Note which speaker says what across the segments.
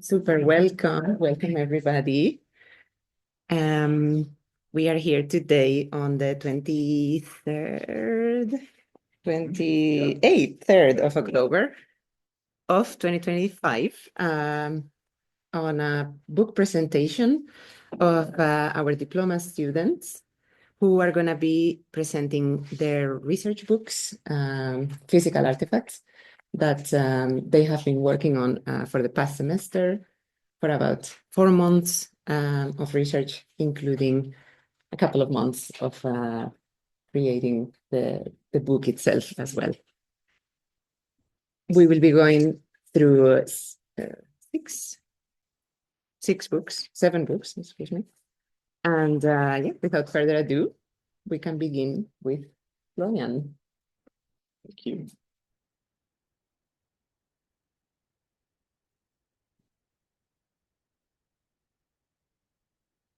Speaker 1: Super welcome. Welcome, everybody. We are here today on the 3rd of October of 2025 on a book presentation of our diploma students who are going to be presenting their research books, physical artifacts that they have been working on for the past semester for about 4 months of research, including a couple of months of creating the book itself as well. We will be going through seven books, excuse me. And without further ado, we can begin with Florian. Thank you.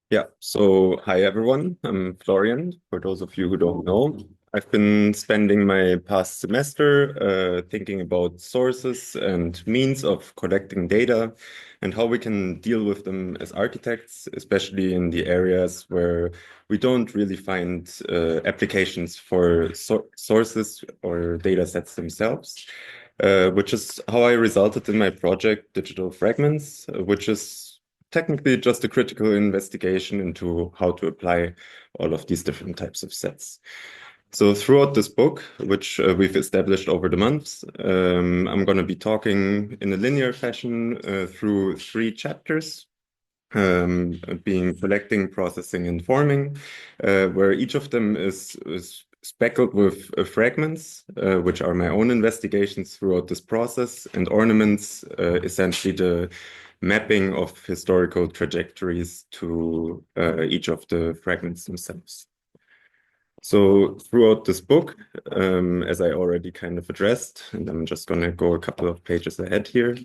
Speaker 2: Yeah, so hi everyone, I'm Florian. For those of you who don't know, I've been spending my past semester thinking about sources and means of collecting data and how we can deal with them as architects, especially in the areas where we don't really find applications for sources or data sets themselves. Which is how I resulted in my project, Digital Fragments, which is technically just a critical investigation into how to apply all of these different types of sets. So throughout this book, which we've established over the months, I'm going to be talking in a linear fashion through 3 chapters, being collecting, processing, and forming, where each of them is speckled with fragments, which are my own investigations throughout this process, and ornaments, essentially the mapping of historical trajectories to each of the fragments themselves. So throughout this book, as I already kind of addressed, and I'm just going to go a couple of pages ahead here,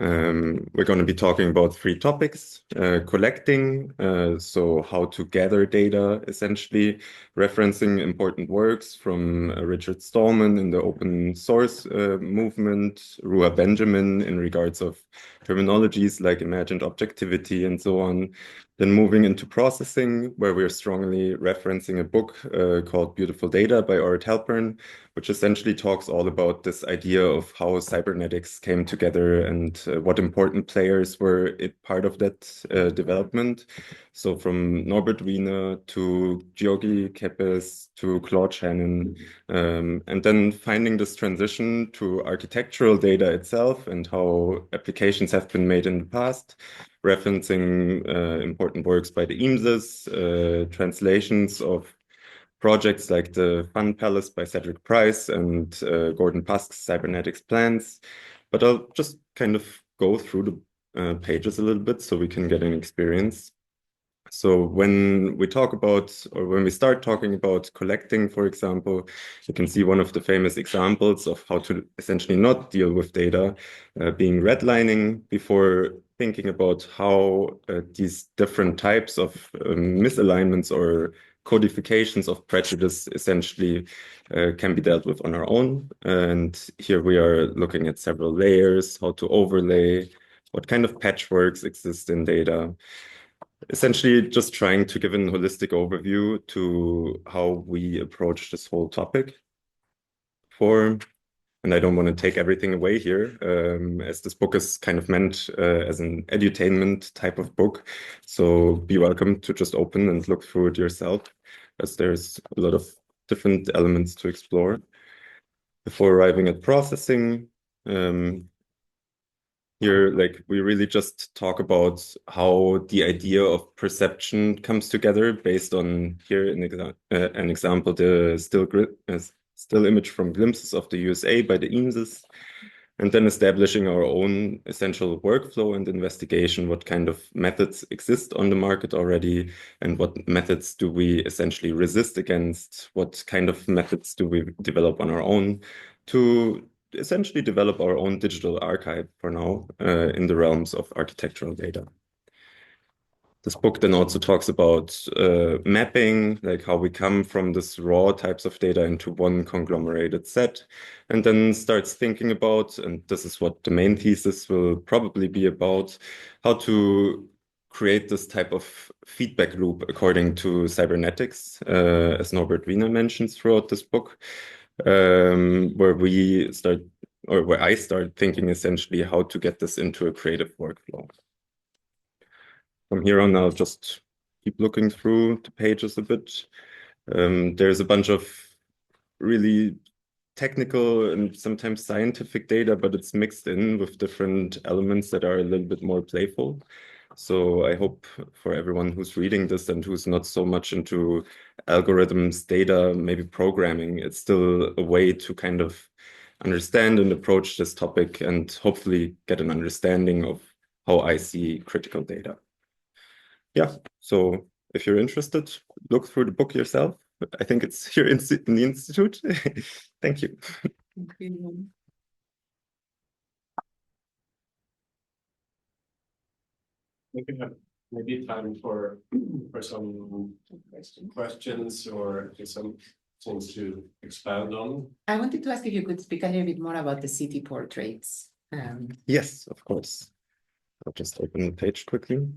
Speaker 2: we're going to be talking about 3 topics: collecting, so how to gather data, essentially referencing important works from Richard Stallman in the open source movement, Rua Benjamin in regards of terminologies like imagined objectivity and so on. Then moving into processing, where we're strongly referencing a book called Beautiful Data by Art Halpern, which essentially talks all about this idea of how cybernetics came together and what important players were part of that development. So from Norbert Wiener to Georgi Kepes to Claude Shannon, and then finding this transition to architectural data itself and how applications have been made in the past, referencing important works by the IMSIS, translations of projects like the Fun Palace by Cedric Price and Gordon Pusk's Cybernetics Plans. But I'll just kind of go through the pages a little bit so we can get an experience. So when we talk about, or when we start talking about collecting, for example, you can see one of the famous examples of how to essentially not deal with data being redlining before thinking about how these different types of misalignments or codifications of prejudice essentially can be dealt with on our own. And here we are looking at several layers, how to overlay, what kind of patchworks exist in data. Essentially just trying to give an holistic overview to how we approach this whole topic. And I don't want to take everything away here, as this book is kind of meant as an edutainment type of book. So be welcome to just open and look through it yourself, as there's a lot of different elements to explore. Before arriving at processing, here, like, we really just talk about how the idea of perception comes together based on here an example, the still image from Glimpses of the USA by the IMSIS, and then establishing our own essential workflow and investigation, what kind of methods exist on the market already, and what methods do we essentially resist against, what kind of methods do we develop on our own to essentially develop our own digital archive for now in the realms of architectural data. This book then also talks about mapping, like how we come from this raw types of data into one conglomerated set, and then starts thinking about, and this is what the main thesis will probably be about, how to create this type of feedback loop according to cybernetics, as Norbert Wiener mentions throughout this book, where we start, or where I start thinking essentially how to get this into a creative workflow. From here on, I'll just keep looking through the pages a bit. There's a bunch of really technical and sometimes scientific data, but it's mixed in with different elements that are a little bit more playful. So I hope for everyone who's reading this and who's not so much into algorithms, data, maybe programming, it's still a way to kind of understand and approach this topic and hopefully get an understanding of how I see critical data. Yeah, so if you're interested, look through the book yourself. I think it's here in the Institute. Thank you.
Speaker 1: Thank you.
Speaker 3: We can have maybe time for some questions or some things to expound on.
Speaker 1: I wanted to ask if you could speak a little bit more about the city portraits.
Speaker 2: Yes, of course. I'll just open the page quickly.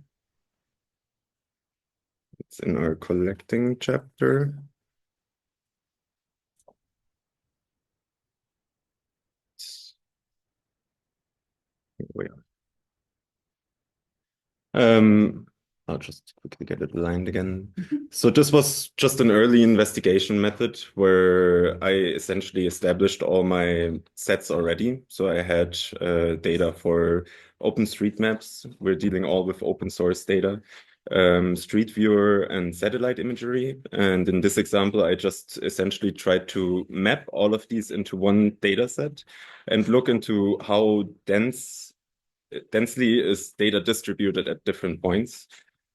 Speaker 2: It's in our collecting chapter. Here we are. I'll just quickly get it aligned again. So this was just an early investigation method where I essentially established all my sets already. So I had data for OpenStreetMaps. We're dealing all with open source data, Street Viewer and satellite imagery. And in this example, I just essentially tried to map all of these into one data set and look into how densely is data distributed at different points.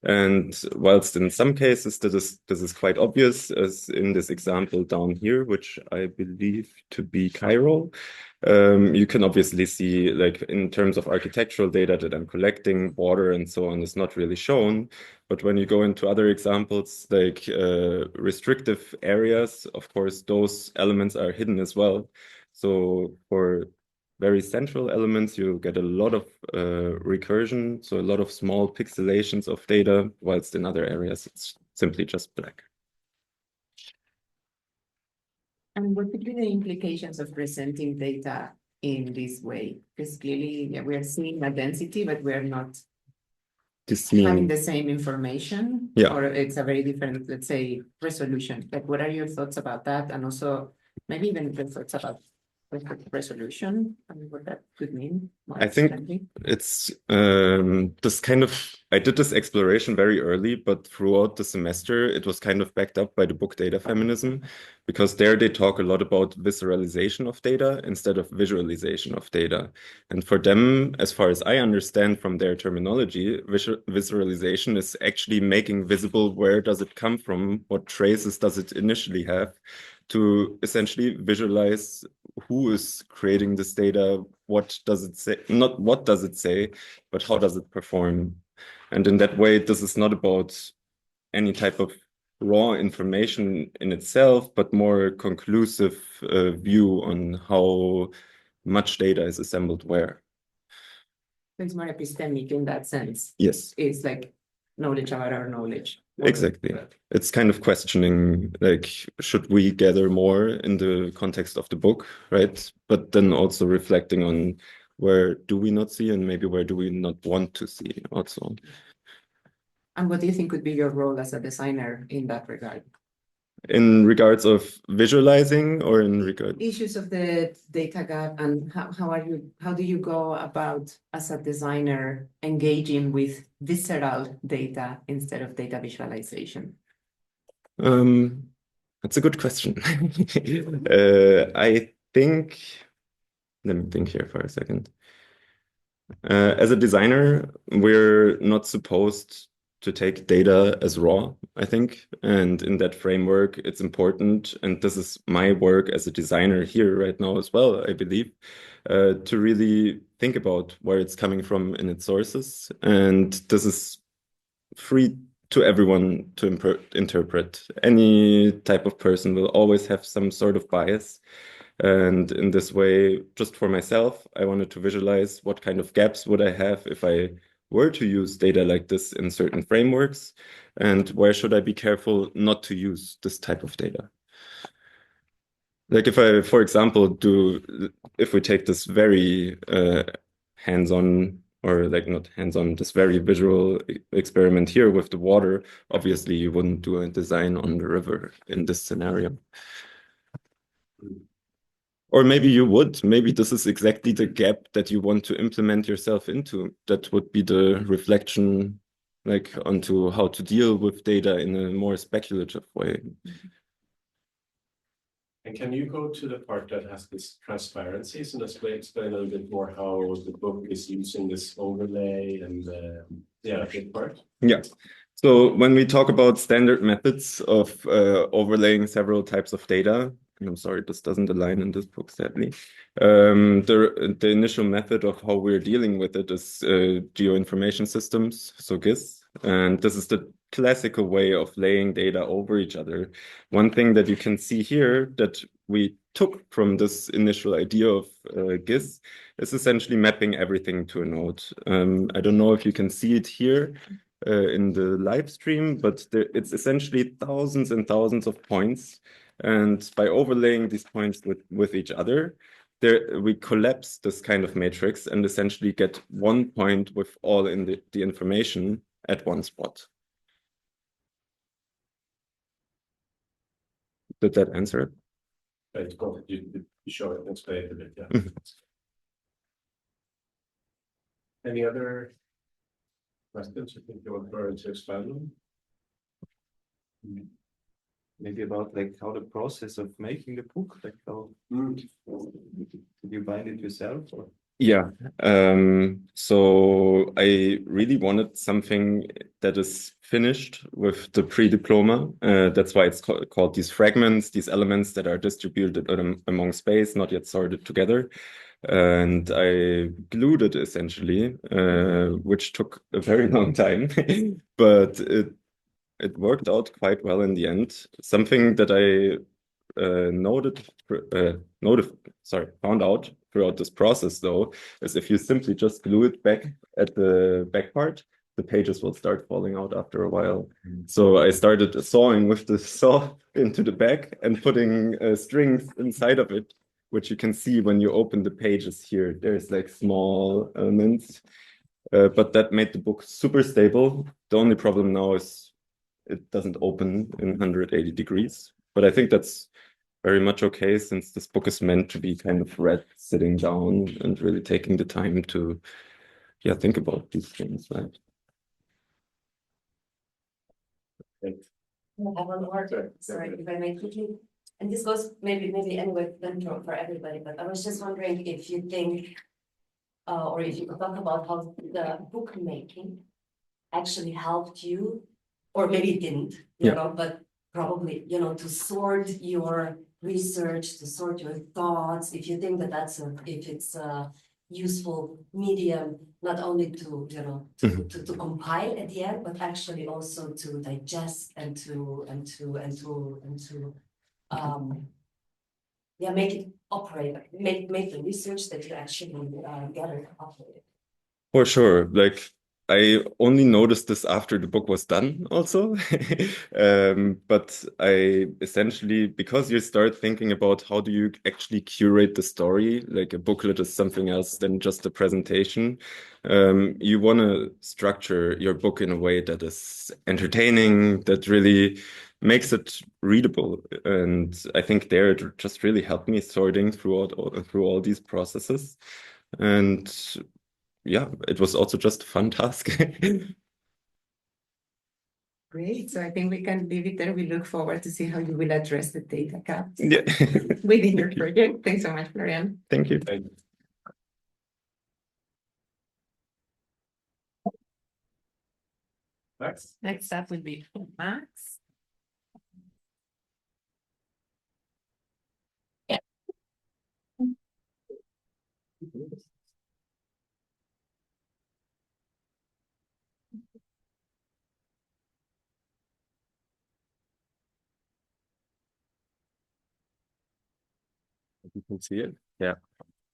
Speaker 2: And whilst in some cases this is quite obvious, as in this example down here, which I believe to be Cairo, you can obviously see, like in terms of architectural data that I'm collecting, water and so on is not really shown. But when you go into other examples, like restrictive areas, of course, those elements are hidden as well. So for very central elements, you get a lot of recursion, so a lot of small pixelations of data, whilst in other areas it's simply just black.
Speaker 1: And what could be the implications of presenting data in this way? Because clearly, yeah, we are seeing a density, but we're not having the same information, or it's a very different, let's say, resolution. Like, what are your thoughts about that? And also, maybe even your thoughts about resolution and what that could mean.
Speaker 2: I think it's this kind of, I did this exploration very early, but throughout the semester, it was kind of backed up by the book Data Feminism, because there they talk a lot about visualization of data instead of visualization of data. And for them, as far as I understand from their terminology, visualization is actually making visible where does it come from, what traces does it initially have, to essentially visualize who is creating this data, what does it say, not what does it say, but how does it perform. And in that way, this is not about any type of raw information in itself, but more conclusive view on how much data is assembled where.
Speaker 1: It's more epistemic in that sense.
Speaker 2: Yes.
Speaker 1: It's like knowledge about our knowledge.
Speaker 2: Exactly. It's kind of questioning, like, should we gather more in the context of the book, right? But then also reflecting on where do we not see and maybe where do we not want to see also.
Speaker 1: And what do you think would be your role as a designer in that regard?
Speaker 2: In regards of visualizing or in regard
Speaker 1: issues of the data gap, and how do you go about as a designer engaging with visceral data instead of data visualization?
Speaker 2: That's a good question. I think, let me think here for a second. As a designer, we're not supposed to take data as raw, I think. And in that framework, it's important, and this is my work as a designer here right now as well, I believe, to really think about where it's coming from in its sources. And this is free to everyone to interpret. Any type of person will always have some sort of bias. And in this way, just for myself, I wanted to visualize what kind of gaps would I have if I were to use data like this in certain frameworks, and where should I be careful not to use this type of data. Like if I, for example, if we take this very hands-on, or like not hands-on, this very visual experiment here with the water, obviously you wouldn't do a design on the river in this scenario. Or maybe you would. Maybe this is exactly the gap that you want to implement yourself into. That would be the reflection, like onto how to deal with data in a more speculative way.
Speaker 3: And can you go to the part that has this transparencies and explain a little bit more how the book is using this overlay and yeah, that part?
Speaker 2: Yeah. So when we talk about standard methods of overlaying several types of data, and I'm sorry, this doesn't align in this book, sadly. The initial method of how we're dealing with it is geoinformation systems, so GIS. And this is the classical way of laying data over each other. One thing that you can see here that we took from this initial idea of GIS is essentially mapping everything to a node. I don't know if you can see it here in the live stream, but it's essentially thousands and thousands of points. And by overlaying these points with each other, we collapse this kind of matrix and essentially get one point with all in the information at one spot. Did that answer it?
Speaker 3: It's good. You show it and explain it a bit, yeah.
Speaker 2: Mhm.
Speaker 3: Any other questions you think you want to expand on?
Speaker 4: Maybe about like how the process of making the book, like how did you bind it yourself or?
Speaker 2: Yeah. So I really wanted something that is finished with the pre-diploma. That's why it's called these fragments, these elements that are distributed among space, not yet sorted together. And I glued it essentially, which took a very long time, but it worked out quite well in the end. Something that I found out throughout this process, though, is if you simply just glue it back at the back part, the pages will start falling out after a while. So I started sawing with the saw into the back and putting strings inside of it, which you can see when you open the pages here. There's like small elements, but that made the book super stable. The only problem now is it doesn't open in 180 degrees, but I think that's very much okay, since this book is meant to be kind of read sitting down and really taking the time to think about these things, right?
Speaker 5: I have one more, sorry, if I may quickly, and this goes maybe anyway then for everybody, but I was just wondering if you think, or if you could talk about how the bookmaking actually helped you, or maybe it didn't, you
Speaker 2: Yeah.
Speaker 5: know, but probably, you know, to sort your research, to sort your thoughts, if you think that if it's a useful medium, not only to, you know, to compile at the end, but actually also to digest and to yeah, make it operate, make the research that you actually gathered operate.
Speaker 2: For sure. Like, I only noticed this after the book was done also. But I essentially, because you start thinking about how do you actually curate the story, like a booklet is something else than just a presentation. You want to structure your book in a way that is entertaining, that really makes it readable. And I think there it just really helped me sorting through all these processes. And yeah, it was also just a fun task.
Speaker 1: Great. So I think we can leave it there. We look forward to see how you will address the data gaps
Speaker 2: Yeah.
Speaker 1: within your project. Thanks so much, Florian.
Speaker 2: Thank you.
Speaker 1: Next up will be Max.
Speaker 6: You can see it. Yeah.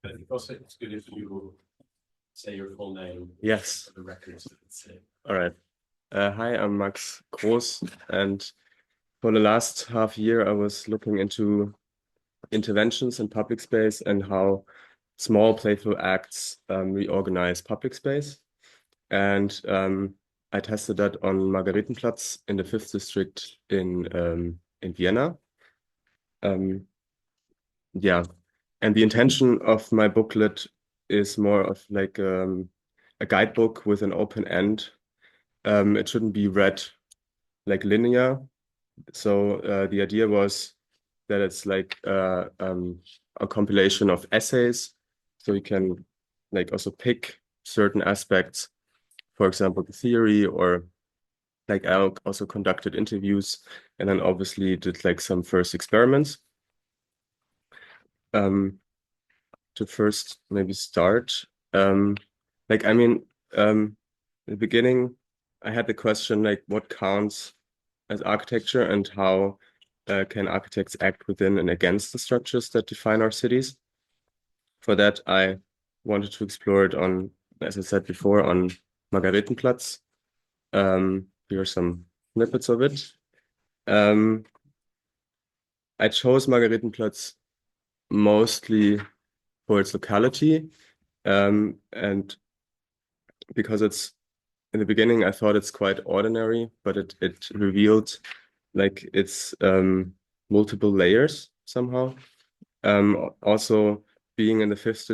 Speaker 3: But also, it's good if you say your full name.
Speaker 6: Yes.
Speaker 3: For the records that it's saying.
Speaker 6: All right. Hi, I'm Max Groß, and for the last half year, I was looking into interventions in public space and how small playful acts reorganize public space. And I tested that on Margaretenplatz in the 5th district in Vienna. Yeah, and the intention of my booklet is more of like a guidebook with an open end. It shouldn't be read like linear. So the idea was that it's like a compilation of essays. So you can like also pick certain aspects, for example, the theory, or like I also conducted interviews and then obviously did like some first experiments. To first maybe start, like, I mean, in the beginning, I had the question like, what counts as architecture and how can architects act within and against the structures that define our cities? For that, I wanted to explore it on, as I said before, on Margaretenplatz. Here are some snippets of it. I chose Margaretenplatz mostly for its locality, and because it's in the beginning, I thought it's quite ordinary, but it revealed like its multiple layers somehow. Also being in the 5th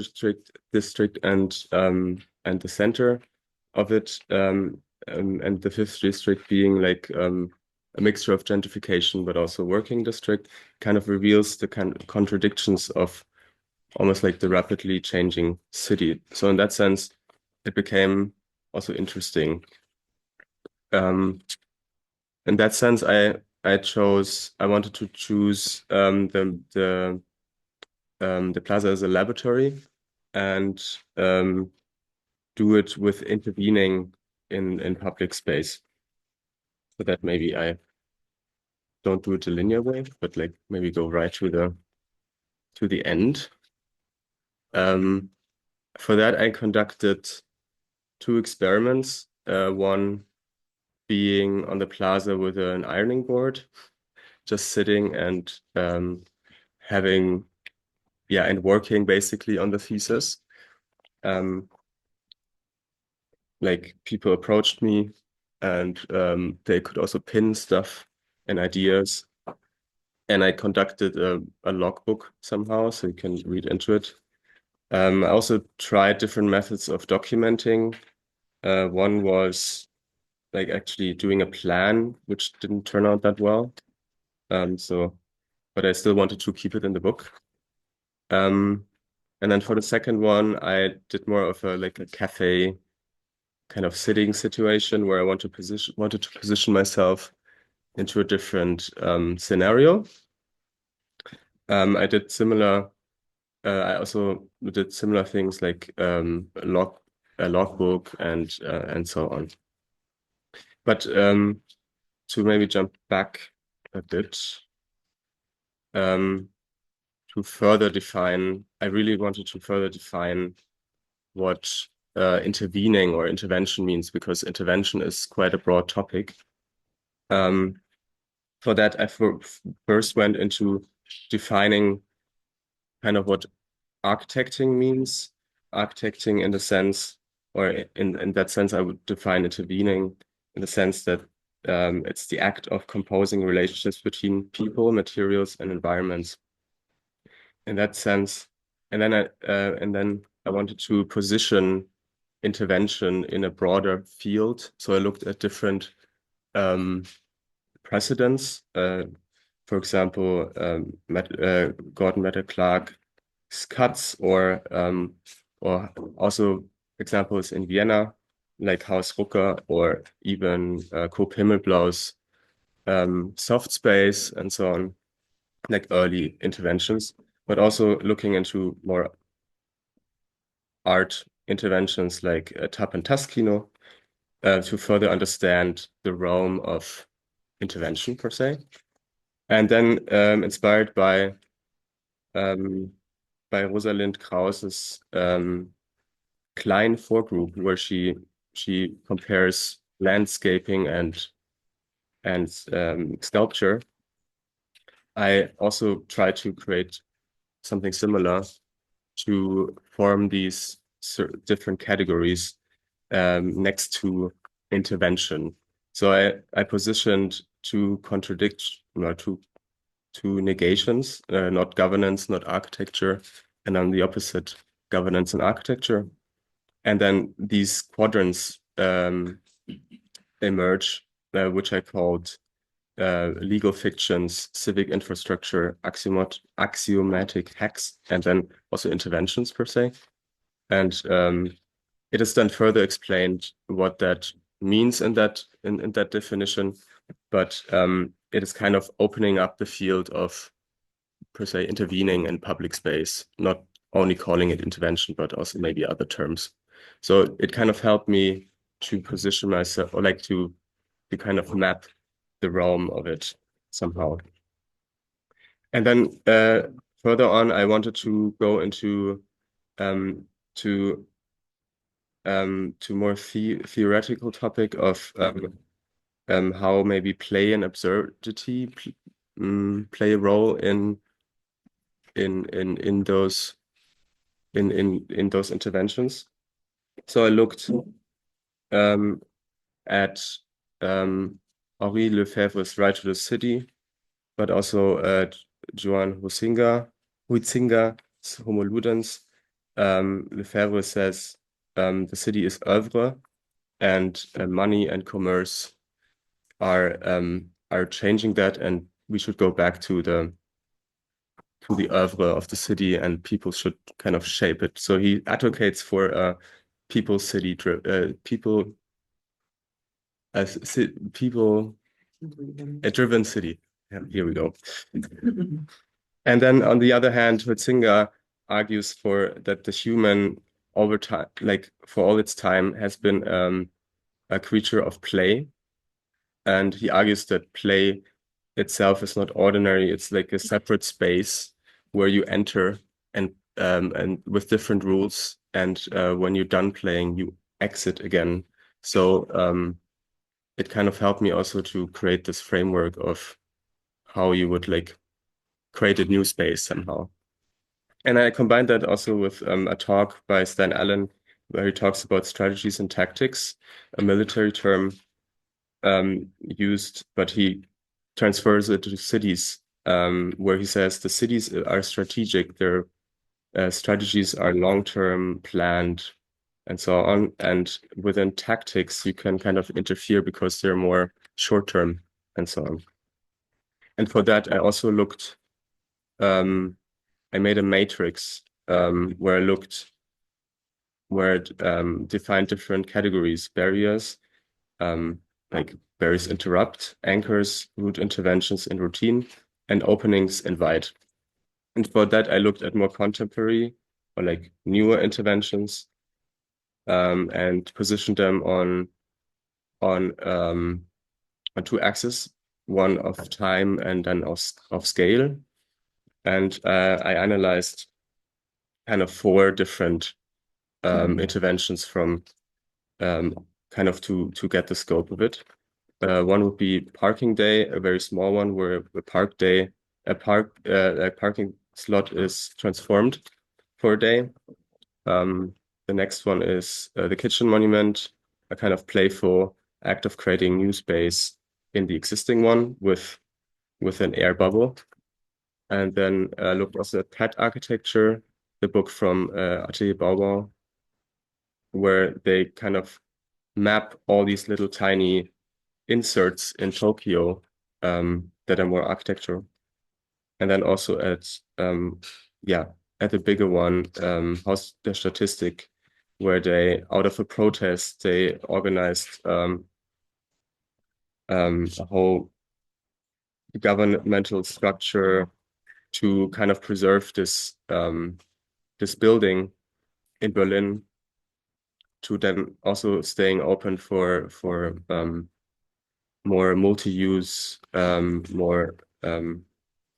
Speaker 6: district and the center of it, and the 5th district being like a mixture of gentrification but also working district, kind of reveals the kind of contradictions of almost like the rapidly changing city. So in that sense, it became also interesting. In that sense, I wanted to choose the plaza as a laboratory and do it with intervening in public space. So that maybe I don't do it a linear way, but like maybe go right to the end. For that, I conducted 2 experiments. One being on the plaza with an ironing board, just sitting and having, and working basically on the thesis. Like people approached me and they could also pin stuff and ideas. And I conducted a logbook somehow, so you can read into it. I also tried different methods of documenting. One was like actually doing a plan, which didn't turn out that well. But I still wanted to keep it in the book. And then for the second one, I did more of a cafe kind of sitting situation where I wanted to position myself into a different scenario. I did similar. I also did similar things like a logbook and so on. But to maybe jump back a bit, to further define, I really wanted to further define what intervening or intervention means, because intervention is quite a broad topic. For that, I first went into defining kind of what architecting means. Architecting in the sense, or in that sense, I would define intervening in the sense that it's the act of composing relationships between people, materials, and environments. In that sense, and then I wanted to position intervention in a broader field. So I looked at different precedents. For example, Gordon Meta Clark's cuts, or also examples in Vienna, like Haus Rucker, or even Coop Himmelblau's soft space and so on, like early interventions, but also looking into more art interventions like Tap and Taskino to further understand the realm of intervention per se. And then inspired by by Rosalind Krause's Klein Vorgroup, where she compares landscaping and sculpture. I also try to create something similar to form these different categories next to intervention. So I positioned two two negations, not governance, not architecture, and on the opposite, governance and architecture. And then these quadrants emerge, which I called legal fictions, civic infrastructure, axiomatic hacks, and then also interventions per se. And it is then further explained what that means in that definition, but it is kind of opening up the field of per se intervening in public space, not only calling it intervention, but also maybe other terms. So it kind of helped me to position myself, or like to kind of map the realm of it somehow. And then further on, I wanted to go into to more theoretical topic of how maybe play and absurdity play a role in those interventions. So I looked at Henri Lefebvre's Right to the City, but also at Joan Huizinga's Homo Ludens. Lefebvre says the city is oeuvre, and money and commerce are changing that, and we should go back to the oeuvre of the city, and people should kind of shape it. So he advocates for a people driven city. Yeah, here we go. And then on the other hand, Huizinga argues for that the human over time, like for all its time, has been a creature of play. And he argues that play itself is not ordinary. It's like a separate space where you enter and with different rules. And when you're done playing, you exit again. So it kind of helped me also to create this framework of how you would like create a new space somehow. And I combined that also with a talk by Stan Allen, where he talks about strategies and tactics, a military term used, but he transfers it to cities, where he says the cities are strategic, their strategies are long-term planned, and so on. And within tactics, you can kind of interfere because they're more short-term and so on. And for that, I also looked, I made a matrix where I looked, where it defined different categories, barriers, like barriers interrupt, anchors, root interventions in routine, and openings invite. And for that, I looked at more contemporary or like newer interventions and positioned them on two axes, one of time and then of scale. And I analyzed kind of 4 different interventions from kind of to get the scope of it. One would be parking day, a very small one where a parking slot is transformed for a day. The next one is the kitchen monument, a kind of playful act of creating new space in the existing one with an air bubble. And then looked also at pet architecture, the book from Atelier Baubau, where they kind of map all these little tiny inserts in Tokyo that are more architectural. And then also at the bigger one, Haus der Statistik, where they, out of a protest, they organized a whole governmental structure to kind of preserve this this building in Berlin, to then also staying open for more multi-use, more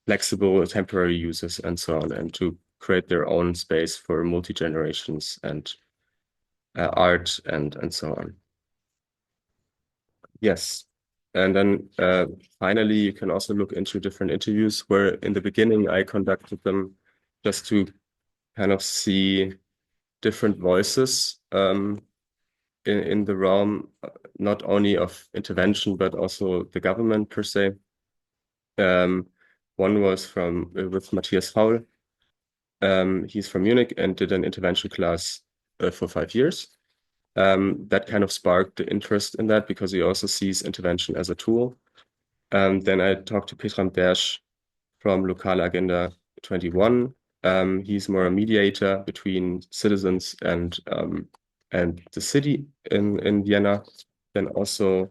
Speaker 6: flexible temporary uses and so on, and to create their own space for multi-generations and art and so on. Yes. And then finally, you can also look into different interviews where in the beginning I conducted them just to kind of see different voices in the realm, not only of intervention, but also the government per se. One was with Matthias Faul. He's from Munich and did an intervention class for 5 years. That kind of sparked the interest in that because he also sees intervention as a tool. Then I talked to Petram Dersch from Lokale Agenda 21. He's more a mediator between citizens and the city in Vienna. Then also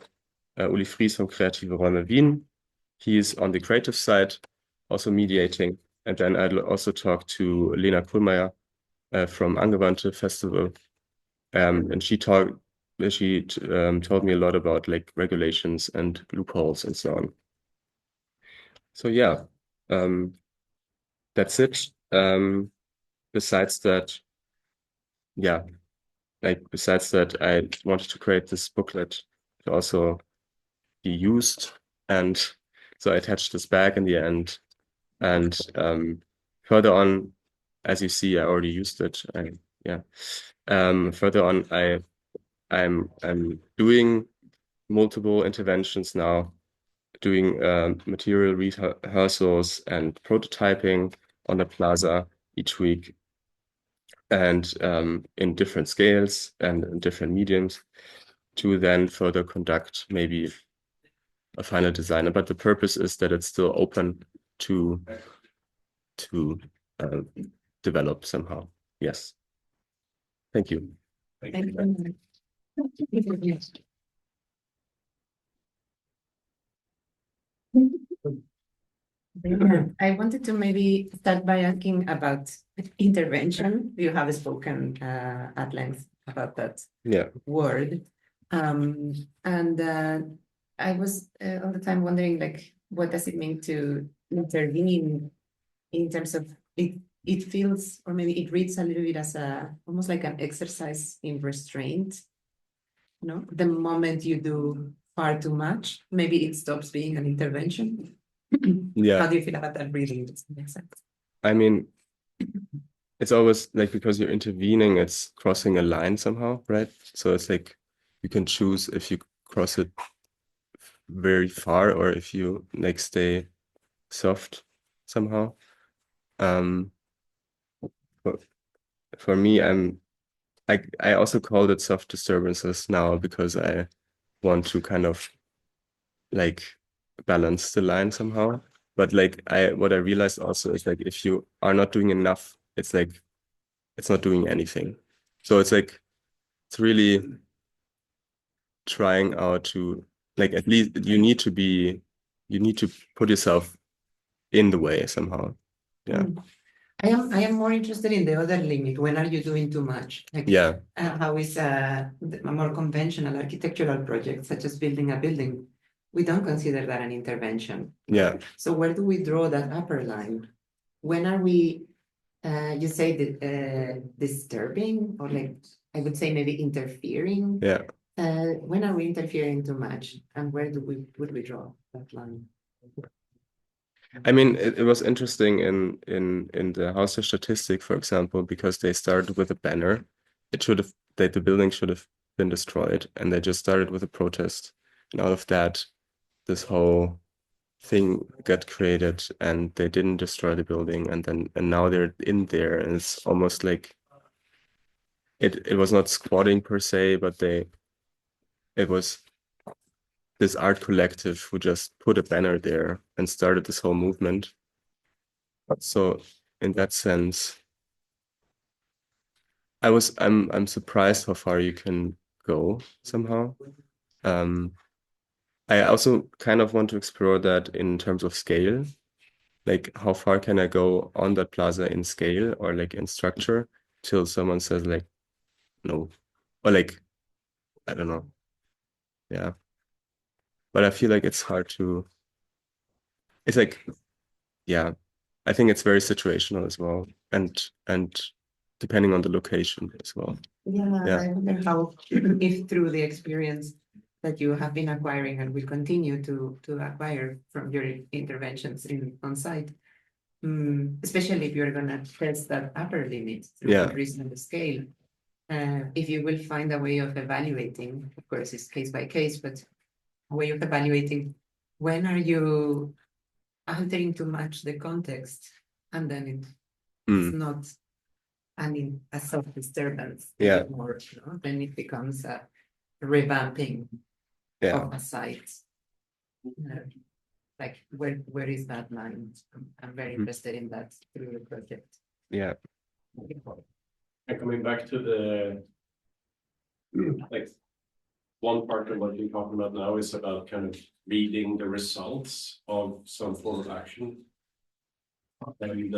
Speaker 6: Uli Fries from Kreative Räume Wien. He's on the creative side, also mediating. And then I'd also talk to Lena Kuhlmeier from Angewandte Festival. And she told me a lot about like regulations and loopholes and so on. So yeah, that's it. Besides that, yeah, besides that, I wanted to create this booklet to also be used, and so I attached this back in the end. And further on, as you see, I already used it. Further on, I'm doing multiple interventions now, doing material rehearsals and prototyping on the plaza each week, and in different scales and in different mediums, to then further conduct maybe a final design. But the purpose is that it's still open to develop somehow. Yes. Thank you.
Speaker 3: Thank
Speaker 1: Thank
Speaker 3: you.
Speaker 1: you. I wanted to maybe start by asking about intervention. You have spoken at length about that word. And I was all the time wondering, like, what does it mean to intervene in terms of it feels, or maybe it reads a little bit as almost like an exercise in restraint. You know, the moment you do far too much, maybe it stops being an intervention.
Speaker 6: Yeah.
Speaker 1: How do you feel about that reading? Does it make sense?
Speaker 6: I mean, it's always like, because you're intervening, it's crossing a line somehow, right? So it's like you can choose if you cross it very far or if you like stay soft somehow. For me, I also called it soft disturbances now because I want to kind of like balance the line somehow. But like what I realized also is like if you are not doing enough, it's like it's not doing anything. So it's like it's really trying out to like, at least you need to put yourself in the way somehow. Yeah.
Speaker 1: I am more interested in the other limit. When are you doing too much? Like,
Speaker 6: Yeah.
Speaker 1: how is a more conventional architectural project, such as building a building, we don't consider that an intervention.
Speaker 6: Yeah.
Speaker 1: So where do we draw that upper line? When are we, you say that disturbing, or like, I would say maybe interfering?
Speaker 6: Yeah.
Speaker 1: When are we interfering too much, and where would we draw that line?
Speaker 6: I mean, it was interesting in the Haus der Statistik, for example, because they started with a banner. The building should have been destroyed, and they just started with a protest. And out of that, this whole thing got created, and they didn't destroy the building, and now they're in there, and it's almost like it was not squatting per se, but it was this art collective who just put a banner there and started this whole movement. So in that sense, I'm surprised how far you can go somehow. I also kind of want to explore that in terms of scale. Like, how far can I go on that plaza in scale or like in structure till someone says like, no, or like, I don't know. Yeah. But I feel like it's hard to, it's like, yeah, I think it's very situational as well, and depending on the location as well.
Speaker 1: Yeah,
Speaker 6: Yeah.
Speaker 1: I wonder how, if through the experience that you have been acquiring and will continue to acquire from your interventions on site, especially if you're gonna test that upper limit through
Speaker 6: Yeah.
Speaker 1: increasing the scale, if you will find a way of evaluating, of course, it's case by case, but a way of evaluating when are you altering too much the context, and then it's not a self-disturbance
Speaker 6: Yeah.
Speaker 1: anymore, no? Then it becomes a revamping
Speaker 6: Yeah.
Speaker 1: of a site. Like where is that line? I'm very interested in that through the project.
Speaker 6: Yeah.
Speaker 3: And coming back to the like one part of what you're talking about now is about kind of reading the results of some form of action. And you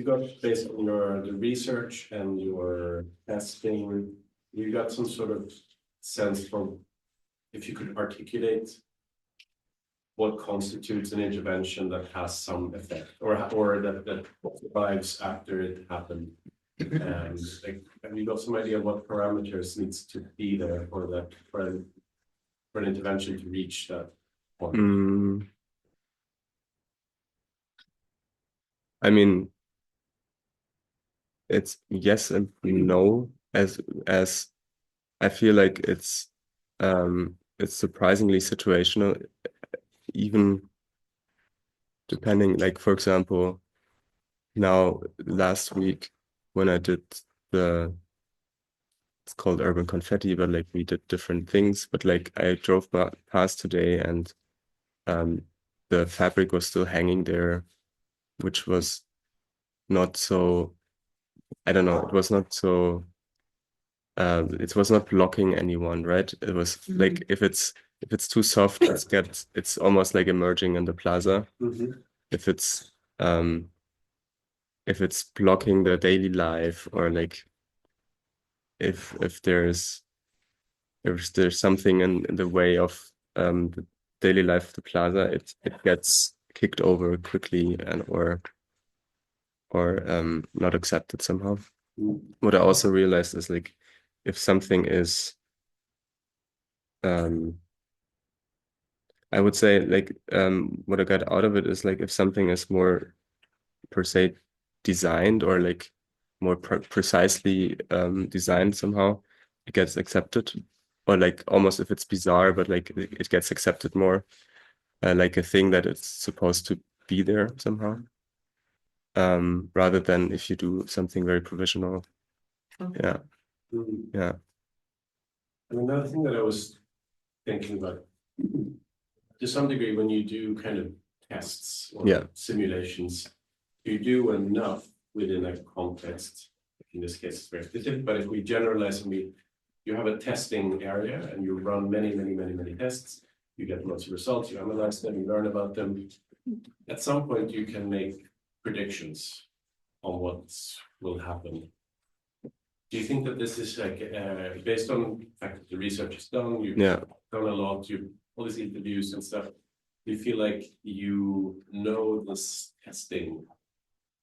Speaker 3: got, based on the research and your testing, you got some sort of sense from, if you could articulate what constitutes an intervention that has some effect, or that survives after it happened. And like, have you got some idea what parameters needs to be there for that, for an intervention to reach that point?
Speaker 6: I mean, it's yes and no, as I feel like it's surprisingly situational, even depending, like, for example, now last week when I did it's called urban confetti, but like we did different things, but like I drove past today and the fabric was still hanging there, which was not so, I don't know, it was not so it was not blocking anyone, right? It was like if it's too soft, it's almost like emerging in the plaza. If it's blocking the daily life, or like if there's something in the way of the daily life of the plaza, it gets kicked over quickly and or not accepted somehow. What I also realized is, like, if something is I would say, like, what I got out of it is, like, if something is more per se designed, or like more precisely designed somehow, it gets accepted. Or like almost if it's bizarre, but like it gets accepted more, like a thing that it's supposed to be there somehow, rather than if you do something very provisional. Yeah. Yeah.
Speaker 3: And another thing that I was thinking about, to some degree, when you do kind of tests or simulations, you do enough within a context. In this case, it's very specific, but if we generalize and you have a testing area and you run many tests, you get lots of results, you analyze them, you learn about them. At some point, you can make predictions on what will happen. Do you think that this is like based on the fact that the research is done, you've done a lot, you've all these interviews and stuff, do you feel like you know this testing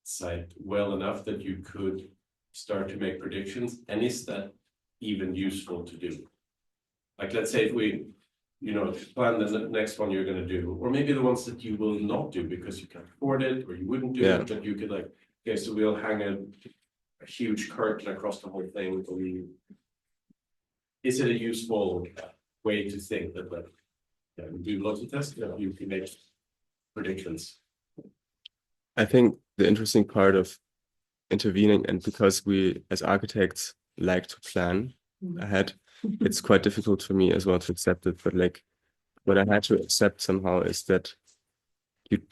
Speaker 3: site well enough that you could start to make predictions? And is that even useful to do? Like, let's say if we, plan the next one you're going to do, or maybe the ones that you will not do because you can't afford it, or you wouldn't do it, but you could, like, okay, so we'll hang a huge curtain across the whole thing. Is it a useful way to think that, like, we do lots of tests, you can make predictions?
Speaker 6: I think the interesting part of intervening, and because we as architects like to plan ahead, it's quite difficult for me as well to accept it. But like, what I had to accept somehow is that you,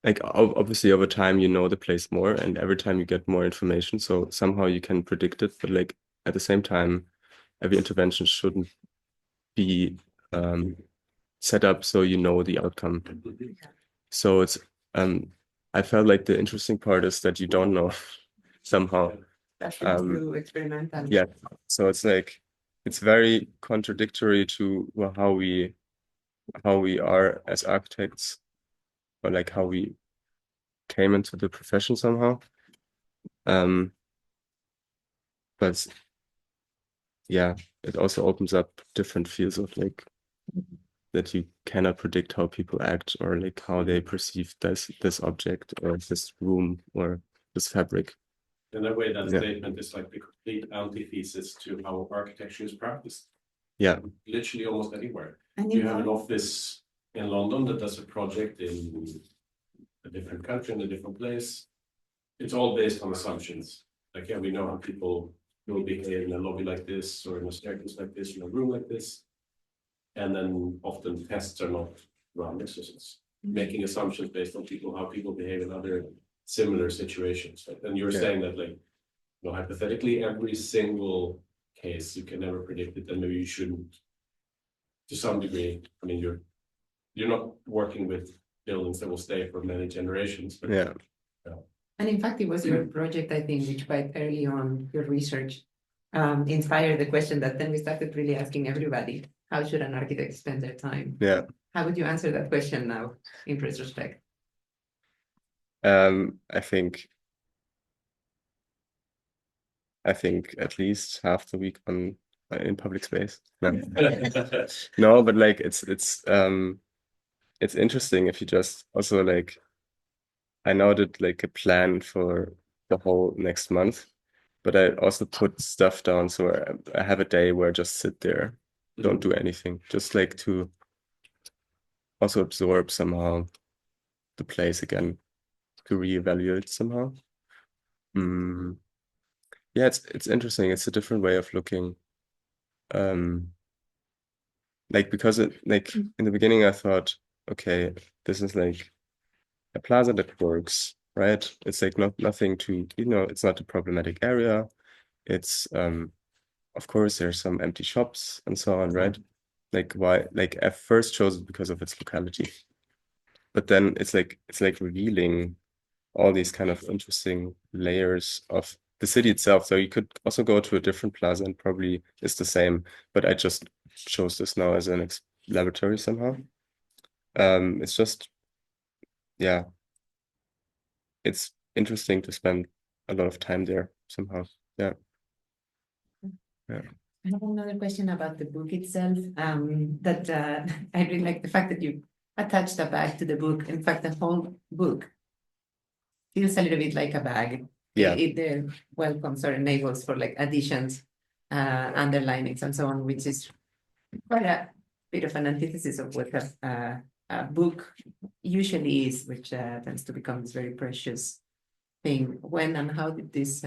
Speaker 6: like, obviously over time you know the place more, and every time you get more information, so somehow you can predict it. But like at the same time, every intervention shouldn't be set up so you know the outcome. So it's I felt like the interesting part is that you don't know somehow.
Speaker 1: Through experimental.
Speaker 6: Yeah. So it's like it's very contradictory to how we are as architects. or like how we came into the profession somehow. But yeah, it also opens up different fields of like that you cannot predict how people act or like how they perceive this object or this room or this fabric.
Speaker 3: In a way, that
Speaker 6: Yeah.
Speaker 3: statement is like the complete antithesis to how architecture is practiced.
Speaker 6: Yeah.
Speaker 3: Literally almost anywhere.
Speaker 1: And
Speaker 3: You have an office in London that does a project in a different country, in a different place. It's all based on assumptions. Like, yeah, we know how people will behave in a lobby like this, or in a staircase like this, in a room like this. And then often tests are not run. It's just making assumptions based on how people behave in other similar situations. And you're saying that, like, you know, hypothetically, every single case, you can never predict it, and maybe you shouldn't to some degree. I mean, you're not working with buildings that will stay for many generations, but
Speaker 6: Yeah.
Speaker 1: And in fact, it was your project, I think, which quite early on, your research inspired the question that then we started really asking everybody, how should an architect spend their time?
Speaker 6: Yeah.
Speaker 1: How would you answer that question now in retrospect?
Speaker 6: I think at least half the week in public space. No, no, but like it's interesting if you just also like I now did like a plan for the whole next month, but I also put stuff down so I have a day where I just sit there, don't do anything, just like to also absorb somehow the place again, to reevaluate somehow. Yeah, it's interesting. It's a different way of looking. Like because like in the beginning I thought, okay, this is like a plaza that works, right? It's like nothing to, it's not a problematic area. It's of course there's some empty shops and so on, right? Like why like I first chose it because of its locality. But then it's like revealing all these kind of interesting layers of the city itself. So you could also go to a different plaza and probably it's the same, but I just chose this now as an laboratory somehow. It's just, yeah, it's interesting to spend a lot of time there somehow. Yeah. Yeah.
Speaker 1: I have another question about the book itself. That I really like the fact that you attached a bag to the book. In fact, the whole book feels a little bit like a bag.
Speaker 6: Yeah.
Speaker 1: It welcomes or enables for like additions, underlinings, and so on, which is quite a bit of an antithesis of what a book usually is, which tends to become this very precious thing. When and how did this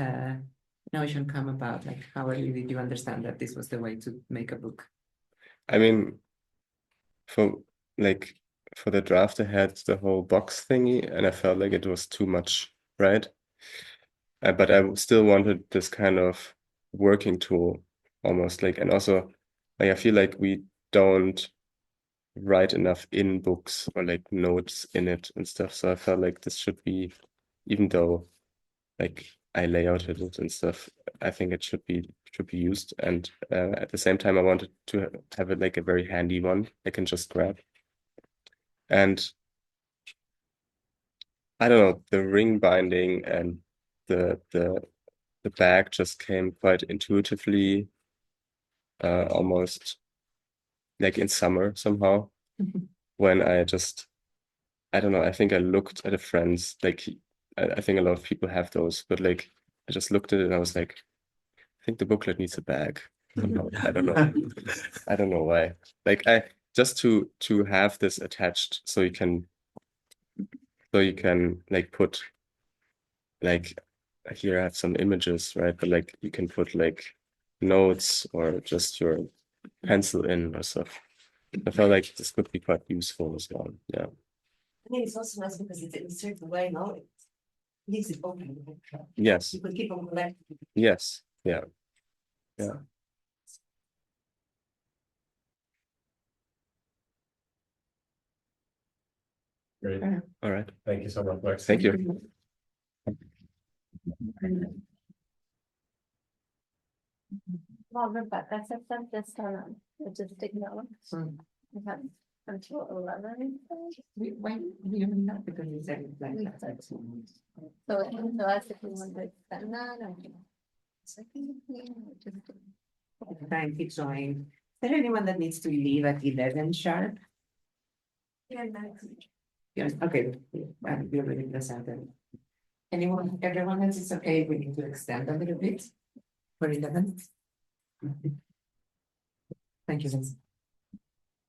Speaker 1: notion come about? Like, how early did you understand that this was the way to make a book?
Speaker 6: I mean, for the draft, I had the whole box thingy, and I felt like it was too much, right? But I still wanted this kind of working tool, almost like, and also, like I feel like we don't write enough in books or like notes in it and stuff. So I felt like this should be, even though like I layouted it and stuff, I think it should be used. And at the same time, I wanted to have it like a very handy one I can just grab. And I don't know, the ring binding and the bag just came quite intuitively, almost like in summer somehow, when I don't know, I think I looked at a friend's, like, I think a lot of people have those, but like, I just looked at it and I was like, I think the booklet needs a bag. I don't know. I don't know why. Like, just to have this attached so you can like put, like, here I have some images, right? But like, you can put like notes or just your pencil in or stuff. I felt like this could be quite useful as well. Yeah.
Speaker 5: I think it's also nice because it's in a certain way, no? It leaves it open.
Speaker 6: Yes.
Speaker 5: You could keep on collecting.
Speaker 6: Yes. Yeah. Yeah.
Speaker 3: Great.
Speaker 6: All right.
Speaker 3: Thank you so much, Max.
Speaker 6: Thank you.
Speaker 7: Well, Rebecca said that this time, logistic notes. Okay.
Speaker 5: until 11.
Speaker 1: When you not because you said it's like that.
Speaker 5: So in the last, if you want to extend that, or
Speaker 1: Time keeps going. Is there anyone that needs to leave at 11 sharp?
Speaker 5: yeah, next.
Speaker 1: Yes, okay, we already presented. Anyone, everyone else is okay, we need to extend a little bit for 11. Thank you. Vince.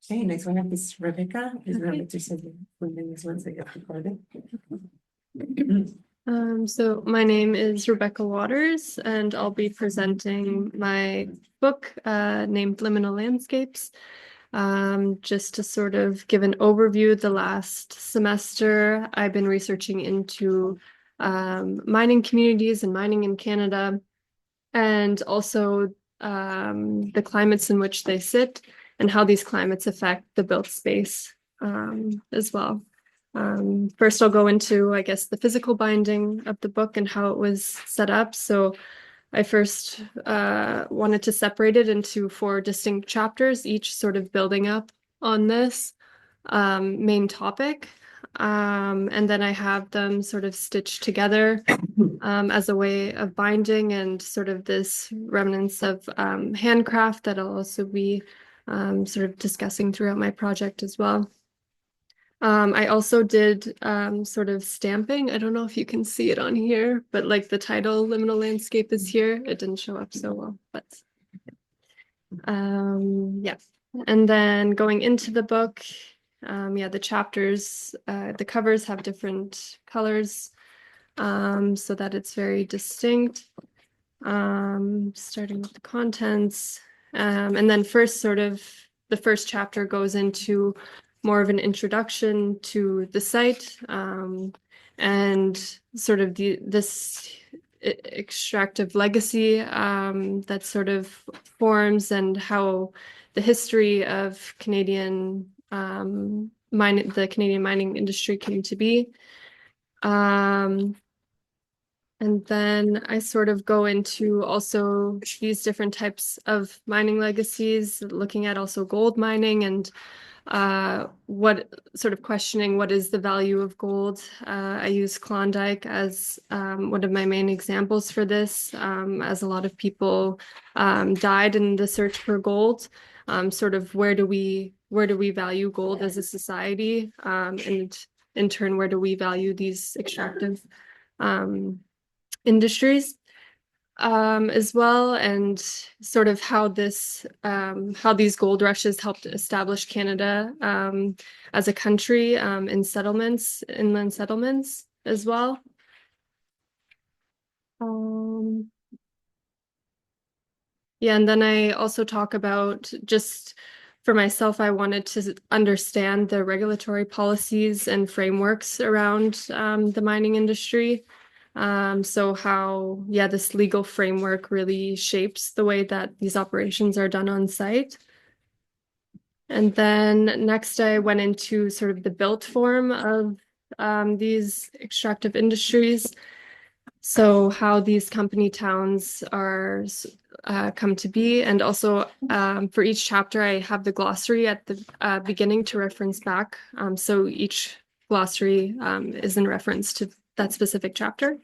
Speaker 1: Okay, next one up is Rebecca. Is Rebecca said the next one so get recorded?
Speaker 7: So my name is Rebecca Waters, and I'll be presenting my book named Liminal Landscapes. Just to sort of give an overview, the last semester I've been researching into mining communities and mining in Canada, and also the climates in which they sit and how these climates affect the built space as well. First, I'll go into, I guess, the physical binding of the book and how it was set up. So I first wanted to separate it into 4 distinct chapters, each sort of building up on this main topic. And then I have them sort of stitched together as a way of binding and sort of this remnants of handcraft that I'll also be sort of discussing throughout my project as well. I also did sort of stamping. I don't know if you can see it on here, but like the title Liminal Landscape is here. It didn't show up so well, but yeah. And then going into the book, yeah, the chapters, the covers have different colors so that it's very distinct. Starting with the contents. And then first sort of the first chapter goes into more of an introduction to the site and sort of this extractive legacy that sort of forms and how the history of Canadian the Canadian mining industry came to be. And then I sort of go into also these different types of mining legacies, looking at also gold mining and what sort of questioning what is the value of gold. I use Klondike as one of my main examples for this, as a lot of people died in the search for gold. Sort of where do we value gold as a society, and in turn, where do we value these extractive industries as well, and sort of how these gold rushes helped establish Canada as a country in settlements, inland settlements as well. Yeah, and then I also talk about just for myself, I wanted to understand the regulatory policies and frameworks around the mining industry. So how, yeah, this legal framework really shapes the way that these operations are done on site. And then next I went into sort of the built form of these extractive industries. So how these company towns are come to be. And also for each chapter, I have the glossary at the beginning to reference back. So each glossary is in reference to that specific chapter.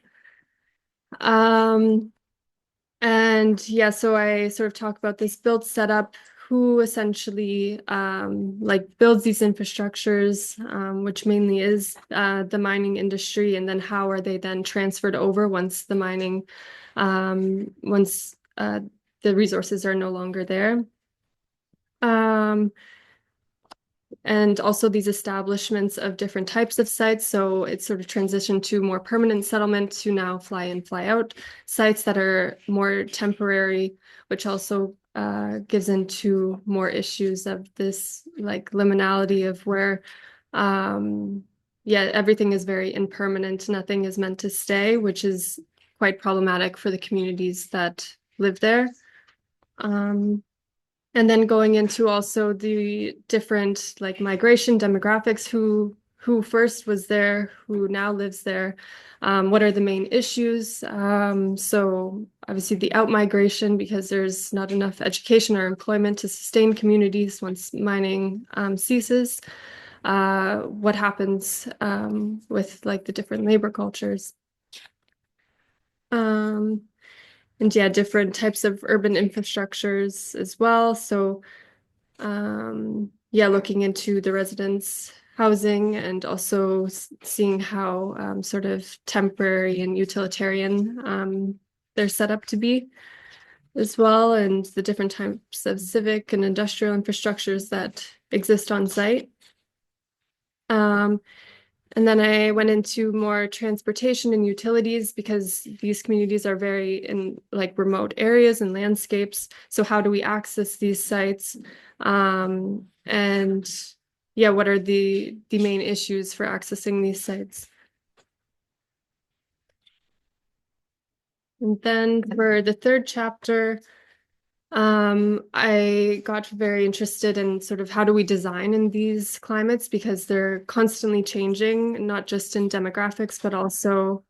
Speaker 7: And yeah, so I sort of talk about this build setup, who essentially like builds these infrastructures, which mainly is the mining industry, and then how are they then transferred over once the mining, once the resources are no longer there. And also these establishments of different types of sites. So it's sort of transitioned to more permanent settlement to now fly in, fly out sites that are more temporary, which also gives into more issues of this like liminality of where, yeah, everything is very impermanent. Nothing is meant to stay, which is quite problematic for the communities that live there. And then going into also the different like migration demographics, who who first was there, who now lives there, what are the main issues. So obviously the out-migration, because there's not enough education or employment to sustain communities once mining ceases. What happens with like the different labor cultures. And yeah, different types of urban infrastructures as well. So yeah, looking into the residents' housing and also seeing how sort of temporary and utilitarian they're set up to be as well, and the different types of civic and industrial infrastructures that exist on site. And then I went into more transportation and utilities because these communities are very in like remote areas and landscapes. So how do we access these sites? And yeah, what are the main issues for accessing these sites? And then for the third chapter, I got very interested in sort of how do we design in these climates because they're constantly changing, not just in demographics, but also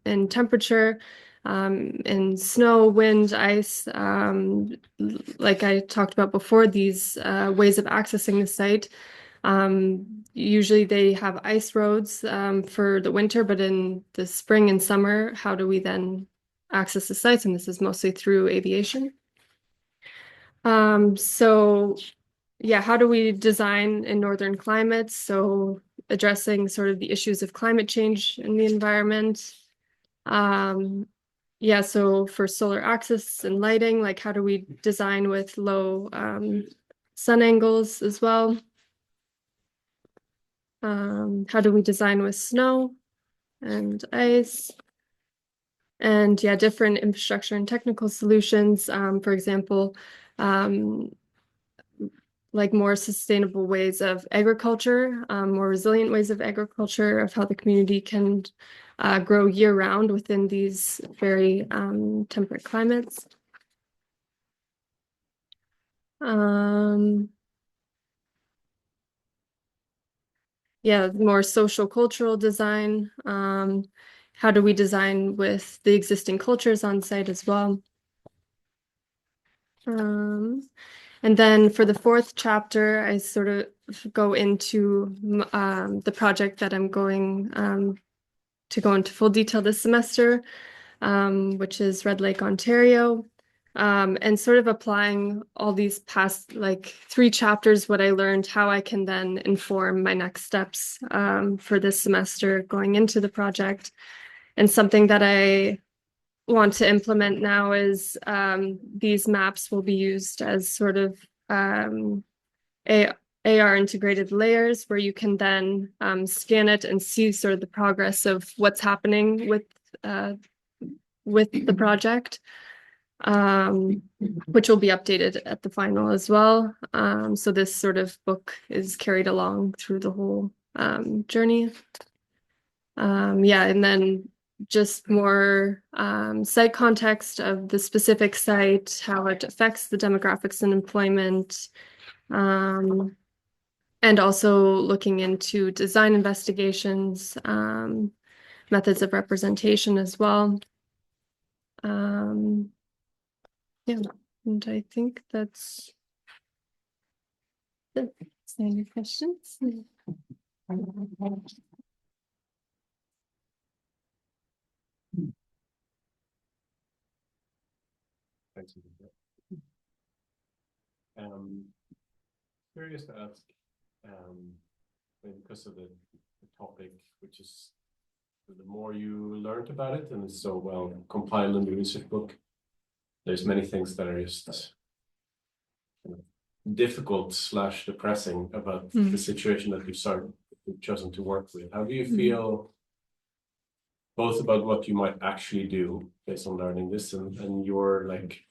Speaker 7: in temperature, in snow, wind, ice. Like I talked about before, these ways of accessing the site. Usually they have ice roads for the winter, but in the spring and summer, how do we then access the sites? And this is mostly through aviation. So yeah, how do we design in northern climates? So addressing sort of the issues of climate change in the environment. Yeah, so for solar access and lighting, like how do we design with low sun angles as well? How do we design with snow and ice? And yeah, different infrastructure and technical solutions. For example, like more sustainable ways of agriculture, more resilient ways of agriculture, of how the community can grow year-round within these very temperate climates. Yeah, more social cultural design. How do we design with the existing cultures on site as well? And then for the fourth chapter, I sort of go into the project that I'm going to go into full detail this semester, which is Red Lake, Ontario, and sort of applying all these past like 3 chapters, what I learned, how I can then inform my next steps for this semester going into the project. And something that I want to implement now is these maps will be used as sort of AR integrated layers where you can then scan it and see sort of the progress of what's happening with the project, which will be updated at the final as well. So this sort of book is carried along through the whole journey. Yeah, and then just more site context of the specific site, how it affects the demographics and employment, and also looking into design investigations, methods of representation as well. Yeah, and I think that's it. Any questions?
Speaker 3: Thanks. Curious to ask, because of the topic, which is the more you learned about it and it's so well compiled in the research book, there's many things that are just difficult / depressing about the situation that you've chosen to work with. How do you feel both about what you might actually do based on learning this and your like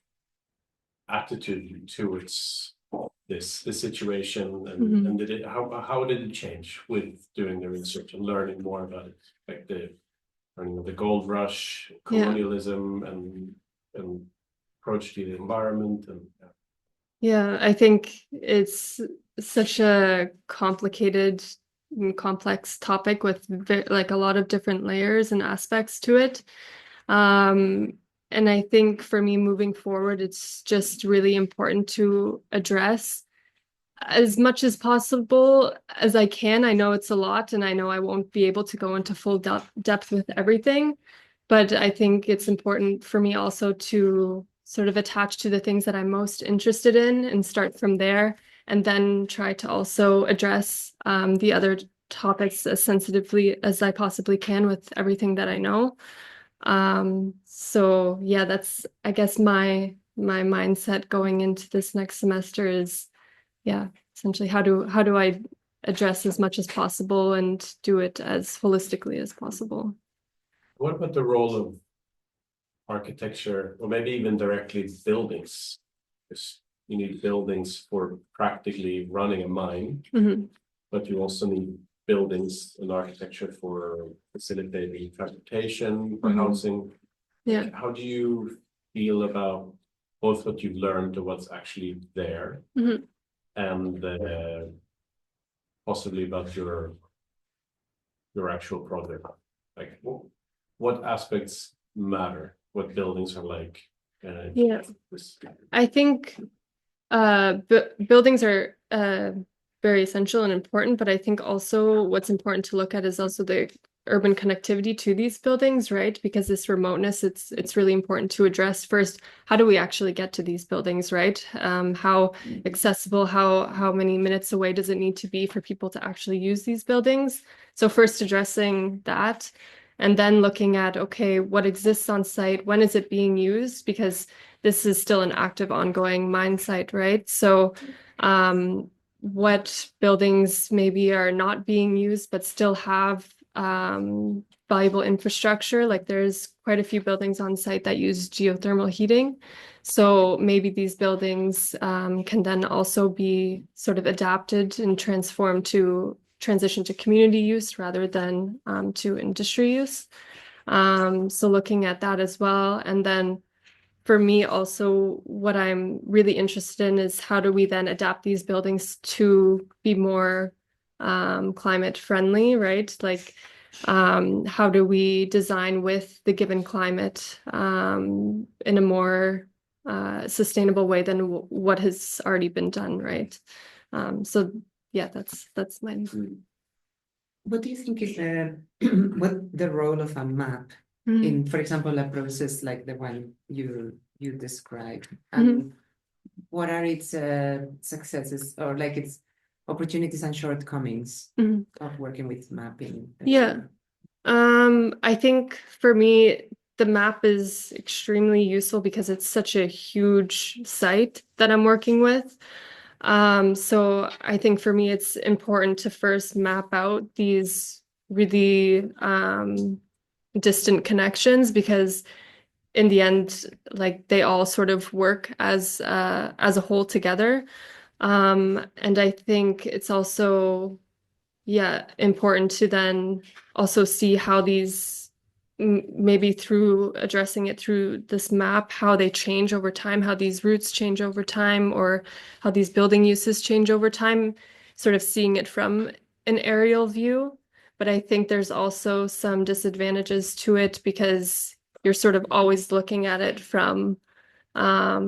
Speaker 3: attitude towards this situation and did it how did it change with doing the research and learning more about it, like the learning of the gold rush, colonialism, and approach to the environment and
Speaker 7: yeah, I think it's such a complicated complex topic with like a lot of different layers and aspects to it. And I think for me moving forward, it's just really important to address as much as possible as I can. I know it's a lot, and I know I won't be able to go into full depth with everything, but I think it's important for me also to sort of attach to the things that I'm most interested in and start from there, and then try to also address the other topics as sensitively as I possibly can with everything that I know. So yeah, that's, I guess, my mindset going into this next semester is, yeah, essentially how do I address as much as possible and do it as holistically as possible.
Speaker 3: What about the role of architecture, or maybe even directly buildings? Because you need buildings for practically running a mine, but you also need buildings and architecture for facilitating transportation, for housing.
Speaker 7: Yeah.
Speaker 3: Like, how do you feel about both what you've learned and what's actually there, and possibly about your actual project? Like, what aspects matter? What buildings are like?
Speaker 7: Yeah, I think buildings are very essential and important, but I think also what's important to look at is also the urban connectivity to these buildings, right? Because this remoteness, it's really important to address first. How do we actually get to these buildings, right? How accessible, how many minutes away does it need to be for people to actually use these buildings? So first addressing that, and then looking at, okay, what exists on site? When is it being used? Because this is still an active, ongoing mine site, right? So what buildings maybe are not being used but still have valuable infrastructure? Like there's quite a few buildings on site that use geothermal heating. So maybe these buildings can then also be sort of adapted and transformed to transition to community use rather than to industry use. So looking at that as well. And then for me also, what I'm really interested in is how do we then adapt these buildings to be more climate friendly, right? Like how do we design with the given climate in a more sustainable way than what has already been done, right? So yeah, that's my.
Speaker 1: What do you think is what the role of a map in, for example, a process like the one you described? And what are its successes or like its opportunities and shortcomings of working with mapping?
Speaker 7: Yeah. I think for me, the map is extremely useful because it's such a huge site that I'm working with. So I think for me, it's important to first map out these really distant connections, because in the end, like they all sort of work as a whole together. And I think it's also, yeah, important to then also see how these, maybe through addressing it through this map, how they change over time, how these routes change over time, or how these building uses change over time, sort of seeing it from an aerial view. But I think there's also some disadvantages to it because you're sort of always looking at it from, I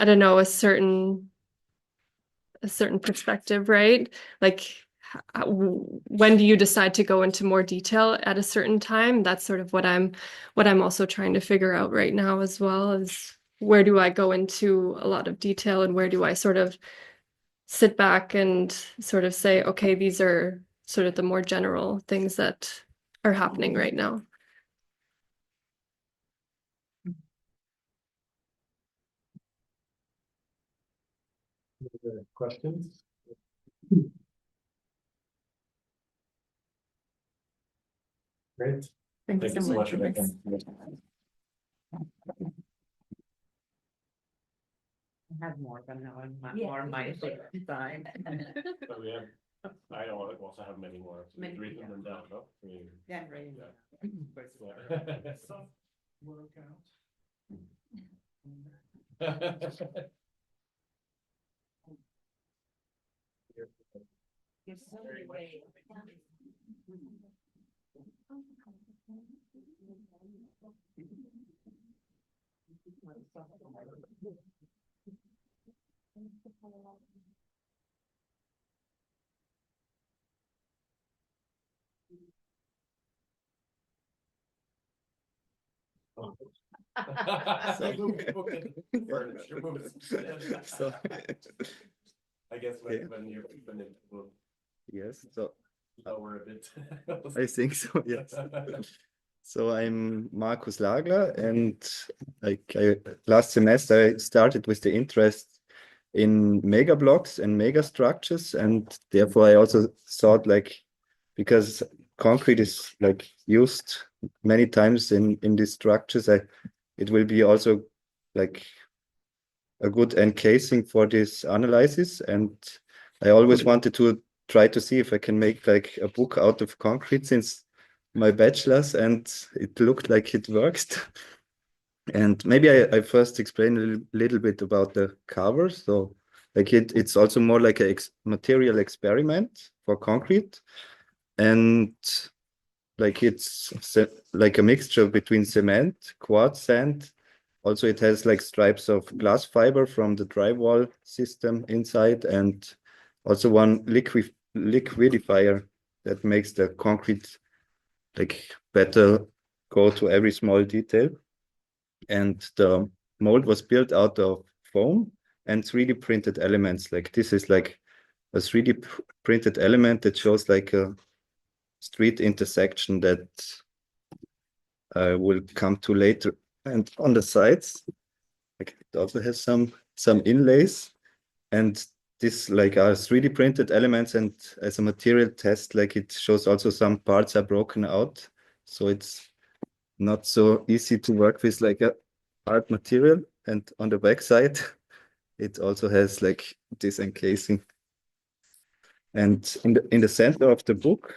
Speaker 7: don't know, a certain perspective, right? Like when do you decide to go into more detail at a certain time? That's sort of what I'm also trying to figure out right now as well, is where do I go into a lot of detail and where do I sort of sit back and sort of say, okay, these are sort of the more general things that are happening right now.
Speaker 3: Questions? Great.
Speaker 1: Thank you so much.
Speaker 3: Rebecca.
Speaker 1: I have more, but now I'm
Speaker 5: Yeah.
Speaker 1: more mindful of time.
Speaker 3: Oh, yeah. I don't also have many more.
Speaker 1: Many,
Speaker 3: Written
Speaker 1: yeah.
Speaker 3: them down, no? I mean,
Speaker 1: Yeah, right.
Speaker 3: yeah.
Speaker 8: So,
Speaker 3: I guess
Speaker 8: Yeah.
Speaker 3: when you open it, we'll
Speaker 8: yes, so
Speaker 3: lower a bit.
Speaker 8: I think so, yes. So I'm Markus Lagler, and last semester I started with the interest in mega blocks and mega structures, and therefore I also thought because concrete is used many times in these structures, it will be also like a good encasing for this analysis, and I always wanted to try to see if I can make a book out of concrete since my bachelor's, and it looked like it worked. And maybe I first explain a little bit about the cover. So it's also more like a material experiment for concrete, and it's like a mixture between cement, quartz sand. Also, it has stripes of glass fiber from the drywall system inside, and also one liquidifier that makes the concrete better go to every small detail. And the mold was built out of foam and 3D printed elements. This is a 3D printed element that shows a street intersection that I will come to later. And on the sides, it also has some inlays, and this are 3D printed elements, and as a material test, it shows also some parts are broken out, so it's not so easy to work with a hard material. And on the back side, it also has this encasing. And in the center of the book,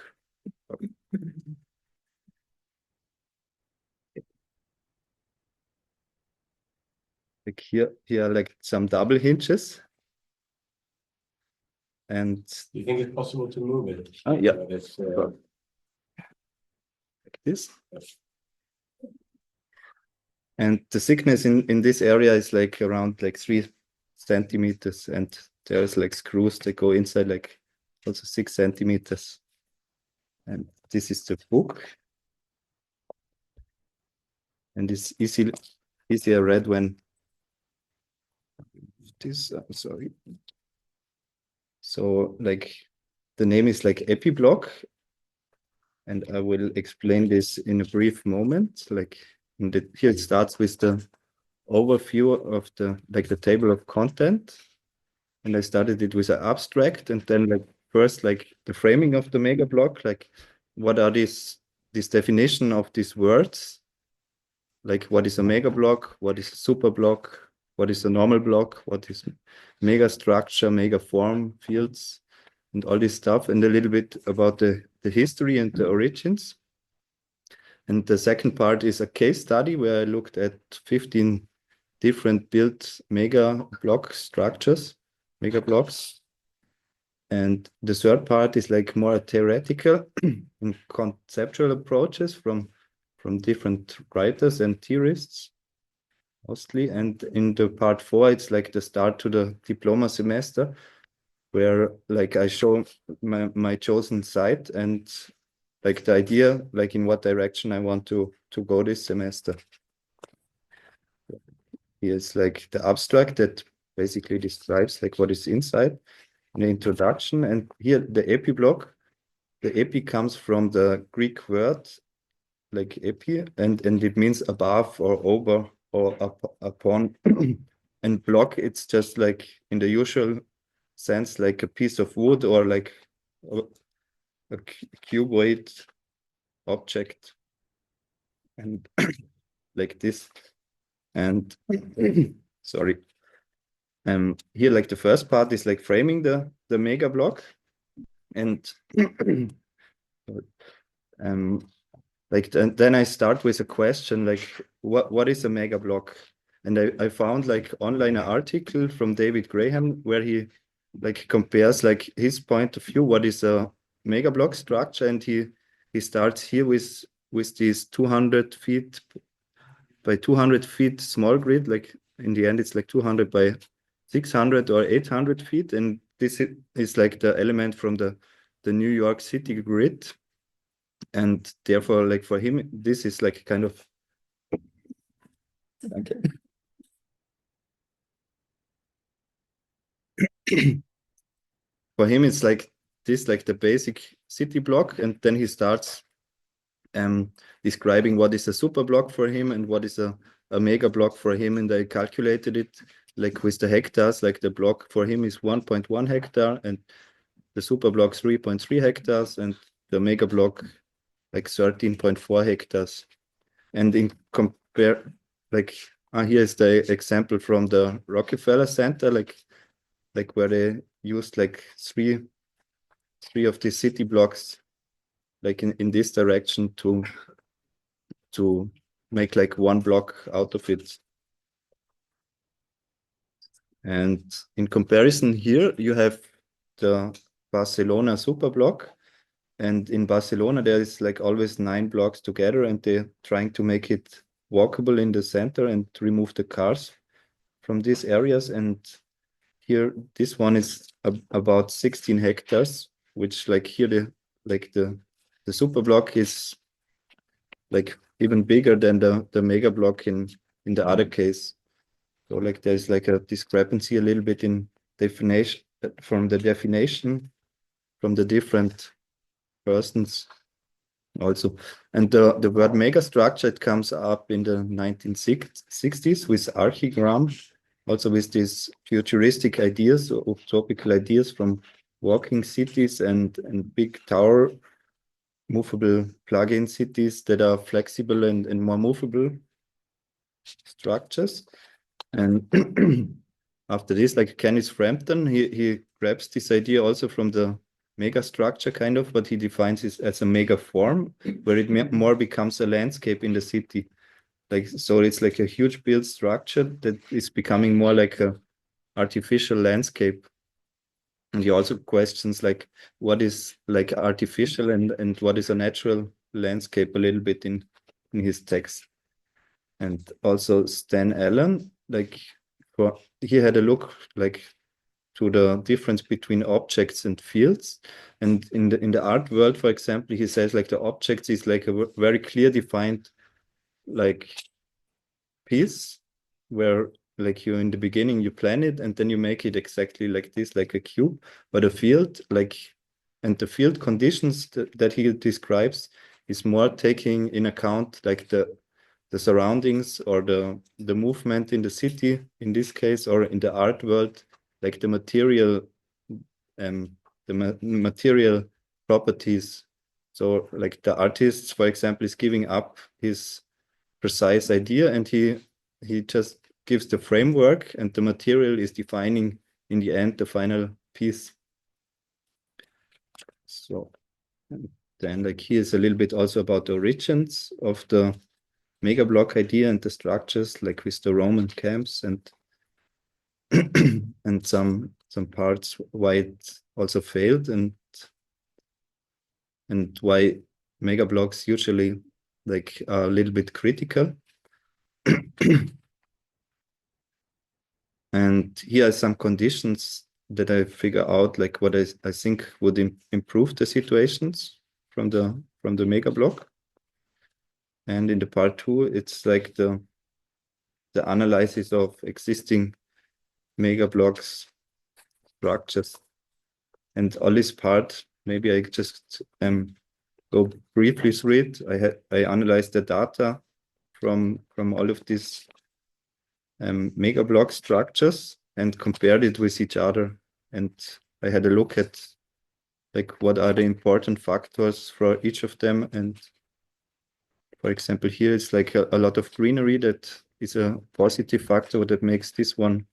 Speaker 8: here are some double hinges. And
Speaker 3: You think it's possible to move it?
Speaker 8: Yeah.
Speaker 3: It's,
Speaker 8: like this. And the thickness in this area is around 3 centimeters, and there's screws that go inside also 6 centimeters. And this is the book. And it's easier read when this, I'm sorry. So the name is EpiBlock, and I will explain this in a brief moment. Here it starts with the overview of the table of content, and I started it with an abstract, and then first the framing of the mega block, what are this definition of these words, what is a mega block, what is a super block, what is a normal block, what is mega structure, mega form, fields, and all this stuff, and a little bit about the history and the origins. And the second part is a case study where I looked at 15 different built mega block structures, mega blocks. And the third part is more theoretical and conceptual approaches from different writers and theorists mostly. And in the part 4, it's the start to the diploma semester, where I show my chosen site and the idea, in what direction I want to go this semester. Here's the abstract that basically describes what is inside, an introduction. And here the epi block, the epi comes from the Greek word epi, and it means above or over or upon. And block, it's just in the usual sense, a piece of wood or a cuboid object, and this. And sorry, here the first part is framing the mega block, and then I start with a question what is a mega block? And I found online an article from David Graham where he like compares like his point of view, what is a mega block structure, and he starts here with this 200 feet by 200 feet small grid. Like in the end, it's like 200 by 600 or 800 feet, and this is like the element from the New York City grid, and therefore, like for him, this is like kind of okay. For him, it's like this, like the basic city block, and then he starts describing what is a super block for him and what is a mega block for him. And I calculated it like with the hectares, like the block for him is 1.1 hectare and the super block 3.3 hectares and the mega block like 13.4 hectares. And in compare, like here's the example from the Rockefeller Center, like where they used like three of the city blocks like in this direction to make like one block out of it. And in comparison here, you have the Barcelona super block. And in Barcelona, there is like always 9 blocks together, and they're trying to make it walkable in the center and remove the cars from these areas. And here, this one is about 16 hectares, which like here, the super block is like even bigger than the mega block in the other case. So like there's like a discrepancy a little bit in definition from the definition from the different persons also. And the word megastructure, it comes up in the 1960s with Archigram, also with these futuristic ideas, utopical ideas from walking cities and big tower movable plug-in cities that are flexible and more movable structures. And after this, like Kenneth Frampton, he grabs this idea also from the mega structure kind of, but he defines it as a mega form where it more becomes a landscape in the city. Like, so it's like a huge built structure that is becoming more like a artificial landscape. And he also questions like what is like artificial and what is a natural landscape a little bit in his text. And also Stan Allen, like he had a look like to the difference between objects and fields. And in the art world, for example, he says like the objects is like a very clear defined like piece where like you in the beginning you plan it and then you make it exactly like this, like a cube. But a field, like, and the field conditions that he describes is more taking in account like the surroundings or the movement in the city in this case, or in the art world, like the material material properties. So like the artist, for example, is giving up his precise idea and he just gives the framework and the material is defining in the end the final piece. So then like here's a little bit also about the origins of the mega block idea and the structures, like with the Roman camps and and some parts why it also failed and why mega blocks usually like are a little bit critical. And here are some conditions that I figure out, like what I think would improve the situations from the mega block. And in the part 2, it's like the analysis of existing mega blocks structures. And all this part, maybe I just go briefly through it. I analyzed the data from all of these mega block structures and compared it with each other. And I had a look at like what are the important factors for each of them. And for example, here it's like a lot of greenery that is a positive factor that makes this one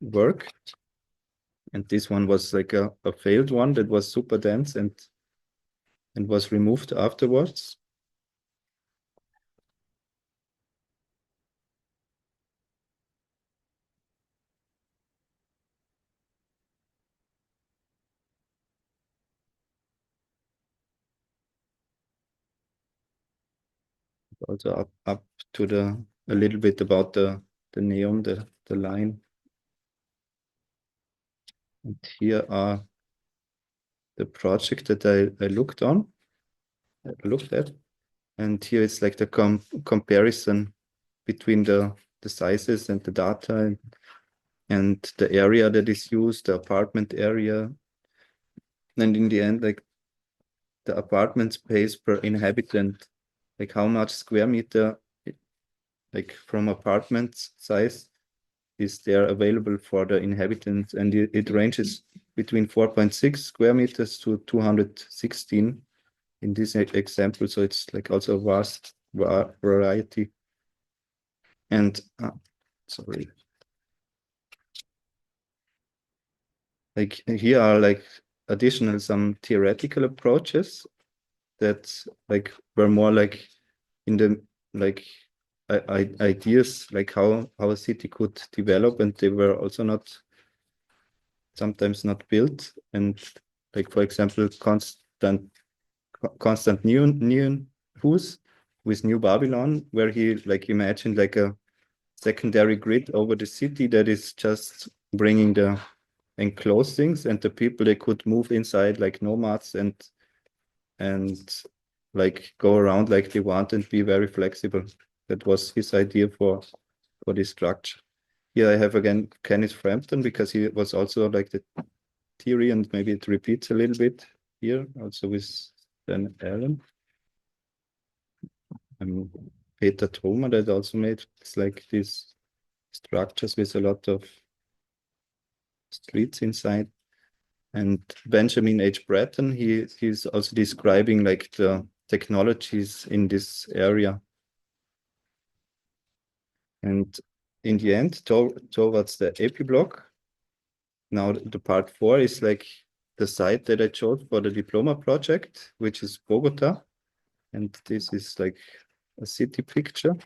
Speaker 8: work. And this one was like a failed one that was super dense and was removed afterwards. also up to a little bit about the neon, the line. And here are the project that I looked at. And here it's like the comparison between the sizes and the data and the area that is used, the apartment area. And in the end, like the apartment space per inhabitant, like how much square meter, like from apartment size is there available for the inhabitants. And it ranges between 4.6 square meters to 216 in this example. So it's like also a vast variety. And sorry. Like here are like additional some theoretical approaches that like were more like in the like ideas like how a city could develop, and they were also sometimes not built. And like for example constant neon Hus with New Babylon, where he like imagined like a secondary grid over the city that is just bringing the enclosed things, and the people, they could move inside like nomads and like go around like they want and be very flexible. That was his idea for this structure. Here I have again Kenneth Frampton, because he was also like the theory, and maybe it repeats a little bit here also with Dan Allen. Peter Thoma that also made it's like these structures with a lot of streets inside. And Benjamin H. Bratton, he's also describing like the technologies in this area. And in the end, towards the epi block, now the part 4 is like the site that I chose for the diploma project, which is Bogota. And this is like a city picture.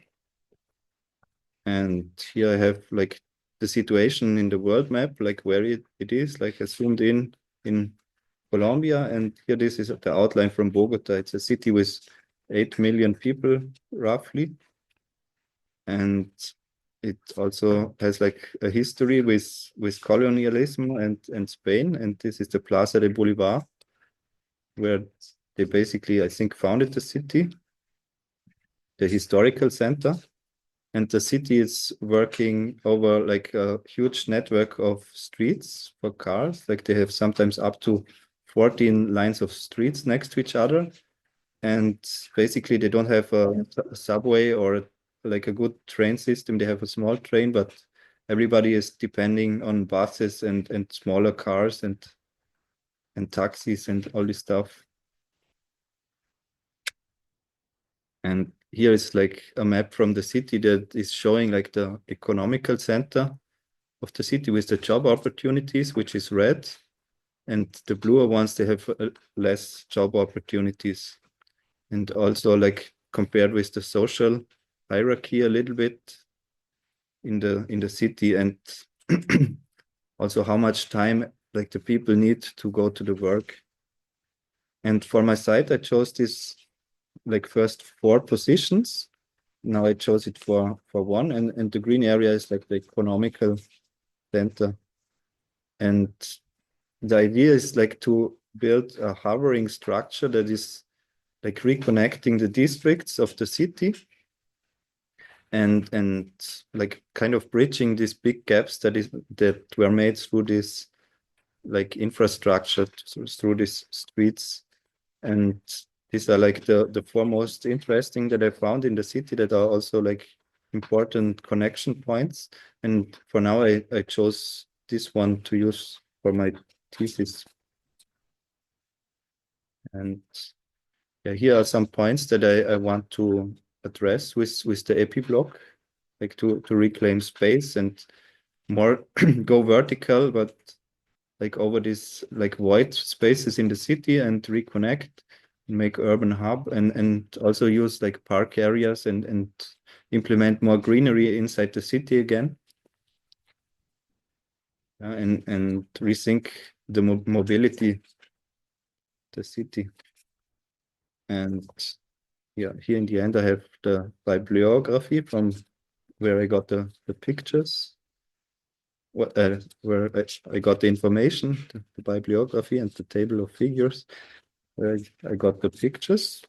Speaker 8: And here I have like the situation in the world map, like where it is, like I zoomed in Colombia. And here this is the outline from Bogota. It's a city with 8 million people, roughly. And it also has like a history with colonialism and Spain. And this is the Plaza de Bolivar, where they basically, I think, founded the city, the historical center. And the city is working over like a huge network of streets for cars. Like they have sometimes up to 14 lines of streets next to each other. And basically they don't have a subway or like a good train system. They have a small train, but everybody is depending on buses and smaller cars and taxis and all this stuff. And here is like a map from the city that is showing like the economical center of the city with the job opportunities, which is red. And the bluer ones, they have less job opportunities. And also like compared with the social hierarchy a little bit in the city, and also how much time like the people need to go to the work. And for my site, I chose this like first 4 positions. Now I chose it for 1, and the green area is like the economical center. And the idea is like to build a hovering structure that is like reconnecting the districts of the city and like kind of bridging these big gaps that were made through this like infrastructure, through these streets. And these are like the 4 most interesting that I found in the city that are also like important connection points. And for now I chose this one to use for my thesis. And yeah, here are some points that I want to address with the epi block, like to reclaim space and more go vertical, but like over these like void spaces in the city, and reconnect, make urban hub, and also use like park areas and implement more greenery inside the city again, and rethink the mobility, the city. And yeah, here in the end I have the bibliography from where I got the pictures, where I got the information, the bibliography and the table of figures, where I got the pictures.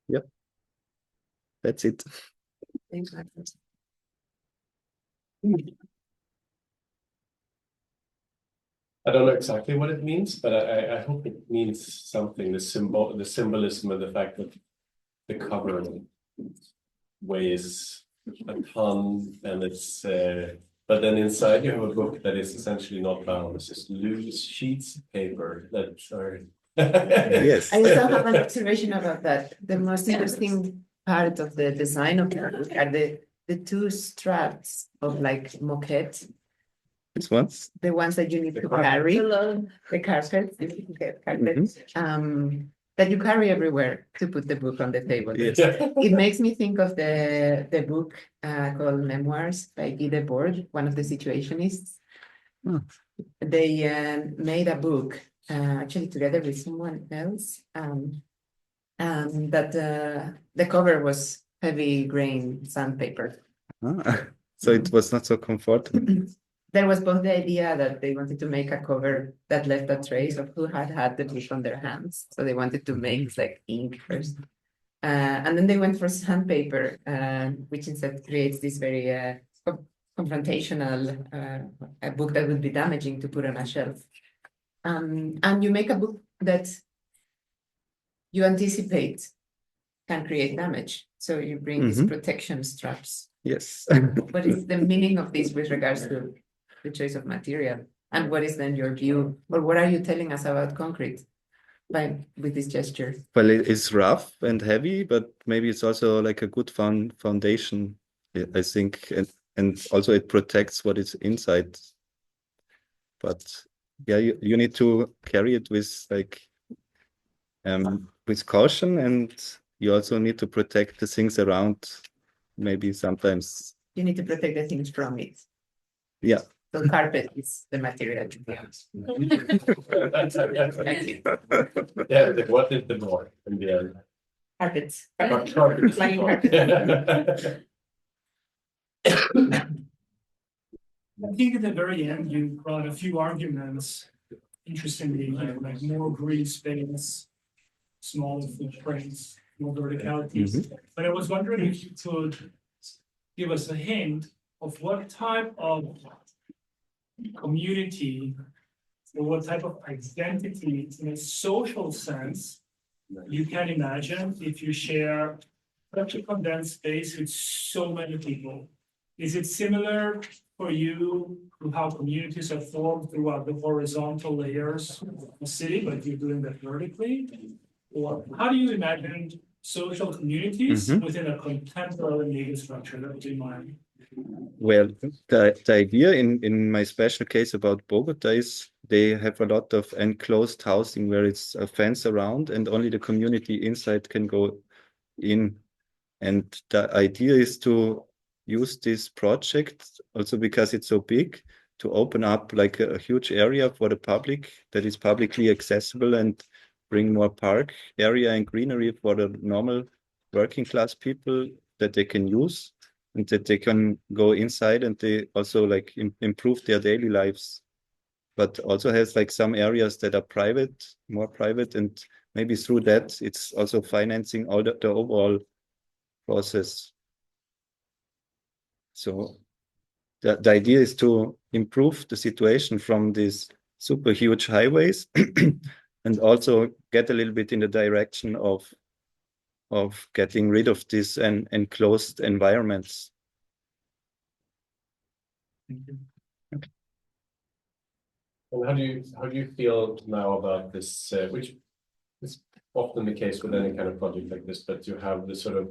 Speaker 8: Yep, that's it.
Speaker 1: Exactly.
Speaker 3: I don't know exactly what it means, but I hope it means something. The symbolism of the fact that the cover weighs a ton, and it's but then inside you have a book that is essentially not bound. It's just loose sheets of paper that are.
Speaker 8: Yes.
Speaker 1: I also have an observation about that. The most interesting part of the design of the book are the two straps of like moquette,
Speaker 8: This ones?
Speaker 1: the ones that you need to carry, the carpets, that you carry everywhere to put the book on the table.
Speaker 8: Yes.
Speaker 1: It makes me think of the book called Memoirs by Guy Debord, one of the situationists.
Speaker 8: Hmm.
Speaker 1: They made a book actually together with someone else, that the cover was heavy grain sandpaper.
Speaker 8: So it was not so comfortable.
Speaker 1: There was both the idea that they wanted to make a cover that left a trace of who had the book on their hands. So they wanted to make like ink first. And then they went for sandpaper, which instead creates this very confrontational a book that would be damaging to put on a shelf. And you make a book that you anticipate can create damage. So you bring these protection straps.
Speaker 8: Yes.
Speaker 1: What is the meaning of this with regards to the choice of material? And what is then your view, or what are you telling us about concrete with this gesture?
Speaker 8: Well, it is rough and heavy, but maybe it's also like a good foundation, I think, and also it protects what is inside. But yeah, you need to carry it with caution, and you also need to protect the things around. Maybe sometimes
Speaker 1: You need to protect the things from it.
Speaker 8: Yeah.
Speaker 1: So carpet is the material to be honest. Thank you.
Speaker 3: Yeah, what is the more in the end?
Speaker 1: Carpets.
Speaker 3: Carpets.
Speaker 1: Flying carpets.
Speaker 9: I think at the very end, you brought a few arguments, interestingly, like more green space, smaller footprints, more verticalities. But I was wondering if you could give us a hint of what type of community or what type of identity in a social sense you can imagine if you share such a condensed space with so many people. Is it similar for you to how communities are formed throughout the horizontal layers of the city, but you're doing that vertically? Or how do you imagine social communities within a contemporary media structure? That would be mine.
Speaker 8: Well, the idea in my special case about Bogota is they have a lot of enclosed housing where it's a fence around and only the community inside can go in. And the idea is to use this project also because it's so big to open up like a huge area for the public that is publicly accessible and bring more park area and greenery for the normal working class people that they can use and that they can go inside and they also like improve their daily lives. But also has like some areas that are private, more private, and maybe through that it's also financing all the overall process. So the idea is to improve the situation from these super huge highways and also get a little bit in the direction of getting rid of these enclosed environments.
Speaker 9: Thank you.
Speaker 3: And how do you feel now about this, which is often the case with any kind of project like this, but you have this sort of,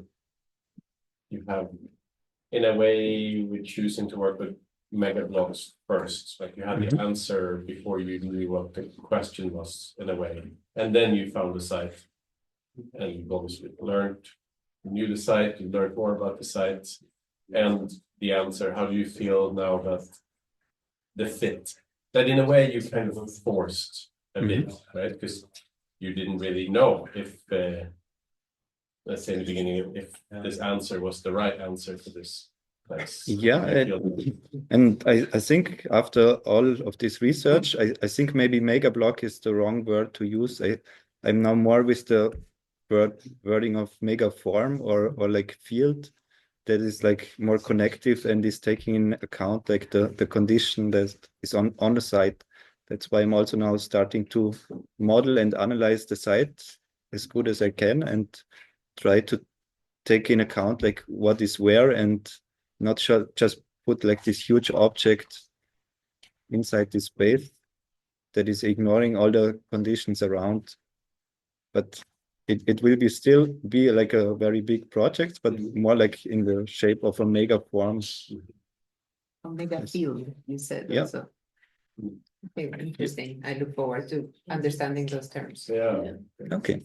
Speaker 3: in a way, we're choosing to work with mega blogs first, like you had the answer before you knew what the question was in a way, and then you found the site, and you obviously knew the site, you learned more about the site, and the answer, how do you feel now that the fit, that in a way you kind of forced a bit, right? Because you didn't really know if, let's say in the beginning, if this answer was the right answer for this place.
Speaker 8: Yeah, and I think after all of this research, I think maybe mega block is the wrong word to use. I'm now more with the wording of mega form or like field that is like more connective and is taking in account like the condition that is on the site. That's why I'm also now starting to model and analyze the site as good as I can and try to take in account like what is where and not just put like this huge object inside this space that is ignoring all the conditions around. But it will be still be like a very big project, but more like in the shape of a mega form.
Speaker 1: A mega field, you said.
Speaker 8: Yeah.
Speaker 1: Also. Okay, interesting. I look forward to understanding those terms.
Speaker 3: Yeah.
Speaker 8: Okay.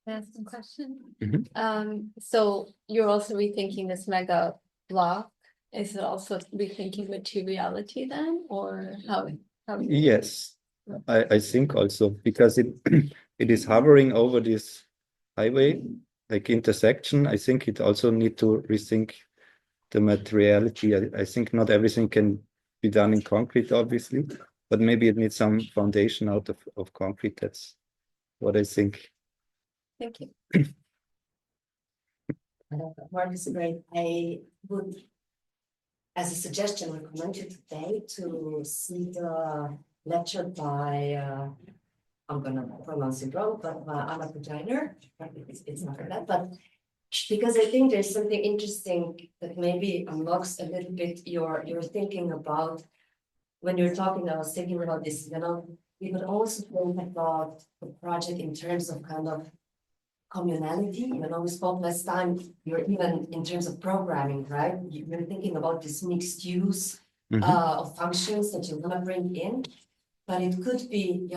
Speaker 7: Ask a question.
Speaker 8: Mhm.
Speaker 7: So you're also rethinking this mega block. Is it also rethinking materiality then, or how?
Speaker 8: Yes, I think also because it it is hovering over this highway, like intersection. I think it also need to rethink the materiality. I think not everything can be done in concrete, obviously, but maybe it needs some foundation out of concrete. That's what I think.
Speaker 7: Thank you.
Speaker 5: Mark is great. I would, as a suggestion, recommend you today to see the lecture by, I'm gonna pronounce it wrong, but Anna Pujiner. It's not that, but because I think there's something interesting that maybe unlocks a little bit your thinking about when you're talking. I was thinking about this, we could also think about the project in terms of kind of communality. We spoke last time, you're even in terms of programming, right? You're thinking about this mixed use of functions that you're gonna bring in, but it could be,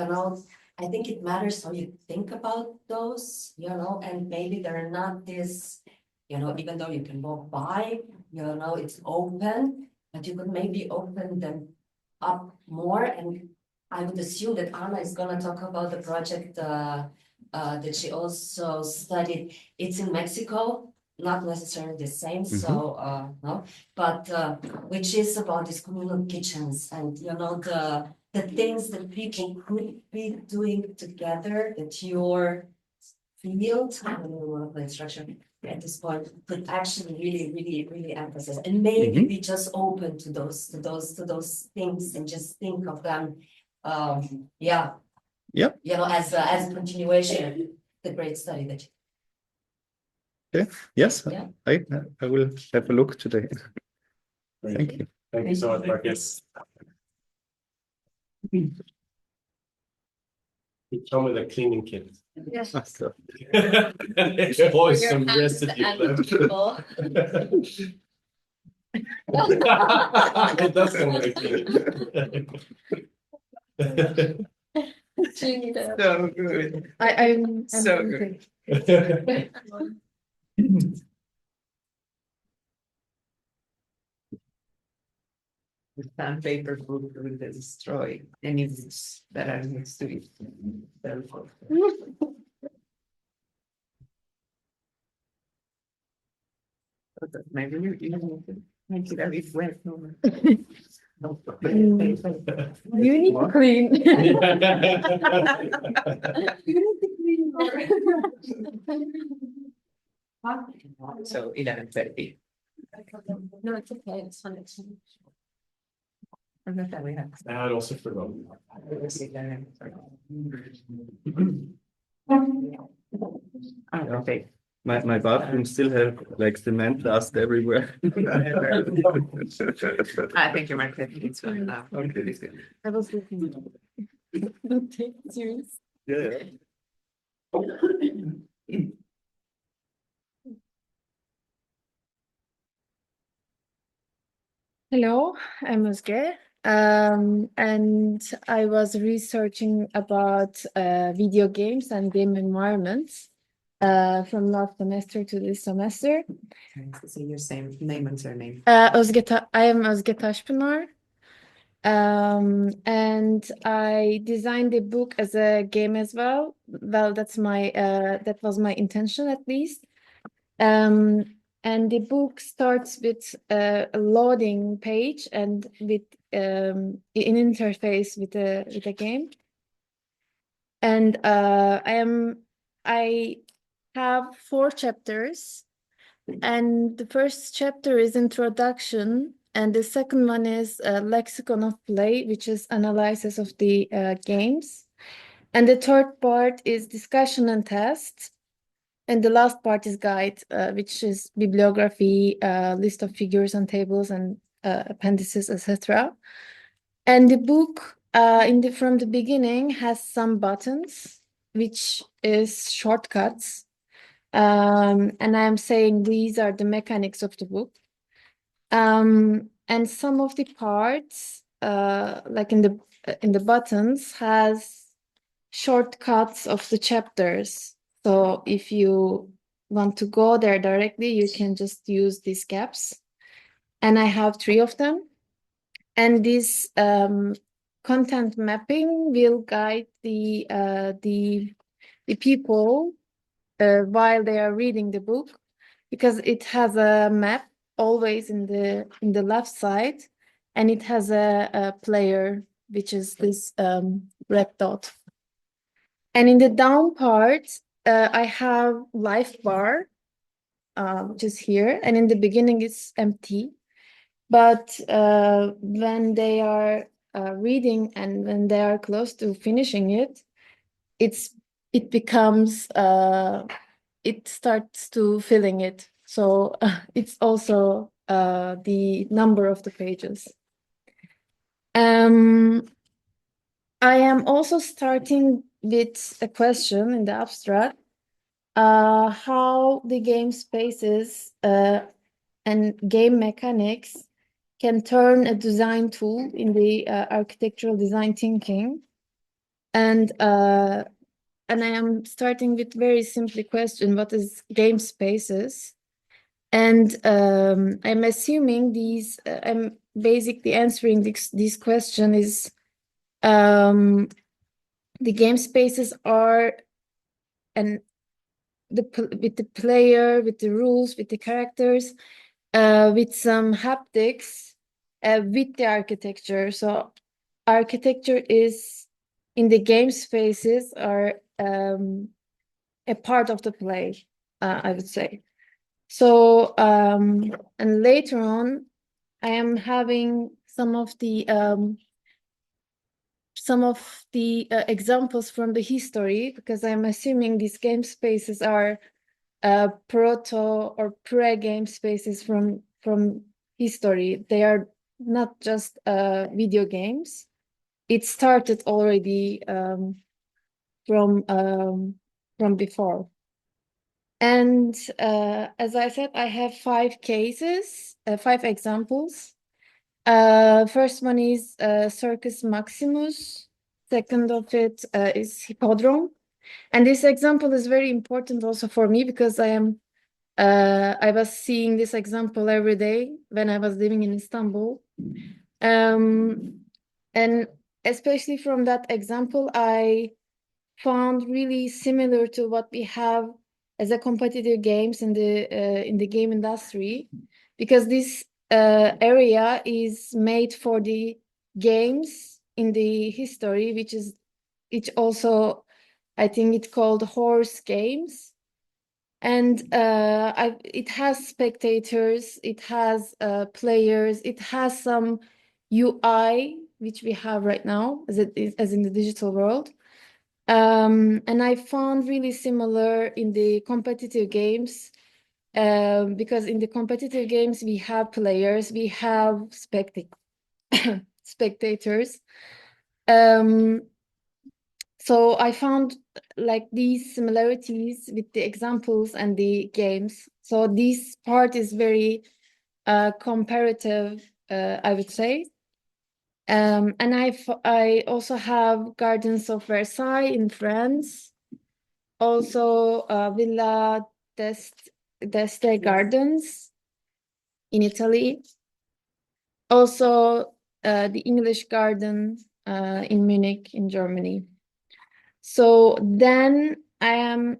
Speaker 5: I think it matters how you think about those, and maybe they're not this, even though you can walk by, it's open, but you could maybe open them up more. And I would assume that Anna is gonna talk about the project that she also studied. It's in Mexico, not necessarily the same, so no, but which is about these communal kitchens and the things that people could be doing together that your field, I don't know what the structure at this point, could actually really emphasize. And maybe be just open to those things and just think of them. As a continuation of the great study that you.
Speaker 8: Okay. Yes,
Speaker 5: Yeah.
Speaker 8: I will have a look today. Thank you.
Speaker 3: Thank you so much, Marcus. You come with a cleaning kit.
Speaker 7: Yes.
Speaker 8: So,
Speaker 3: There's always some residue left. It does come with a cleaning kit.
Speaker 1: So good.
Speaker 7: I'm
Speaker 1: So
Speaker 7: hungry.
Speaker 1: The sandpaper book will destroy any books that are next to it. Therefore. Maybe you make it a bit wet.
Speaker 7: You need to clean.
Speaker 1: So 11:30.
Speaker 7: No, it's okay. It's fine.
Speaker 3: I had also forgotten.
Speaker 1: Okay.
Speaker 8: my bathroom still have like cement dust everywhere.
Speaker 1: Thank you, Mark. It's fine.
Speaker 8: Okay.
Speaker 1: It's good.
Speaker 7: I was looking. Don't take it serious.
Speaker 8: Yeah.
Speaker 10: Hello, I'm Özge, and I was researching about video games and game environments. from last semester to this semester.
Speaker 1: Can I say your same name and surname?
Speaker 10: I am Özge Taşpınar. And I designed the book as a game as well. Well, that was my intention at least. And the book starts with a loading page and with an interface with a game. And I have 4 chapters, and the first chapter is introduction, and the second one is lexicon of play, which is analysis of the games. And the third part is discussion and tests. And the last part is guide, which is bibliography, list of figures and tables and appendices, etc. And the book from the beginning has some buttons, which is shortcuts. And I'm saying these are the mechanics of the book. And some of the parts, like in the buttons, has shortcuts of the chapters. So if you want to go there directly, you can just use these gaps. And I have 3 of them. And this content mapping will guide the people while they are reading the book, because it has a map always in the left side, and it has a player, which is this red dot. And in the down part, I have life bar, which is here, and in the beginning it's empty. But when they are reading and when they are close to finishing it, it becomes it starts to filling it. So it's also the number of the pages. I am also starting with a question in the abstract, how the game spaces and game mechanics can turn a design tool in the architectural design thinking. And I am starting with very simple question: what is game spaces? And I'm assuming these. I'm basically answering this question is the game spaces are with the player, with the rules, with the characters, with some haptics, with the architecture. So architecture is in the game spaces are a part of the play, I would say. So and later on, I am having some of the examples from the history, because I'm assuming these game spaces are proto or pre-game spaces from history. They are not just video games. It started already from before. And as I said, I have 5 cases, 5 examples. First one is Circus Maximus. Second of it is Hippodrome. And this example is very important also for me, because I was seeing this example every day when I was living in Istanbul. And especially from that example, I found really similar to what we have as a competitive games in the game industry, because this area is made for the games in the history, which also, I think it's called horse games. And it has spectators, it has players, it has some UI, which we have right now as in the digital world. And I found really similar in the competitive games, because in the competitive games we have players, we have spectators. So I found like these similarities with the examples and the games. So this part is very comparative, I would say. And I also have Gardens of Versailles in France. also Villa d'Este Gardens in Italy. Also the English Garden in Munich in Germany. So then I am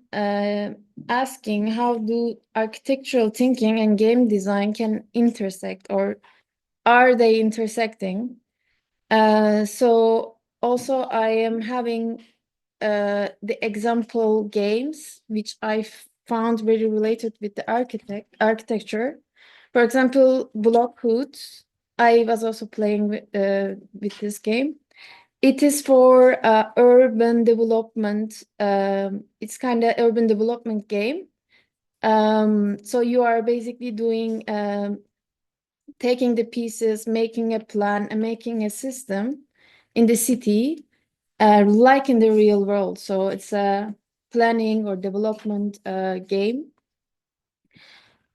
Speaker 10: asking how do architectural thinking and game design can intersect, or are they intersecting? So also I am having the example games, which I found very related with the architecture. For example, Blockhood. I was also playing with this game. It is for urban development. It's kind of urban development game. So you are basically doing taking the pieces, making a plan, and making a system in the city, like in the real world. So it's a planning or development game.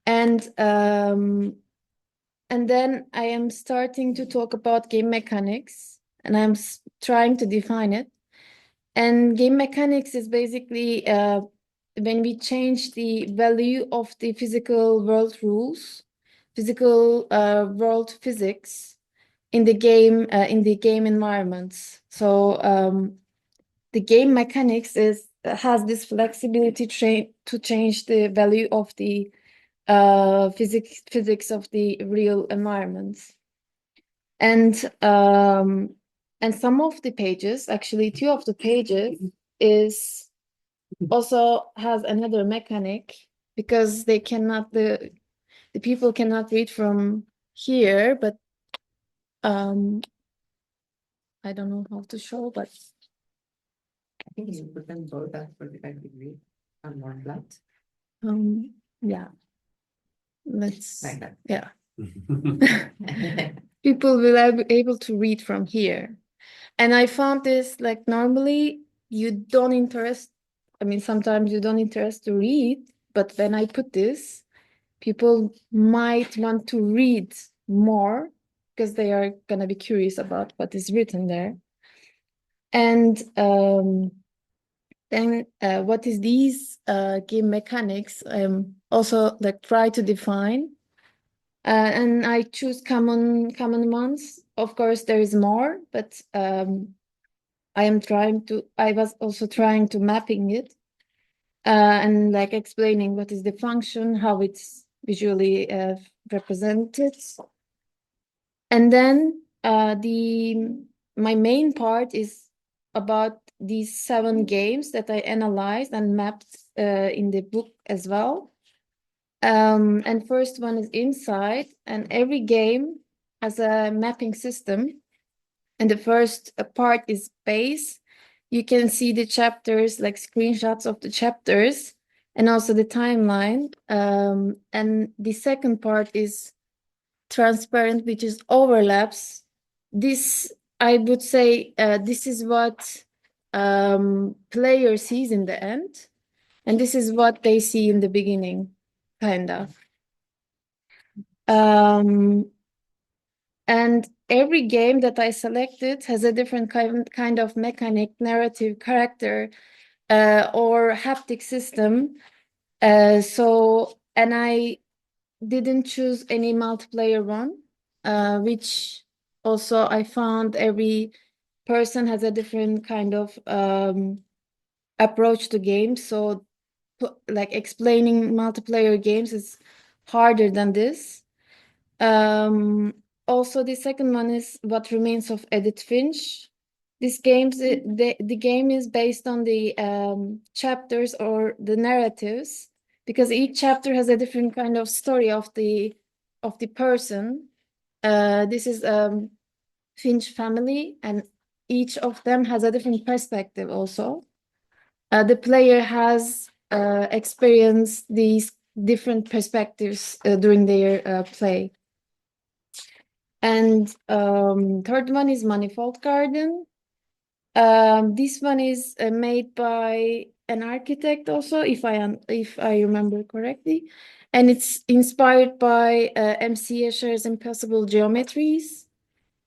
Speaker 10: And then I am starting to talk about game mechanics, and I'm trying to define it. And game mechanics is basically when we change the value of the physical world rules, physical world physics in the game environments. So the game mechanics has this flexibility to change the value of the physics of the real environments. And some of the pages, actually 2 of the pages, is also has another mechanic, because they cannot the people cannot read from here, but I don't know how to show, but
Speaker 1: I think you put them both at 45 degrees on one flat,
Speaker 10: yeah, let's
Speaker 1: like that.
Speaker 10: yeah. People will be able to read from here. And I found this, like, normally you don't interest, I mean, sometimes you don't interest to read, but when I put this, people might want to read more because they are gonna be curious about what is written there. And then what is these game mechanics? Also like try to define. And I choose common ones. Of course, there is more, but I was also trying to mapping it and like explaining what is the function, how it's visually represented. And then my main part is about these 7 games that I analyzed and mapped in the book as well. And first one is Inside, and every game has a mapping system. And the first part is Base. You can see the chapters, like screenshots of the chapters, and also the timeline. And the second part is Transparent, which is overlaps. This, I would say, this is what player sees in the end, and this is what they see in the beginning, kind of. And every game that I selected has a different kind of mechanic, narrative, character, or haptic system. And I didn't choose any multiplayer one, which also I found every person has a different kind of approach to games. So like explaining multiplayer games is harder than this. Also, the second one is What Remains of Edith Finch. The game is based on the chapters or the narratives, because each chapter has a different kind of story of the person. This is Finch family, and each of them has a different perspective also. The player has experienced these different perspectives during their play. And third one is Manifold Garden. This one is made by an architect also, if I remember correctly, and it's inspired by MC Escher's Impossible Geometries.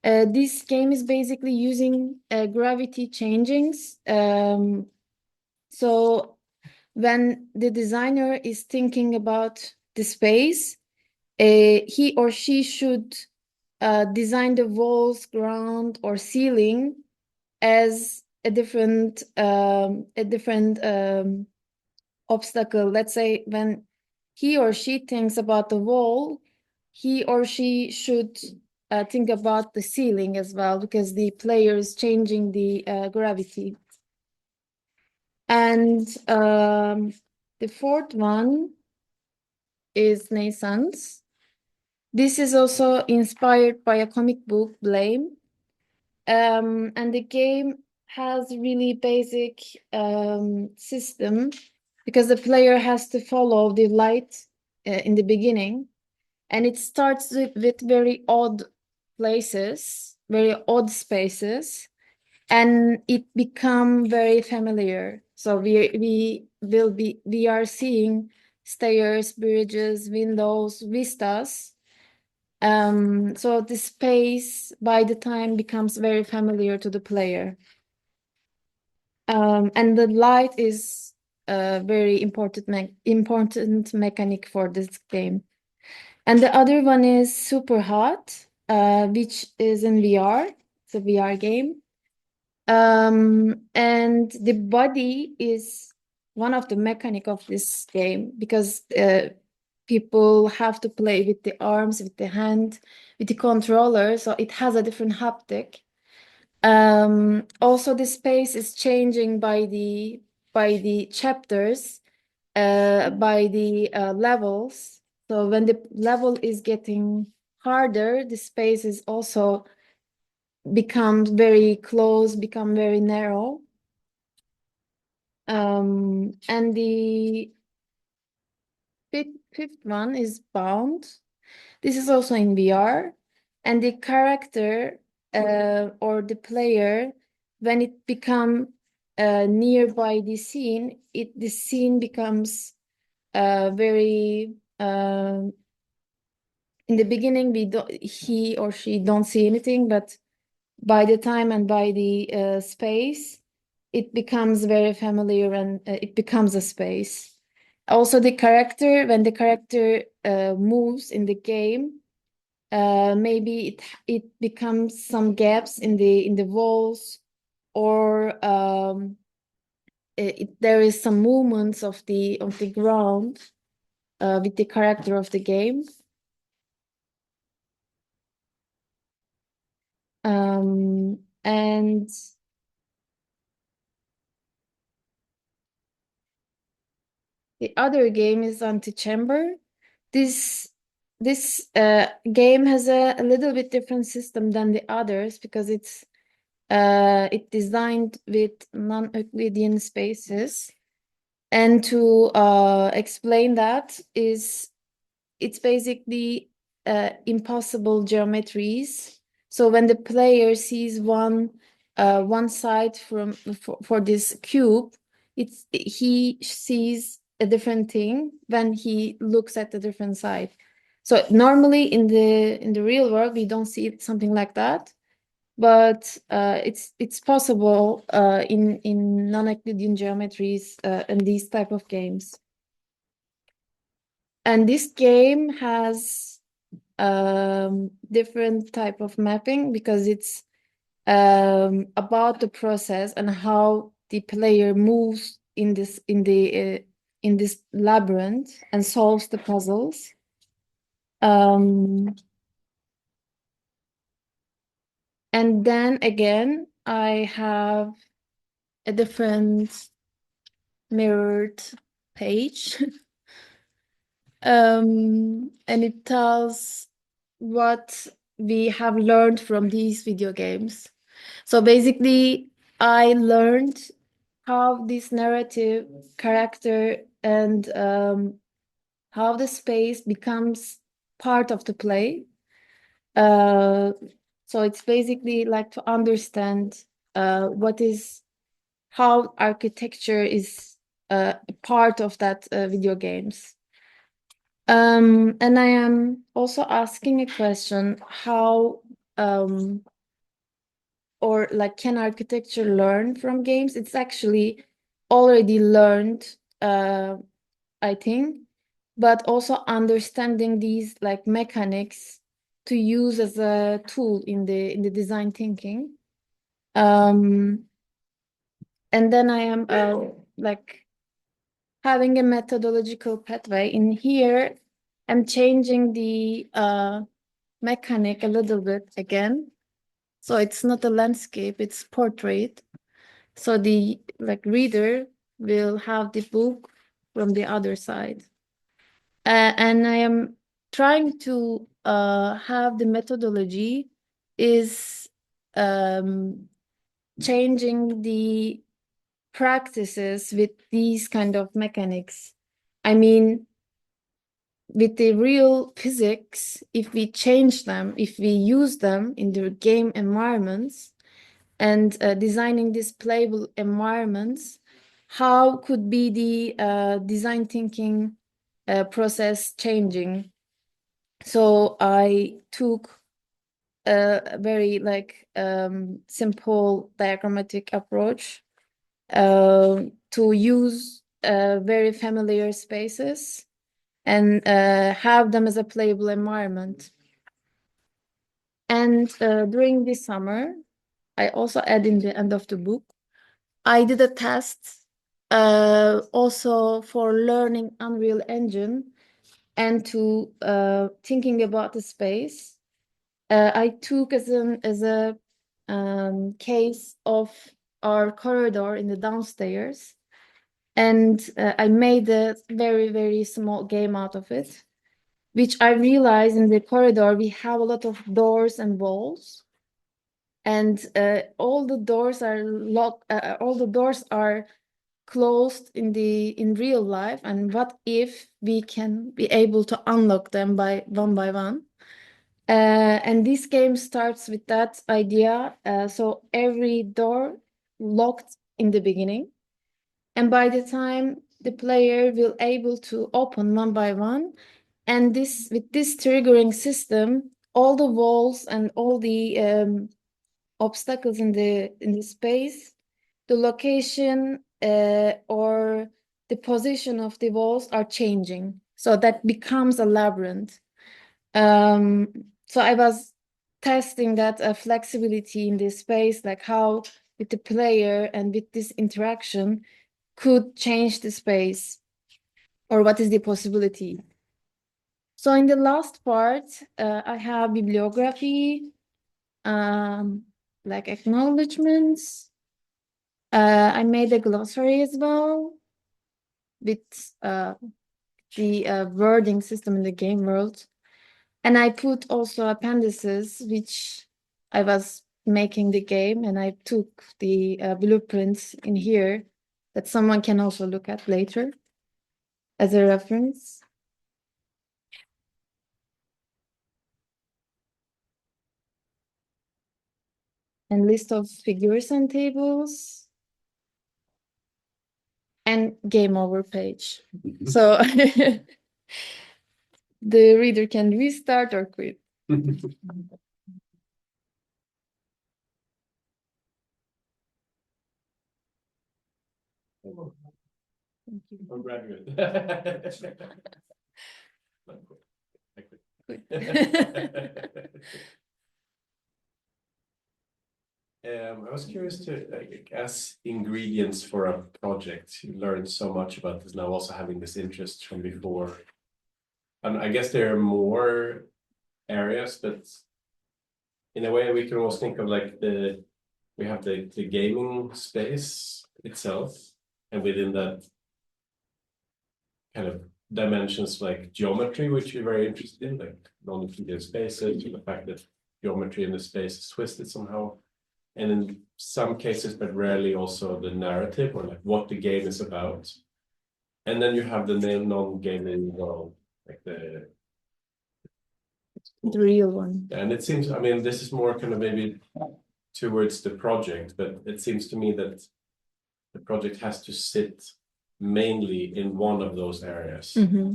Speaker 10: This game is basically using gravity changings. So when the designer is thinking about the space, he or she should design the walls, ground, or ceiling as a different obstacle. Let's say when he or she thinks about the wall, he or she should think about the ceiling as well, because the player is changing the gravity. And the fourth one is Naissance. This is also inspired by a comic book, Blame. And the game has really basic system, because the player has to follow the light in the beginning, and it starts with very odd places, very odd spaces, and it become very familiar. So we are seeing stairs, bridges, windows, vistas. So the space by the time becomes very familiar to the player. And the light is a very important mechanic for this game. And the other one is Super Hot, which is in VR. It's a VR game. And the body is one of the mechanic of this game, because people have to play with the arms, with the hand, with the controller, so it has a different haptic. Also, the space is changing by the chapters, by the levels. So when the level is getting harder, the space is also becomes very close, become very narrow. And the fifth one is Bound. This is also in VR, and the character or the player, when it become nearby the scene, the scene becomes very. In the beginning, he or she don't see anything, but by the time and by the space, it becomes very familiar, and it becomes a space. Also, the character, when the character moves in the game, maybe it becomes some gaps in the walls, or there is some movements of the ground with the character of the game. And the other game is Antichamber. This game has a little bit different system than the others, because it's designed with non-Euclidean spaces. And to explain that, it's basically impossible geometries. So when the player sees one side for this cube, he sees a different thing when he looks at the different side. So normally in the real world, we don't see something like that, but it's possible in non-Euclidean geometries and these type of games. And this game has different type of mapping, because it's about the process and how the player moves in this labyrinth and solves the puzzles. And then again, I have a different mirrored page. And it tells what we have learned from these video games. So basically, I learned how this narrative, character, and how the space becomes part of the play. So it's basically like to understand how architecture is a part of that video games. And I am also asking a question: how or like, can architecture learn from games? It's actually already learned I think, but also understanding these like mechanics to use as a tool in the design thinking. And then I am like having a methodological pathway in here. I'm changing the mechanic a little bit again. So it's not a landscape, it's portrait. So the like reader will have the book from the other side. And I am trying to have the methodology is changing the practices with these kind of mechanics. I mean, with the real physics, if we change them, if we use them in the game environments and designing these playable environments, how could be the design thinking process changing? So I took a very like simple diagrammatic approach to use very familiar spaces and have them as a playable environment. And during this summer, I also add in the end of the book, I did a test also for learning Unreal Engine and to thinking about the space. I took as a case of our corridor in the downstairs, and I made a very, very small game out of it, which I realized in the corridor we have a lot of doors and walls, and all the doors are locked. All the doors are closed in real life, and what if we can be able to unlock them by one? And this game starts with that idea. So every door locked in the beginning, and by the time the player will able to open one by one, and this with this triggering system, all the walls and all the obstacles in the space, the location or the position of the walls are changing. So that becomes a labyrinth. So I was testing that flexibility in this space, like how with the player and with this interaction could change the space, or what is the possibility. So in the last part, I have bibliography, like acknowledgements. I made a glossary as well with the wording system in the game world. And I put also appendices, which I was making the game, and I took the blueprints in here that someone can also look at later as a reference. And list of figures and tables. And game over page. So the reader can restart or quit. Thank you.
Speaker 3: I'm graduate. I was curious to, like, as ingredients for a project, you learned so much about this now, also having this interest from before. And I guess there are more areas, but in a way we can almost think of like we have the gaming space itself, and within that kind of dimensions like geometry, which we're very interested in, like non-Euclidean spaces, the fact that geometry in the space is twisted somehow. And in some cases, but rarely, also the narrative, or like what the game is about. And then you have the non-gaming world, like the
Speaker 10: real one.
Speaker 3: And it seems, I mean, this is more kind of maybe towards the project, but it seems to me that the project has to sit mainly in one of those areas.
Speaker 10: Mm-hmm.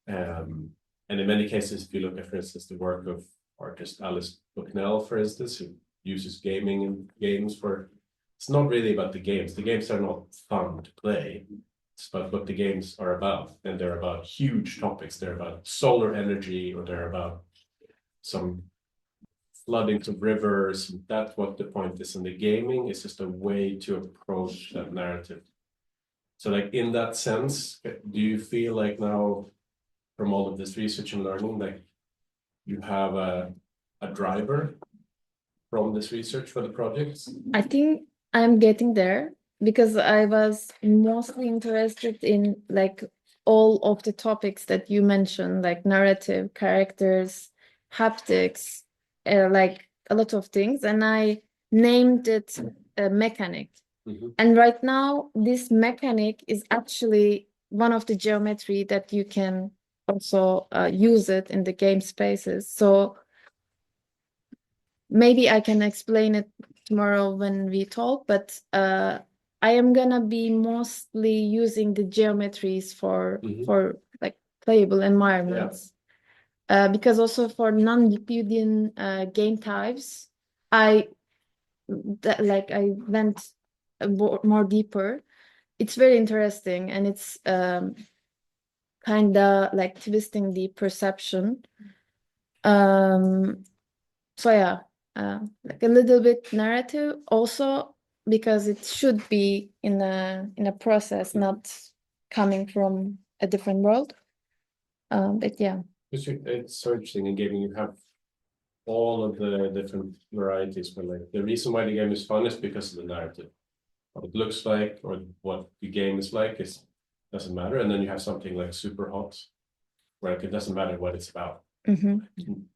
Speaker 3: And in many cases, if you look at, for instance, the work of artist Alice Bucknell, for instance, who uses gaming and games for, it's not really about the games. The games are not fun to play. It's about what the games are about, and they're about huge topics. They're about solar energy, or they're about some flooding of rivers. That's what the point is. And the gaming is just a way to approach that narrative. So like in that sense, do you feel like now from all of this research and learning, like you have a driver from this research for the projects?
Speaker 10: I think I'm getting there because I was mostly interested in like all of the topics that you mentioned, like narrative, characters, haptics, like a lot of things, and I named it a mechanic. And right now, this mechanic is actually one of the geometry that you can also use it in the game spaces. So maybe I can explain it tomorrow when we talk, but I am gonna be mostly using the geometries for like playable environments. Because also for non-Euclidean game types, I went more deeper. It's very interesting, and it's kind of like twisting the perception. So yeah, like a little bit narrative also, because it should be in a process, not coming from a different world. But yeah.
Speaker 3: It's so interesting in gaming. You have all of the different varieties, but like the reason why the game is fun is because of the narrative. What it looks like or what the game is like doesn't matter. And then you have something like super hot, where it doesn't matter what it's about. The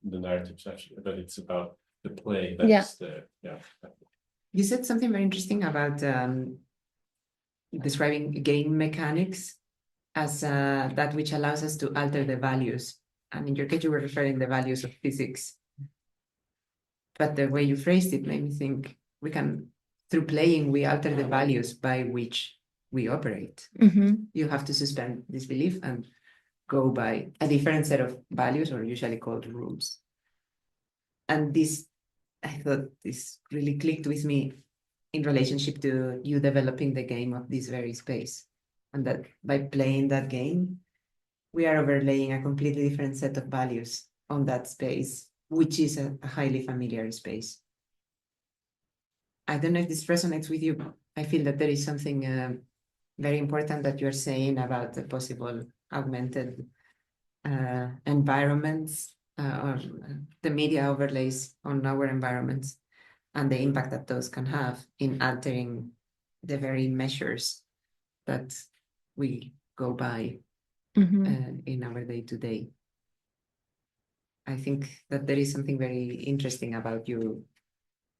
Speaker 3: narrative section, but it's about the play. That's
Speaker 1: You said something very interesting about describing game mechanics as that which allows us to alter the values. And in your case, you were referring the values of physics. But the way you phrased it made me think we can, through playing, we alter the values by which we operate. You have to suspend disbelief and go by a different set of values, or usually called rules. And this, I thought this really clicked with me in relationship to you developing the game of this very space. And that by playing that game, we are overlaying a completely different set of values on that space, which is a highly familiar space. I don't know if this resonates with you, but I feel that there is something very important that you're saying about the possible augmented environments or the media overlays on our environments and the impact that those can have in altering the very measures that we go by in our day-to-day. I think that there is something very interesting about you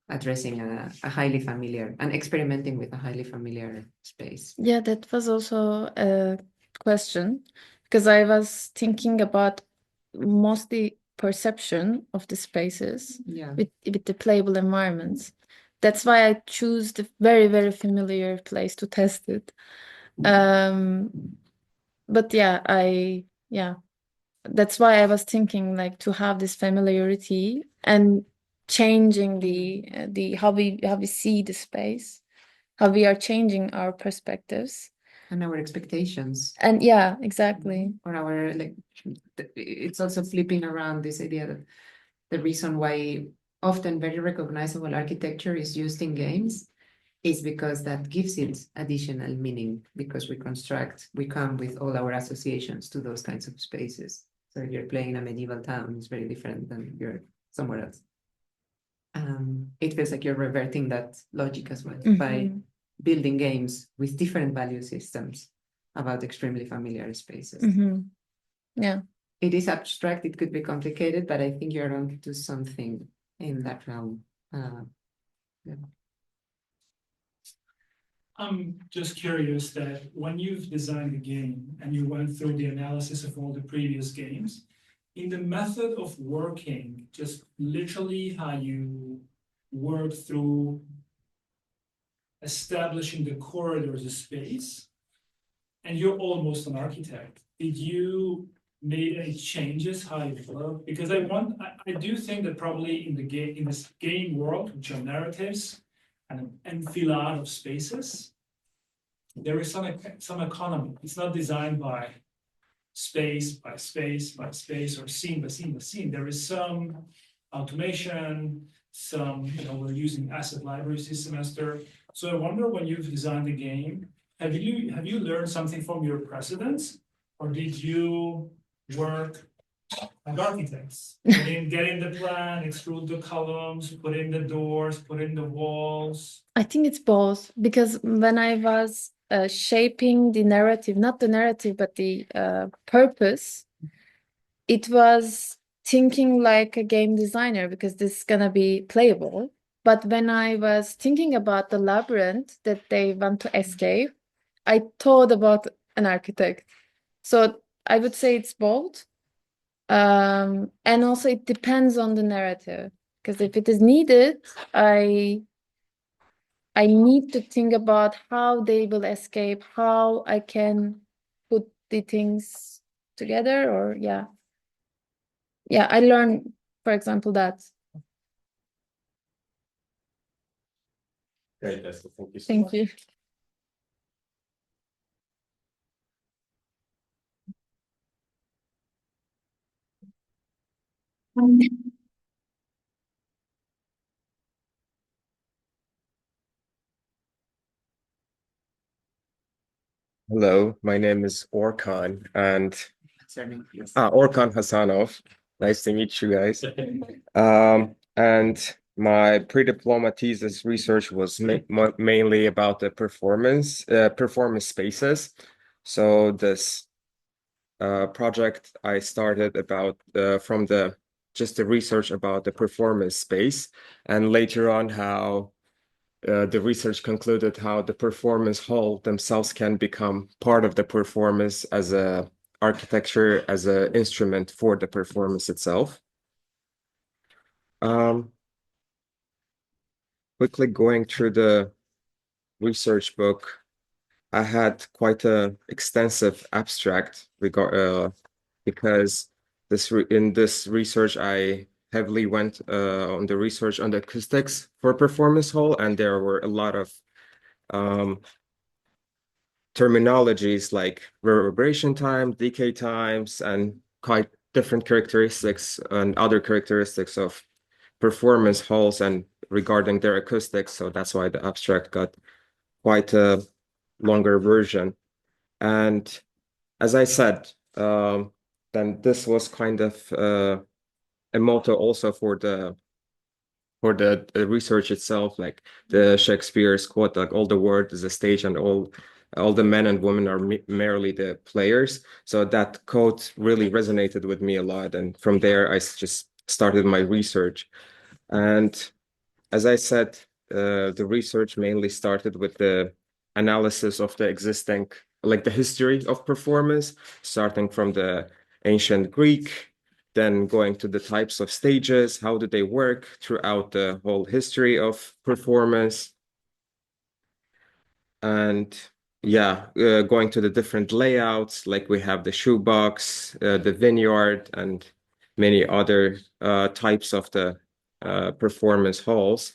Speaker 1: addressing a highly familiar and experimenting with a highly familiar space.
Speaker 10: Yeah, that was also a question, because I was thinking about mostly perception of the spaces with the playable environments. That's why I choose the very, very familiar place to test it. But yeah, that's why I was thinking like to have this familiarity and changing the how we see the space, how we are changing our perspectives
Speaker 1: and our expectations.
Speaker 10: And yeah, exactly.
Speaker 1: Or our it's also flipping around this idea that the reason why often very recognizable architecture is used in games is because that gives it additional meaning, because we come with all our associations to those kinds of spaces. So if you're playing a medieval town, it's very different than you're somewhere else. It feels like you're reverting that logic as well by building games with different value systems about extremely familiar spaces.
Speaker 10: Yeah.
Speaker 1: It is abstract, it could be complicated, but I think you're on to something in that realm.
Speaker 9: I'm just curious that when you've designed a game and you went through the analysis of all the previous games, in the method of working, just literally how you work through establishing the corridors of space, and you're almost an architect, did you made any changes how you work? Because I do think that probably in this game world, which are narratives and an enfilade of spaces, there is some economy. It's not designed by space by space by space or scene by scene by scene. There is some automation, we're using asset libraries this semester. So I wonder, when you've designed the game, have you learned something from your precedents, or did you work like architects? Get in the plan, extrude the columns, put in the doors, put in the walls.
Speaker 10: I think it's both, because when I was shaping the narrative, not the narrative, but the purpose, it was thinking like a game designer, because this is gonna be playable. But when I was thinking about the labyrinth that they want to escape, I thought about an architect. So I would say it's both. And also it depends on the narrative, because if it is needed, I need to think about how they will escape, how I can put the things together, or yeah, I learned, for example, that.
Speaker 3: Great, Esther, thank you so
Speaker 10: Thank
Speaker 3: much.
Speaker 10: you.
Speaker 6: Hello, my name is Orkan, and Orkan Hasanov. Nice to meet you guys. And my pre-diploma thesis research was mainly about the performance spaces. So this project I started about from just the research about the performance space, and later on how the research concluded how the performance hall themselves can become part of the performance as a architecture, as an instrument for the performance itself. Quickly going through the research book, I had quite an extensive abstract because in this research I heavily went on the research on the acoustics for performance hall, and there were a lot of terminologies like reverberation time, decay times, and quite different characteristics and other characteristics of performance halls and regarding their acoustics. So that's why the abstract got quite a longer version. And as I said, then this was kind of a motto also for the research itself, like the Shakespeare's quote, like all the world is a stage and all the men and women are merely the players. So that quote really resonated with me a lot, and from there I just started my research. And as I said, the research mainly started with the analysis of the existing, like the history of performance, starting from the ancient Greek, then going to the types of stages, how do they work throughout the whole history of performance. And yeah, going to the different layouts, like we have the shoebox, the vineyard, and many other types of the performance halls.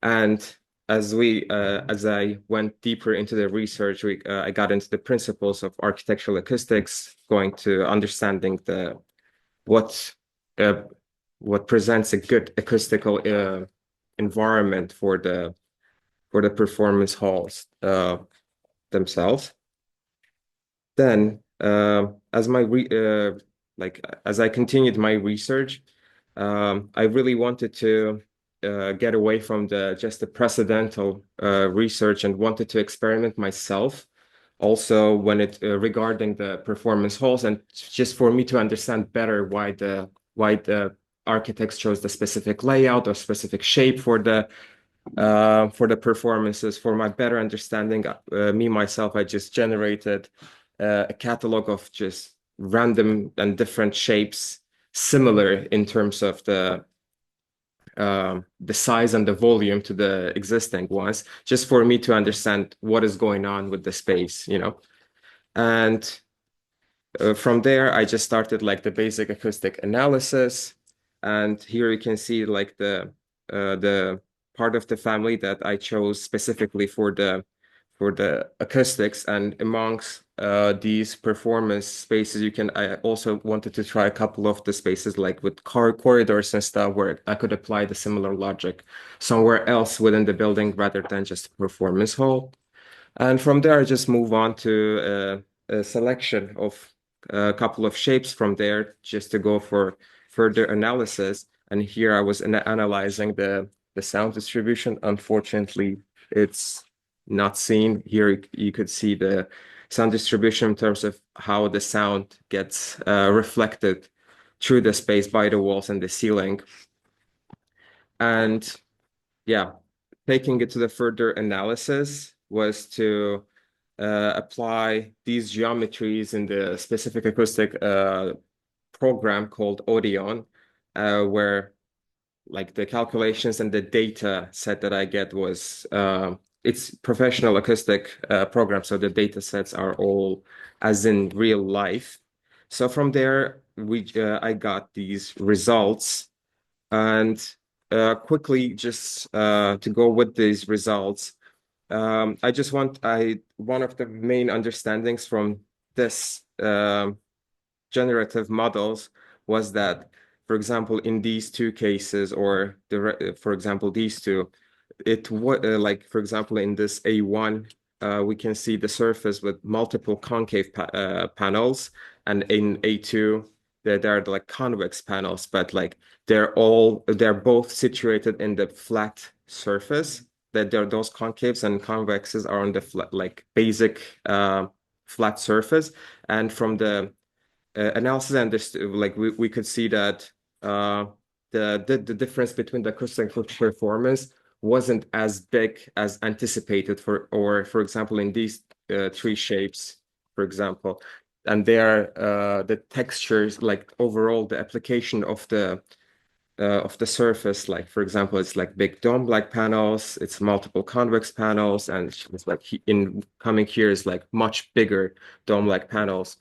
Speaker 6: And as I went deeper into the research, I got into the principles of architectural acoustics, going to understanding what presents a good acoustical environment for the performance halls themselves. Then, as I continued my research, I really wanted to get away from just the precedental research and wanted to experiment myself. Also, when regarding the performance halls, and just for me to understand better why the architects chose the specific layout or specific shape for the performances. For my better understanding, me myself, I just generated a catalog of just random and different shapes, similar in terms of the size and the volume to the existing ones, just for me to understand what is going on with the space, And from there, I just started like the basic acoustic analysis. And here you can see like the part of the family that I chose specifically for for the acoustics, and amongst these performance spaces, I also wanted to try a couple of the spaces like with corridors and stuff where I could apply the similar logic somewhere else within the building rather than just a performance hall. And from there, I just move on to a selection of a couple of shapes from there just to go for further analysis. And here I was analyzing the sound distribution. Unfortunately, it's not seen. Here you could see the sound distribution in terms of how the sound gets reflected through the space by the walls and the ceiling. And yeah, taking it to the further analysis was to apply these geometries in the specific acoustic program called Odeon, where like the calculations and the data set that I get was it's professional acoustic program, so the data sets are all as in real life. So from there, I got these results, and quickly just to go with these results, one of the main understandings from this generative models was that, for example, in these two cases, or for example, these two, like, for example, in this A1, we can see the surface with multiple concave panels, and in A2, there are like convex panels, but like they're both situated in the flat surface. That there those concaves and convexes are on the flat, like basic flat surface, and from the analysis and this, like we could see that the difference between the acoustic performance wasn't as big as anticipated for example, in these three shapes, for example, and the textures, like overall the application of the surface, like for example, it's like big dome-like panels, it's multiple convex panels, and it's like in coming here is like much bigger dome-like panels.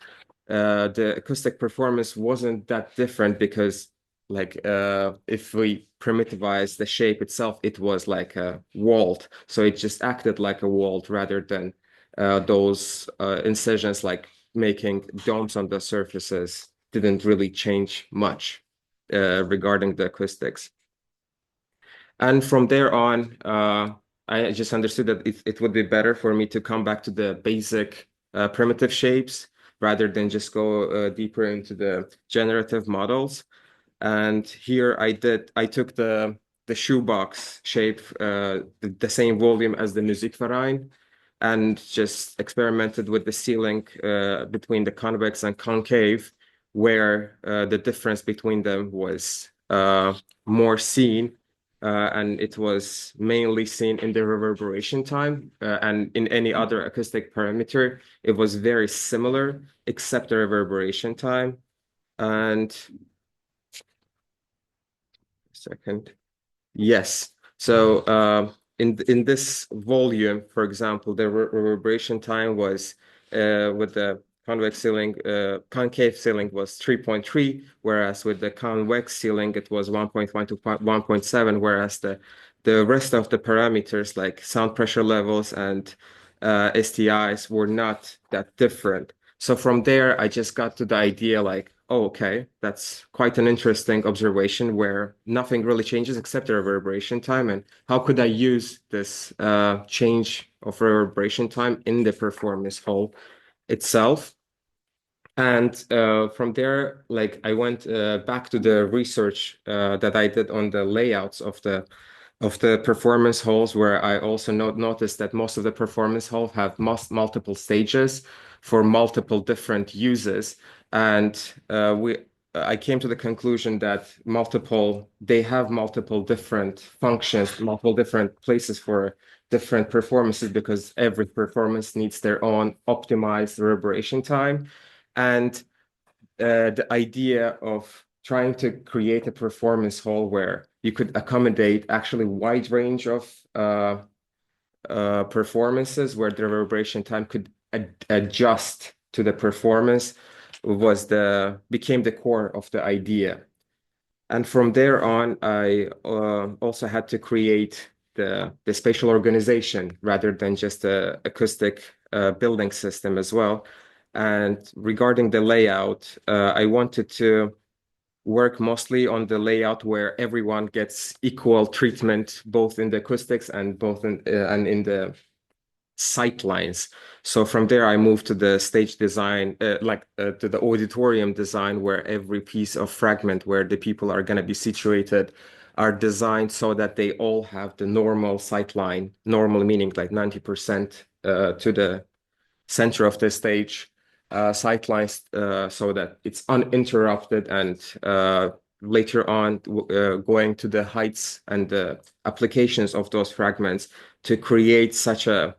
Speaker 6: The acoustic performance wasn't that different because like if we primitivize the shape itself, it was like a vault, so it just acted like a vault rather than those incisions, like making domes on the surfaces didn't really change much regarding the acoustics. And from there on, I just understood that it would be better for me to come back to the basic primitive shapes rather than just go deeper into the generative models. And here I took the shoebox shape, the same volume as the Musikverein, and just experimented with the ceiling between the convex and concave, where the difference between them was more seen, and it was mainly seen in the reverberation time, and in any other acoustic parameter, it was very similar, except the reverberation time. And second, yes. So in this volume, for example, the reverberation time was with the concave ceiling was 3.3, whereas with the convex ceiling it was 1.1 to 1.7, whereas the rest of the parameters like sound pressure levels and STIs were not that different. So from there, I just got to the idea like, oh, okay, that's quite an interesting observation where nothing really changes except the reverberation time. And how could I use this change of reverberation time in the performance hall itself? And from there, like I went back to the research that I did on the layouts of the performance halls, where I also noticed that most of the performance halls have multiple stages for multiple different uses. And I came to the conclusion that they have multiple different functions, multiple different places for different performances, because every performance needs their own optimized reverberation time. And the idea of trying to create a performance hall where you could accommodate actually wide range of performances, where the reverberation time could adjust to the performance became the core of the idea. And from there on, I also had to create the spatial organization rather than just the acoustic building system as well. And regarding the layout, I wanted to work mostly on the layout where everyone gets equal treatment, both in the acoustics and both in the sight lines. So from there, I moved to the stage design, to the auditorium design, where every piece of fragment where the people are going to be situated are designed so that they all have the normal sight line, normal meaning like 90% to the center of the stage, sight lines, so that it's uninterrupted, and later on going to the heights and the applications of those fragments to create such a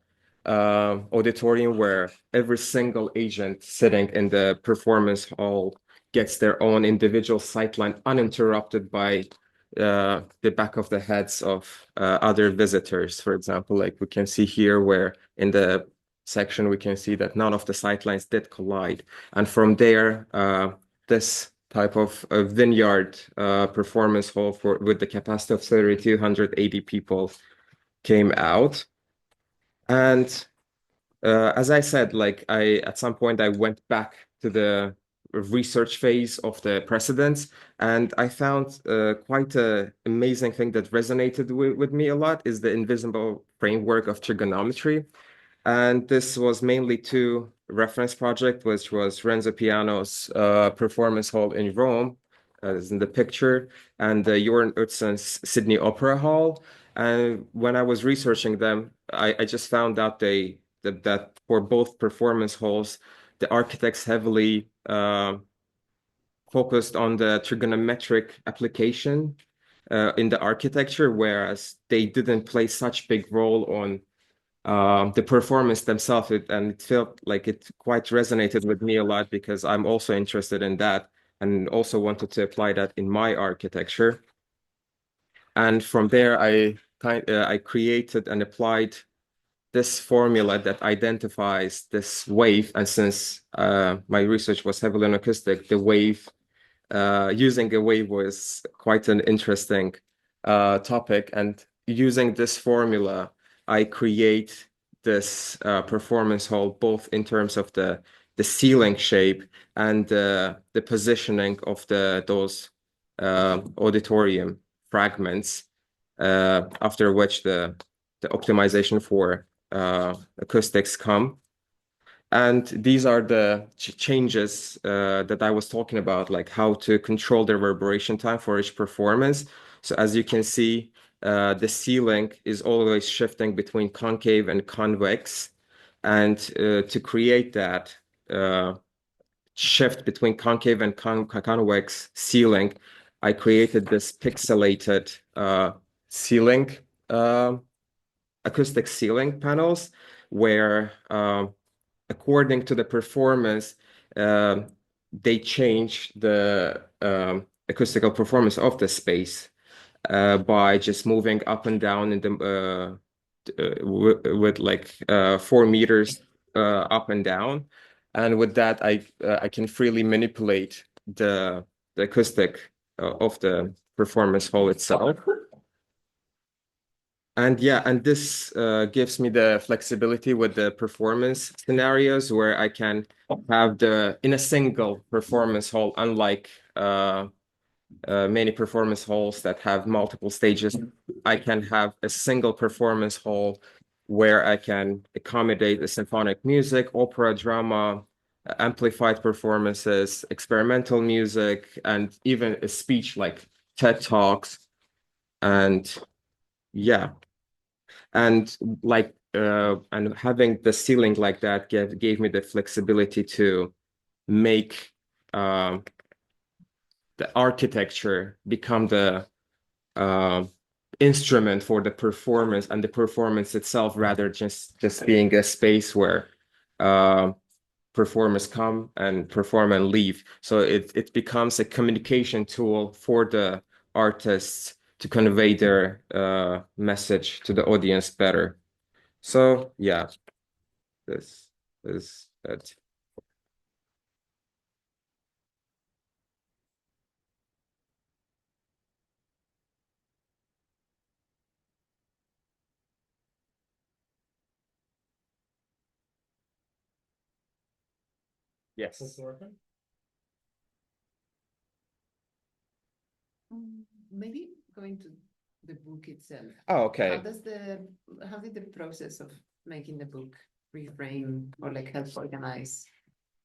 Speaker 6: auditorium where every single agent sitting in the performance hall gets their own individual sightline uninterrupted by the back of the heads of other visitors. For example, like we can see here where in the section we can see that none of the sightlines did collide. And from there, this type of vineyard performance hall with the capacity of 3,280 people came out. And as I said, like at some point I went back to the research phase of the precedents, and I found quite an amazing thing that resonated with me a lot is the invisible framework of trigonometry. And this was mainly two reference project, which was Renzo Piano's performance hall in Rome, as in the picture, and Jorn Utsen's Sydney Opera Hall. And when I was researching them, I just found out that for both performance halls, the architects heavily focused on the trigonometric application in the architecture, whereas they didn't play such big role on the performance themselves. And it felt like it quite resonated with me a lot because I'm also interested in that and also wanted to apply that in my architecture. And from there, I created and applied this formula that identifies this wave. And since my research was heavily on acoustic, the wave, using a wave was quite an interesting topic. And using this formula, I create this performance hall, both in terms of the ceiling shape and the positioning of those auditorium fragments, after which the optimization for acoustics come. And these are the changes that I was talking about, like how to control the reverberation time for each performance. So as you can see, the ceiling is always shifting between concave and convex. And to create that shift between concave and convex ceiling, I created this pixelated ceiling, acoustic ceiling panels, where according to the performance, they change the acoustical performance of the space by just moving up and down in the with like 4 meters up and down. And with that, I can freely manipulate the acoustic of the performance hall itself. And yeah, and this gives me the flexibility with the performance scenarios where I can have in a single performance hall, unlike many performance halls that have multiple stages, I can have a single performance hall where I can accommodate the symphonic music, opera, drama, amplified performances, experimental music, and even a speech like TED Talks. And yeah. And like and having the ceiling like that gave me the flexibility to make the architecture become the instrument for the performance, and the performance itself rather just being a space where performers come and perform and leave. So it becomes a communication tool for the artists to convey their message to the audience better. So yeah, this is it. Yes.
Speaker 1: Maybe going to the book itself.
Speaker 6: Oh, okay.
Speaker 1: How did the process of making the book reframe or like help organize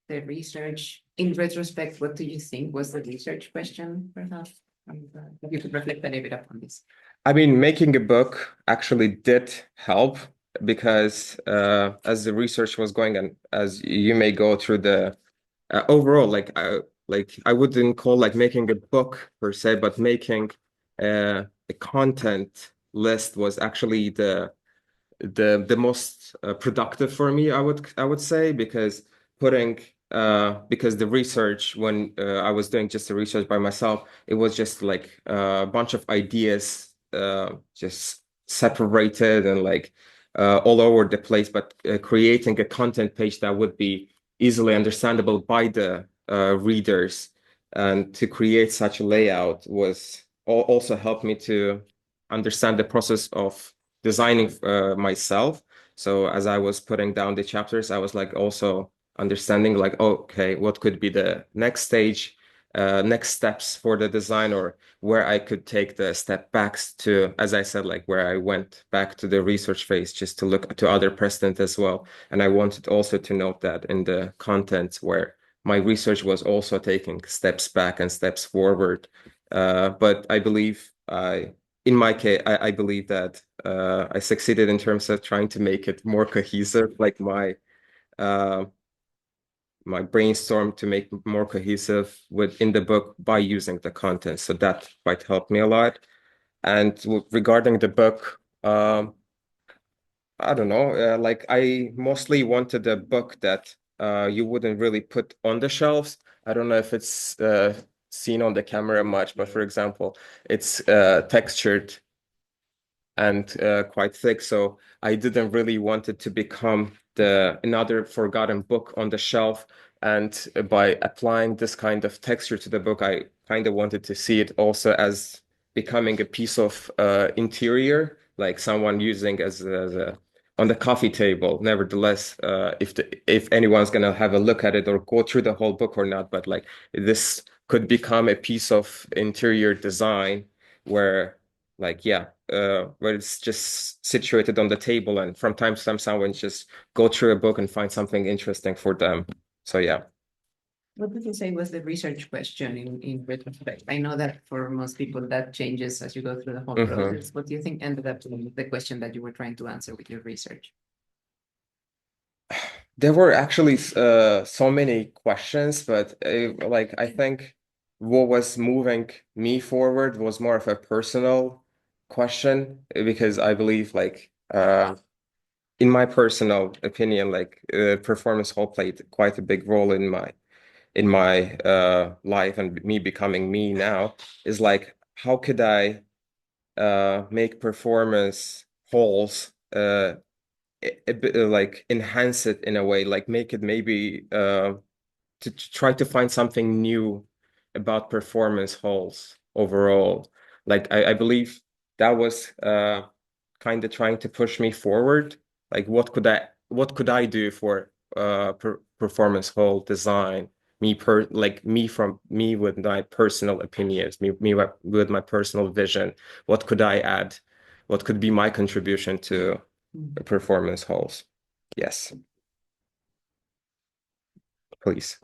Speaker 1: the research? In retrospect, what do you think was the research question, perhaps? If you could reflect a little bit upon this.
Speaker 6: I mean, making a book actually did help because as the research was going and as you may go through the overall, like I wouldn't call like making a book per se, but making a content list was actually the most productive for me, I would say, because because the research when I was doing just the research by myself, it was just like a bunch of ideas just separated and like all over the place, but creating a content page that would be easily understandable by the readers and to create such a layout was also helped me to understand the process of designing myself. So as I was putting down the chapters, I was like also understanding like, oh, okay, what could be the next stage, next steps for the design, or where I could take the step backs to, as I said, like where I went back to the research phase just to look to other precedent as well. And I wanted also to note that in the content where my research was also taking steps back and steps forward. But I believe in my case, I believe that I succeeded in terms of trying to make it more cohesive, like my brainstorm to make more cohesive within the book by using the content. So that quite helped me a lot. And regarding the book, I don't know, like I mostly wanted a book that you wouldn't really put on the shelves. I don't know if it's seen on the camera much, but for example, it's textured and quite thick. So I didn't really want it to become another forgotten book on the shelf. And by applying this kind of texture to the book, I kind of wanted to see it also as becoming a piece of interior, like someone using as on the coffee table. Nevertheless, if anyone's gonna have a look at it or go through the whole book or not, but like this could become a piece of interior design where like where it's just situated on the table and from time to time someone just go through a book and find something interesting for them. So yeah.
Speaker 1: What would you say was the research question in retrospect? I know that for most people that changes as you go through the whole process. What do you think ended up being the question that you were trying to answer with your research?
Speaker 6: There were actually so many questions, but like I think what was moving me forward was more of a personal question because I believe like in my personal opinion, like performance hall played quite a big role in my life and me becoming me now. Is like how could I make performance halls a bit like enhance it in a way, like make it maybe to try to find something new about performance halls overall. Like I believe that was kind of trying to push me forward. Like what could I do for performance hall design? Me with my personal opinions, me with my personal vision. What could I add? What could be my contribution to performance halls? Yes. Please.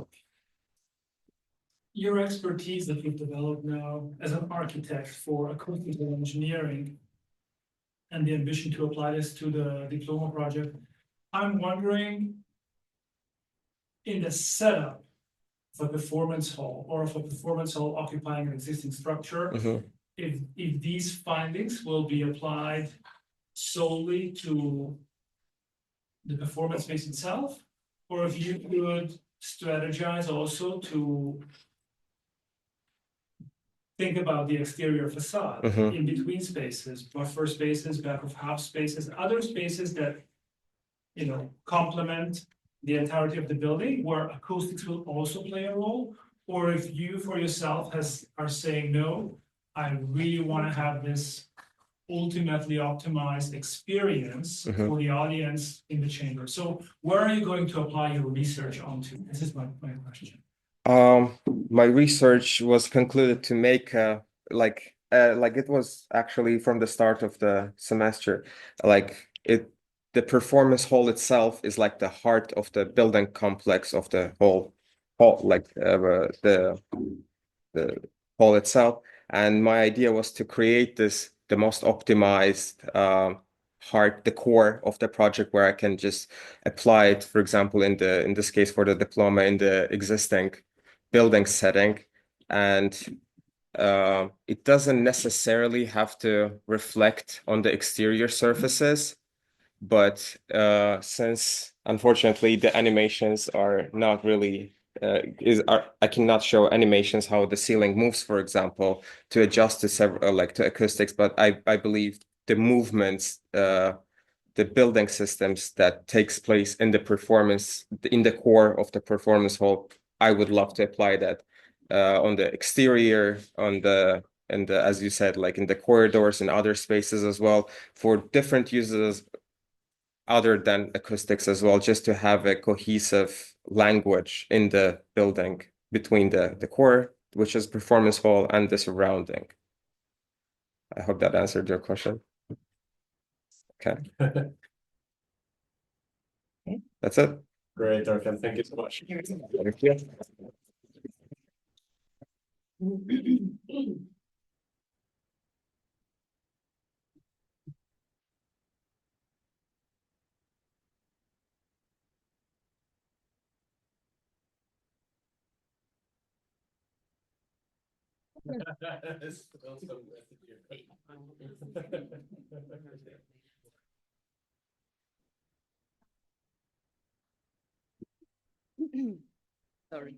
Speaker 9: Your expertise that you've developed now as an architect for acoustical engineering and the ambition to apply this to the diploma project, I'm wondering in the setup of a performance hall or of a performance hall occupying an existing structure, if these findings will be applied solely to the performance space itself, or if you could strategize also to think about the exterior facade in between spaces, buffer spaces, back of house spaces, other spaces that, you know, complement the entirety of the building where acoustics will also play a role, or if you for yourself are saying, no, I really want to have this ultimately optimized experience
Speaker 6: Mhm.
Speaker 9: for the audience in the chamber. So where are you going to apply your research onto? This is my question.
Speaker 6: My research was concluded to make like it was actually from the start of the semester, the performance hall itself is like the heart of the building complex of the whole hall, the hall itself. And my idea was to create the most optimized heart, the core of the project, where I can just apply it, for example, in this case for the diploma, in the existing building setting. And it doesn't necessarily have to reflect on the exterior surfaces, but since unfortunately the animations are not really I cannot show animations how the ceiling moves, for example, to adjust to several to acoustics, but I believe the movements, the building systems that takes place in the performance, in the core of the performance hall, I would love to apply that on the exterior, and as you said, like in the corridors and other spaces as well, for different uses other than acoustics as well, just to have a cohesive language in the building between the core, which is performance hall, and the surrounding. I hope that answered your question. Okay. That's it.
Speaker 3: Great, Dorkan. Thank you so much.
Speaker 6: Thank you.
Speaker 11: Sorry.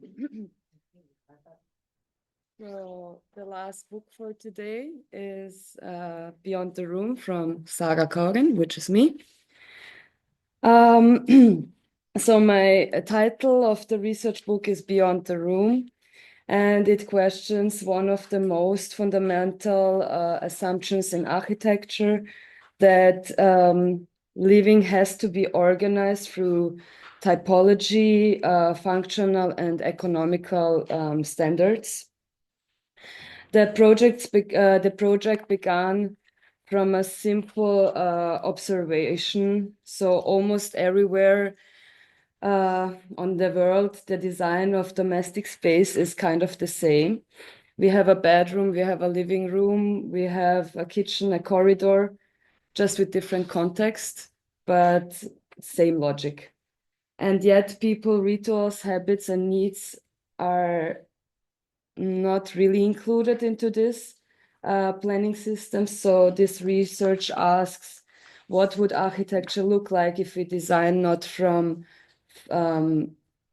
Speaker 11: So the last book for today is Beyond the Room from Sarah Kogan, which is me. So my title of the research book is Beyond the Room, and it questions one of the most fundamental assumptions in architecture, that living has to be organized through typology, functional and economical standards. The project began from a simple observation. So almost everywhere on the world, the design of domestic space is kind of the same. We have a bedroom, we have a living room, we have a kitchen, a corridor, just with different context, but same logic. And yet people, rituals, habits, and needs are not really included into this planning system. So this research asks, what would architecture look like if we design not from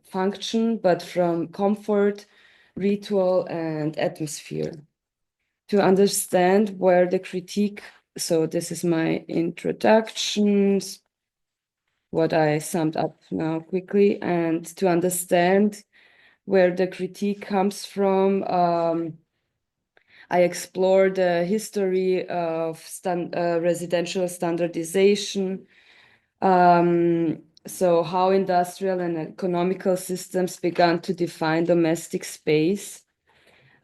Speaker 11: function, but from comfort, ritual, and atmosphere? To understand where the critique, so this is my introductions, what I summed up now quickly, and to understand where the critique comes from, I explore the history of residential standardization, so how industrial and economical systems began to define domestic space.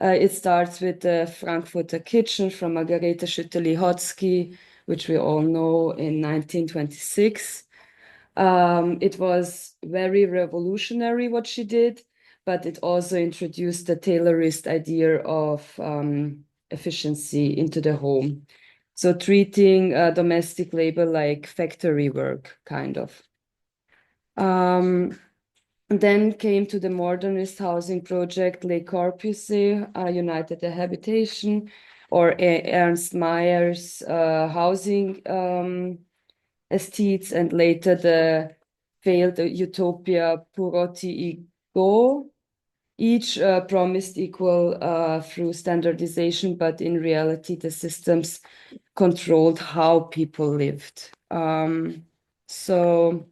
Speaker 11: It starts with the Frankfurter Kitchen from Margarete Schütte-Lihotzky, which we all know, in 1926. It was very revolutionary what she did, but it also introduced the Taylorist idea of efficiency into the home. So treating domestic labor like factory work, kind of. Then came to the modernist housing project Le Corbusier, United Habitation, or Ernst Mayer's housing estates, and later the failed utopia Purotti Ego. Each promised equal through standardization, but in reality, the systems controlled how people lived. So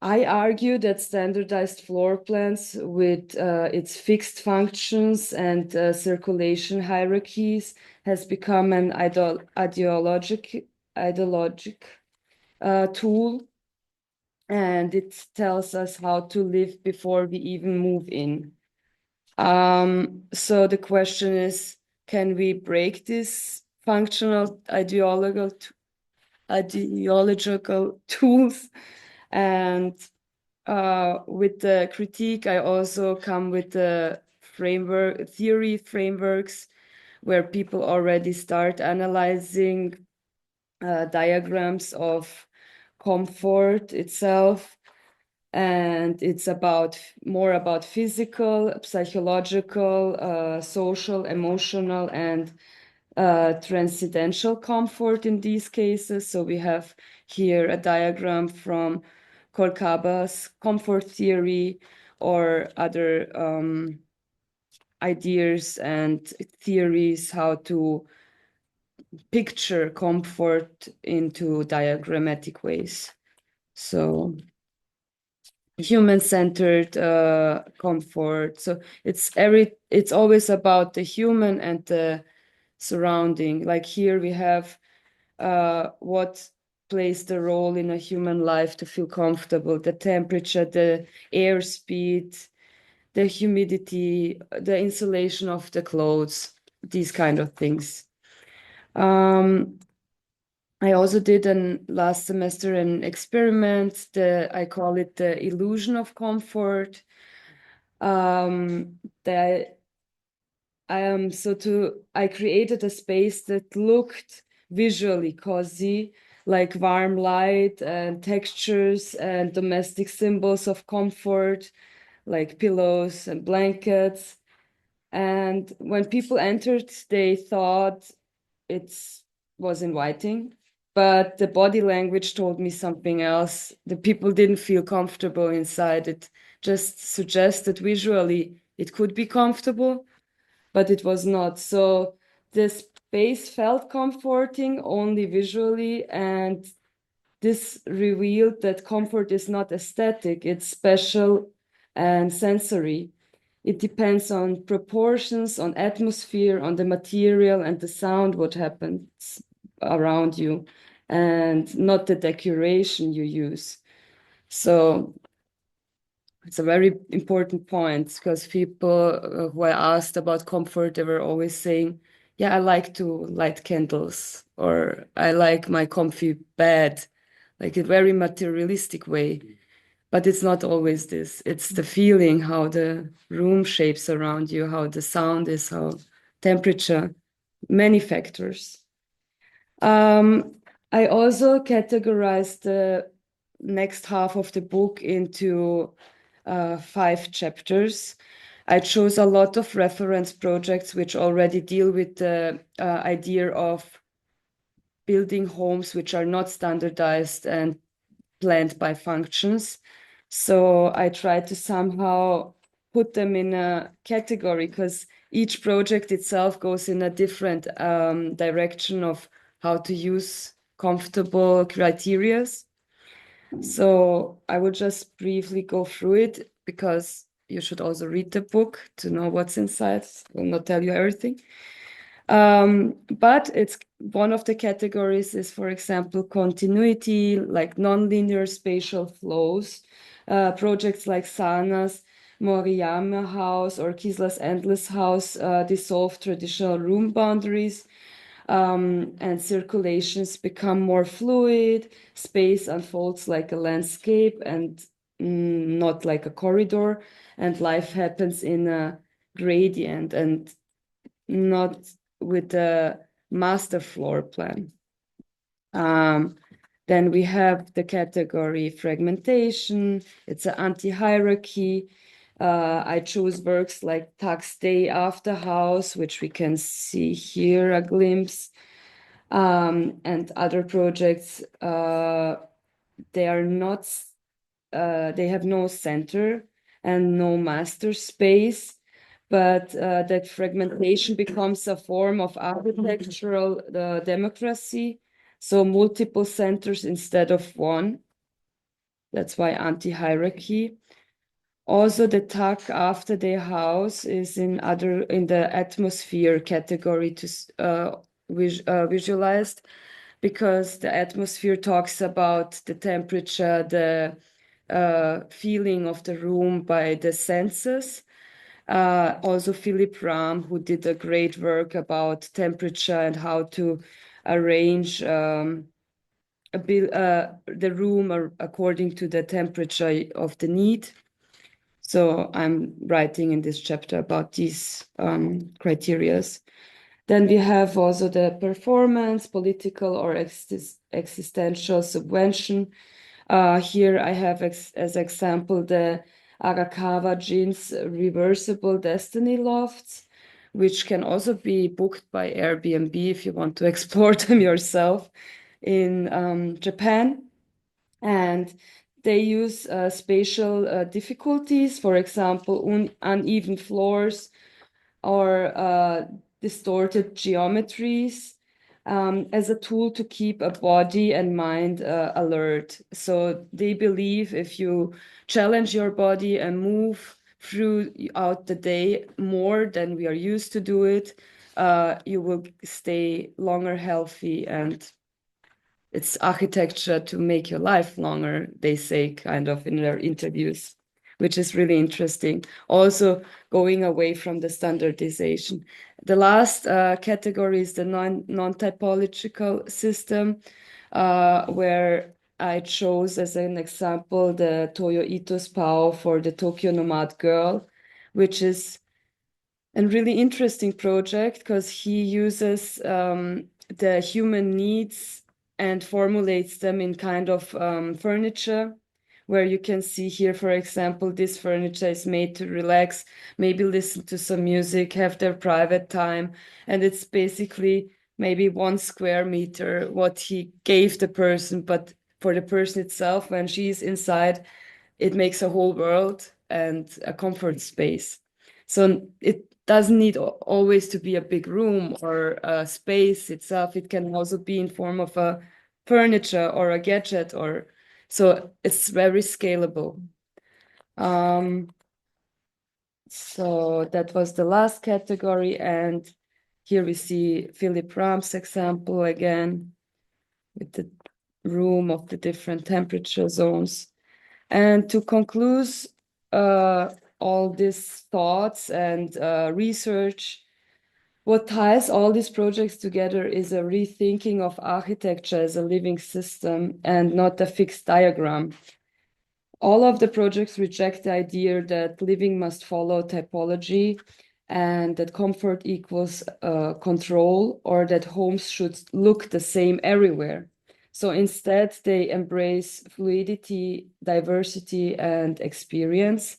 Speaker 11: I argue that standardized floor plans with its fixed functions and circulation hierarchies has become an ideologic tool, and it tells us how to live before we even move in. So the question is, can we break this functional ideological tools? And with the critique, I also come with the theory frameworks where people already start analyzing diagrams of comfort itself. And it's more about physical, psychological, social, emotional, and transcendental comfort in these cases. So we have here a diagram from Kolkaba's comfort theory or other ideas and theories how to picture comfort into diagrammatic ways. So human-centered comfort. So it's always about the human and the surrounding. Like here we have what plays the role in a human life to feel comfortable: the temperature, the airspeed, the humidity, the insulation of the clothes, these kind of things. I also did last semester an experiment. I call it the illusion of comfort. I created a space that looked visually cozy, like warm light and textures and domestic symbols of comfort, like pillows and blankets. And when people entered, they thought it was inviting, but the body language told me something else. The people didn't feel comfortable inside. It just suggested visually it could be comfortable, but it was not. So the space felt comforting only visually, and this revealed that comfort is not aesthetic, it's special and sensory. It depends on proportions, on atmosphere, on the material and the sound, what happens around you, and not the decoration you use. So it's a very important point, because people who I asked about comfort, they were always saying, yeah, I like to light candles, or I like my comfy bed, like a very materialistic way. But it's not always this. It's the feeling, how the room shapes around you, how the sound is, how temperature, many factors. I also categorized the next half of the book into 5 chapters. I chose a lot of reference projects which already deal with the idea of building homes which are not standardized and planned by functions. So I tried to somehow put them in a category, because each project itself goes in a different direction of how to use comfortable criterias. So I will just briefly go through it, because you should also read the book to know what's inside. I will not tell you everything. But it's one of the categories is, for example, continuity, like nonlinear spatial flows. Projects like Sana's Moriyama House or Kisla's Endless House dissolve traditional room boundaries. And circulations become more fluid, space unfolds like a landscape and not like a corridor, and life happens in a gradient and not with a master floor plan. Then we have the category fragmentation. It's an anti-hierarchy. I chose works like Tax Day After House, which we can see here a glimpse, and other projects. They are not. They have no center and no master space, but that fragmentation becomes a form of architectural democracy. So multiple centers instead of one. That's why anti-hierarchy. Also, the tuck after the house is in the atmosphere category to visualized, because the atmosphere talks about the temperature, the feeling of the room by the senses. Also, Philip Ram, who did a great work about temperature and how to arrange the room according to the temperature of the need. So I'm writing in this chapter about these criterias. Then we have also the performance, political or existential subvention. Here I have as example the Arakawa Jin's reversible destiny lofts, which can also be booked by Airbnb if you want to explore them yourself in Japan. And they use spatial difficulties, for example, uneven floors or distorted geometries, as a tool to keep a body and mind alert. So they believe if you challenge your body and move throughout the day more than we are used to do it, you will stay longer healthy, and it's architecture to make your life longer, they say kind of in their interviews, which is really interesting. Also going away from the standardization. The last category is the non-typological system, where I chose as an example the Toyo Ito's POW for the Tokyo Nomad Girl, which is a really interesting project because he uses the human needs and formulates them in kind of furniture, where you can see here, for example, this furniture is made to relax, maybe listen to some music, have their private time. And it's basically maybe 1 square meter what he gave the person, but for the person itself, when she's inside, it makes a whole world and a comfort space. So it doesn't need always to be a big room or a space itself. It can also be in form of a furniture or a gadget, or so it's very scalable. So that was the last category, and here we see Philip Ram's example again with the room of the different temperature zones. And to conclude all these thoughts and research, what ties all these projects together is a rethinking of architecture as a living system and not a fixed diagram. All of the projects reject the idea that living must follow typology and that comfort equals control, or that homes should look the same everywhere. So instead, they embrace fluidity, diversity, and experience.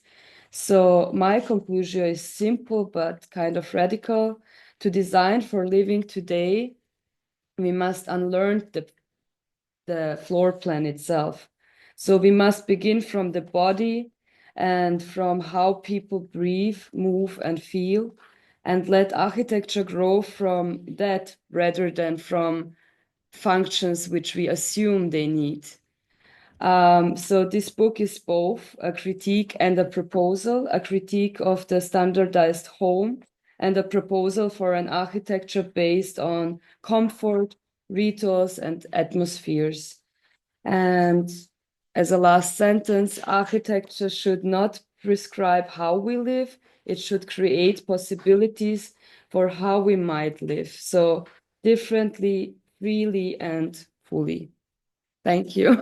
Speaker 11: So my conclusion is simple but kind of radical. To design for living today, we must unlearn the floor plan itself. So we must begin from the body and from how people breathe, move, and feel, and let architecture grow from that rather than from functions which we assume they need. So this book is both a critique and a proposal, a critique of the standardized home and a proposal for an architecture based on comfort, rituals, and atmospheres. And as a last sentence, architecture should not prescribe how we live, it should create possibilities for how we might live. So differently, freely, and fully. Thank you.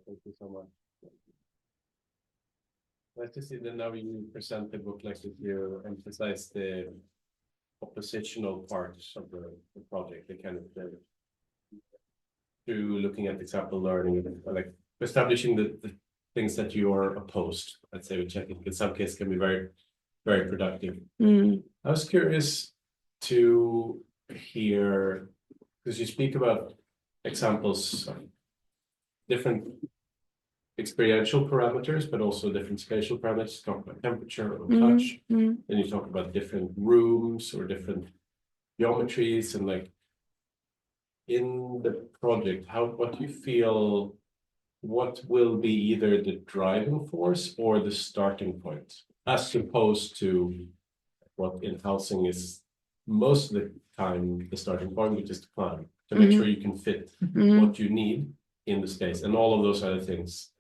Speaker 3: Thank you so much. Nice to see that now you present the book like that you emphasize the oppositional parts of the project, the kind of through looking at example learning, like establishing the things that you are opposed, let's say, which I think in some cases can be very, very productive. I was curious to hear, because you speak about examples of different experiential parameters, but also different spatial parameters. Talk about temperature or
Speaker 11: Mhm,
Speaker 3: touch.
Speaker 11: mhm.
Speaker 3: Then you talk about different rooms or different geometries and like in the project, what do you feel, what will be either the driving force or the starting point, as opposed to what in housing is most of the time the starting point, which is the plan, to make sure you can fit what you need in the space. And all of those other things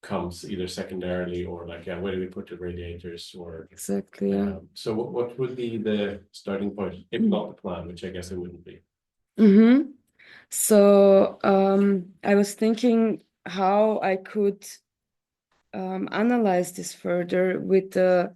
Speaker 3: comes either secondarily or like, yeah, where do we put the radiators or
Speaker 11: Exactly, yeah.
Speaker 3: So what would be the starting point, if not the plan, which I guess it wouldn't be?
Speaker 11: Mm-hmm. So I was thinking how I could analyze this further with the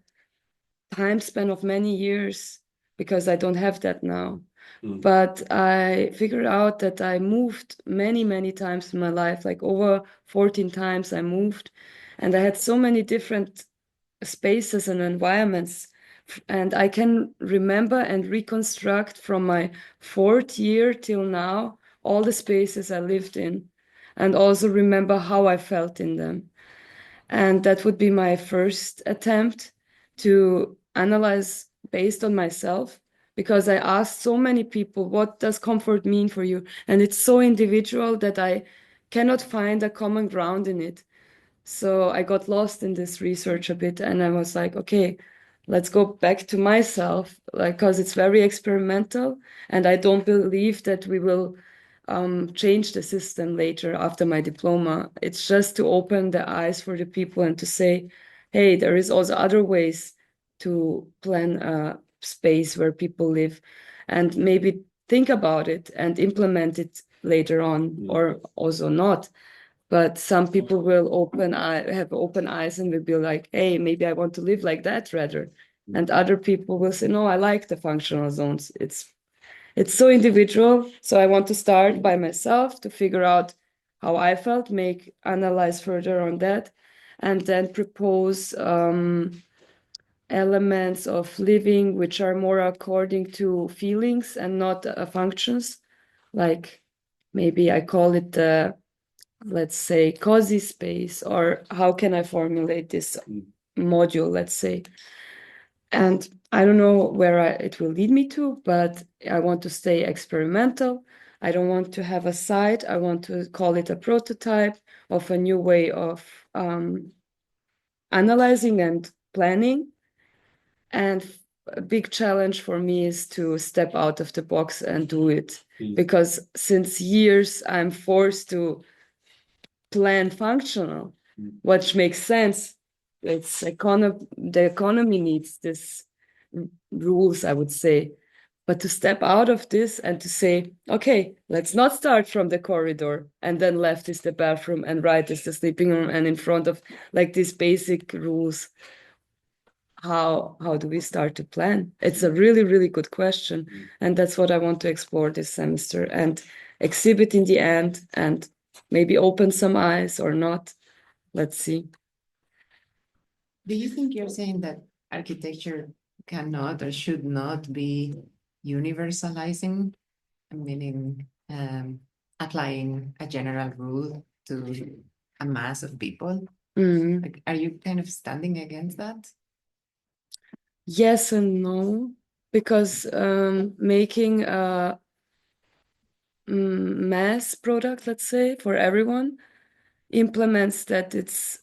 Speaker 11: time span of many years, because I don't have that now. But I figured out that I moved many times in my life, like over 14 times I moved, and I had so many different spaces and environments. And I can remember and reconstruct from my 4th year till now all the spaces I lived in, and also remember how I felt in them. And that would be my first attempt to analyze based on myself, because I asked so many people, what does comfort mean for you? And it's so individual that I cannot find a common ground in it. So I got lost in this research a bit, and I was like, okay, let's go back to myself, like, because it's very experimental, and I don't believe that we will change the system later after my diploma. It's just to open the eyes for the people and to say, hey, there is also other ways to plan a space where people live, and maybe think about it and implement it later on, or also not. But some people will have open eyes and will be like, hey, maybe I want to live like that rather. And other people will say, no, I like the functional zones. It's so individual. So I want to start by myself to figure out how I felt, analyze further on that, and then propose elements of living which are more according to feelings and not functions. Like maybe I call it the, let's say, cozy space, or how can I formulate this module, let's say. And I don't know where it will lead me to, but I want to stay experimental. I don't want to have a site. I want to call it a prototype of a new way of analyzing and planning. And a big challenge for me is to step out of the box and do it. Because since years, I'm forced to plan functional, which makes sense. It's the economy needs this rules, I would say. But to step out of this and to say, okay, let's not start from the corridor, and then left is the bathroom and right is the sleeping room, and in front of like these basic rules. How do we start to plan? It's a really good question. And that's what I want to explore this semester and exhibit in the end, and maybe open some eyes or not. Let's see.
Speaker 1: Do you think you're saying that architecture cannot or should not be universalizing, meaning applying a general rule to a mass of people? Like, are you kind of standing against that?
Speaker 11: Yes and no, because making a mass product, let's say, for everyone, implements that it's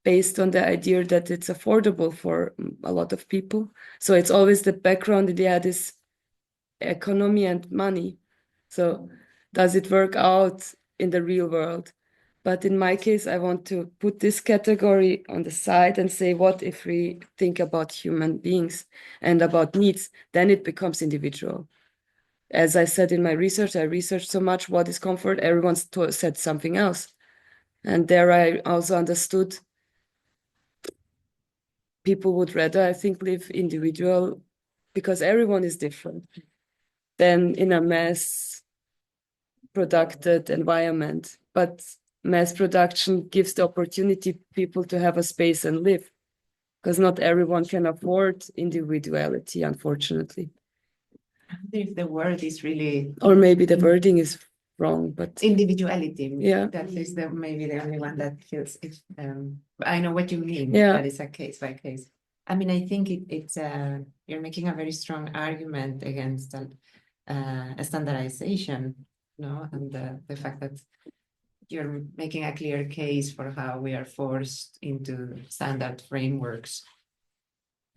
Speaker 11: based on the idea that it's affordable for a lot of people. So it's always the background idea, this economy and money. So does it work out in the real world? But in my case, I want to put this category on the side and say, what if we think about human beings and about needs? Then it becomes individual. As I said in my research, I researched so much what is comfort. Everyone said something else. And there I also understood people would rather, I think, live individual, because everyone is different, than in a mass produced environment. But mass production gives the opportunity people to have a space and live, because not everyone can afford individuality, unfortunately.
Speaker 1: I wonder if the word is really,
Speaker 11: Or maybe the wording is wrong, but
Speaker 1: Individuality.
Speaker 11: Yeah.
Speaker 1: That is maybe the only one that feels it. I know what you mean.
Speaker 11: Yeah.
Speaker 1: That is a case by case. I mean, I think it's you're making a very strong argument against a standardization, no, and the fact that you're making a clear case for how we are forced into standard frameworks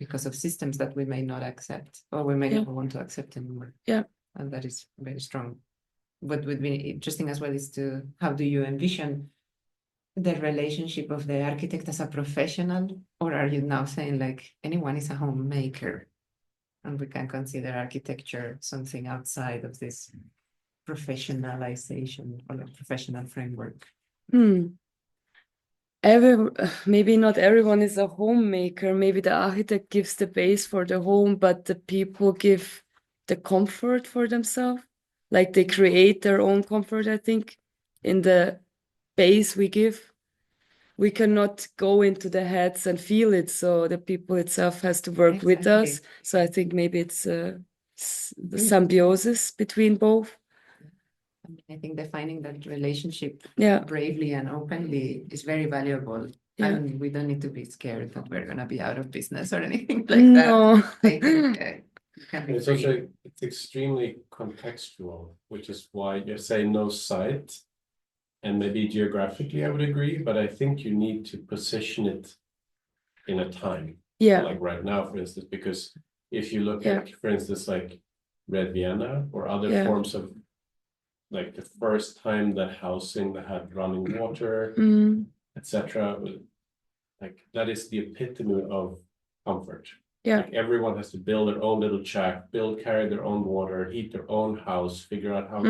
Speaker 1: because of systems that we may not accept or we may
Speaker 11: Yeah.
Speaker 1: not want to accept anymore.
Speaker 11: Yeah.
Speaker 1: And that is very strong. What would be interesting as well is to how do you envision the relationship of the architect as a professional, or are you now saying like anyone is a homemaker and we can consider architecture something outside of this professionalization or a professional framework?
Speaker 11: Maybe not everyone is a homemaker. Maybe the architect gives the base for the home, but the people give the comfort for themselves. Like they create their own comfort, I think, in the base we give. We cannot go into the heads and feel it, so the people itself has to work with us.
Speaker 1: Exactly.
Speaker 11: So I think maybe it's the symbiosis between both.
Speaker 1: I think defining that relationship
Speaker 11: Yeah.
Speaker 1: bravely and openly is very valuable.
Speaker 11: Yeah.
Speaker 1: And we don't need to be scared that we're gonna be out of business or anything like
Speaker 11: No.
Speaker 1: that. I think you can be
Speaker 3: It's
Speaker 1: free.
Speaker 3: also it's extremely contextual, which is why you say no site. And maybe geographically, I would agree, but I think you need to position it in a time.
Speaker 11: Yeah.
Speaker 3: Like right now, for instance, because if you look
Speaker 11: Yeah.
Speaker 3: at, for instance, like Red Vienna or other
Speaker 11: Yeah.
Speaker 3: forms of, like the first time that housing that had running water, etc., like that is the epitome of comfort.
Speaker 11: Yeah.
Speaker 3: Like everyone has to build their own little shack, carry their own water, heat their own house, figure out how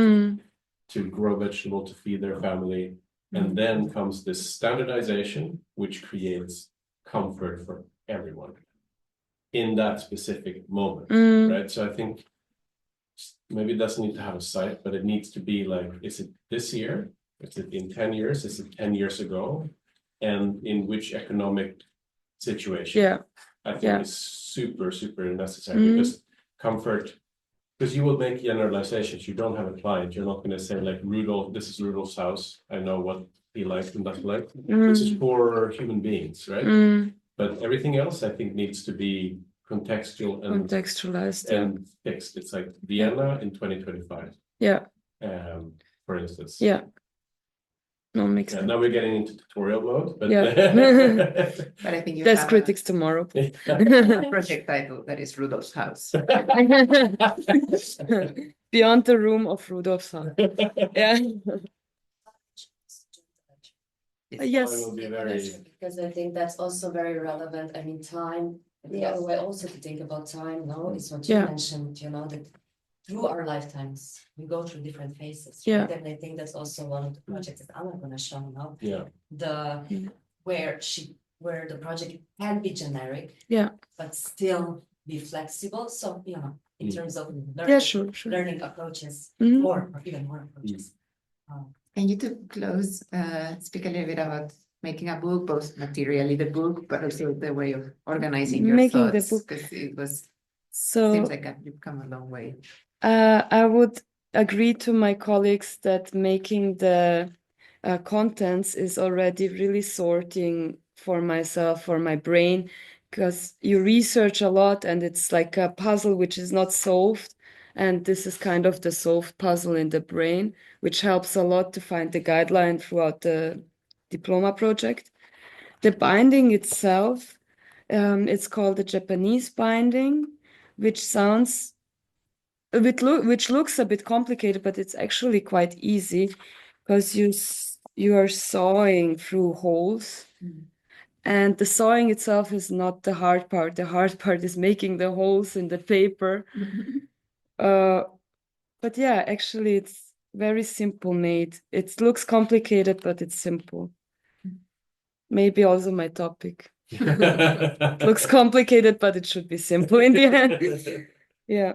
Speaker 3: to grow vegetable to feed their family. And then comes this standardization, which creates comfort for everyone in that specific moment, right? So I think maybe it doesn't need to have a site, but it needs to be like, is it this year? Is it in 10 years? Is it 10 years ago? And in which economic situation?
Speaker 11: Yeah.
Speaker 3: I think
Speaker 11: Yeah.
Speaker 3: is super, super necessary because comfort, because you will make generalizations. You don't have a client. You're not going to say like Rudolph, this is Rudolph's house. I know what he likes and doesn't like. This is for human beings, right? But everything else I think needs to be contextual and
Speaker 11: Contextualized.
Speaker 3: and fixed. It's like Vienna in 2025.
Speaker 11: Yeah.
Speaker 3: For instance.
Speaker 11: Yeah. No, makes sense.
Speaker 3: Now we're getting into tutorial mode, but
Speaker 11: Yeah.
Speaker 1: But I think you
Speaker 11: That's
Speaker 1: have
Speaker 11: critics tomorrow.
Speaker 1: a project title that is Rudolph's house.
Speaker 11: Beyond the room of Rudolph's house. Yeah. Yes.
Speaker 3: Will be very...
Speaker 5: Because I think that's also very relevant. I mean, time, the other way also to think about time, no, is what you mentioned, you know, that through our lifetimes, we go through different phases.
Speaker 11: Yeah.
Speaker 5: Right? And I think that's also one of the projects that I'm going to show now.
Speaker 3: Yeah.
Speaker 5: Where the project can be generic, but still be flexible. So, you know, in terms of learning, learning approaches, or even more approaches.
Speaker 1: And you to close, speak a little bit about making a book, both materially the book, but also the way of organizing your
Speaker 11: Making
Speaker 1: thoughts.
Speaker 11: the book.
Speaker 1: Because it was
Speaker 11: So
Speaker 1: seems like you've come a long way.
Speaker 11: I would agree to my colleagues that making the contents is already really sorting for myself, for my brain, because you research a lot and it's like a puzzle which is not solved. And this is kind of the solved puzzle in the brain, which helps a lot to find the guideline throughout the diploma project. The binding itself, it's called the Japanese binding, which sounds which looks a bit complicated, but it's actually quite easy because you are sawing through holes. And the sawing itself is not the hard part. The hard part is making the holes in the paper. But yeah, actually it's very simple made. It looks complicated, but it's simple. Maybe also my topic. It looks complicated, but it should be simple in the end. Yeah.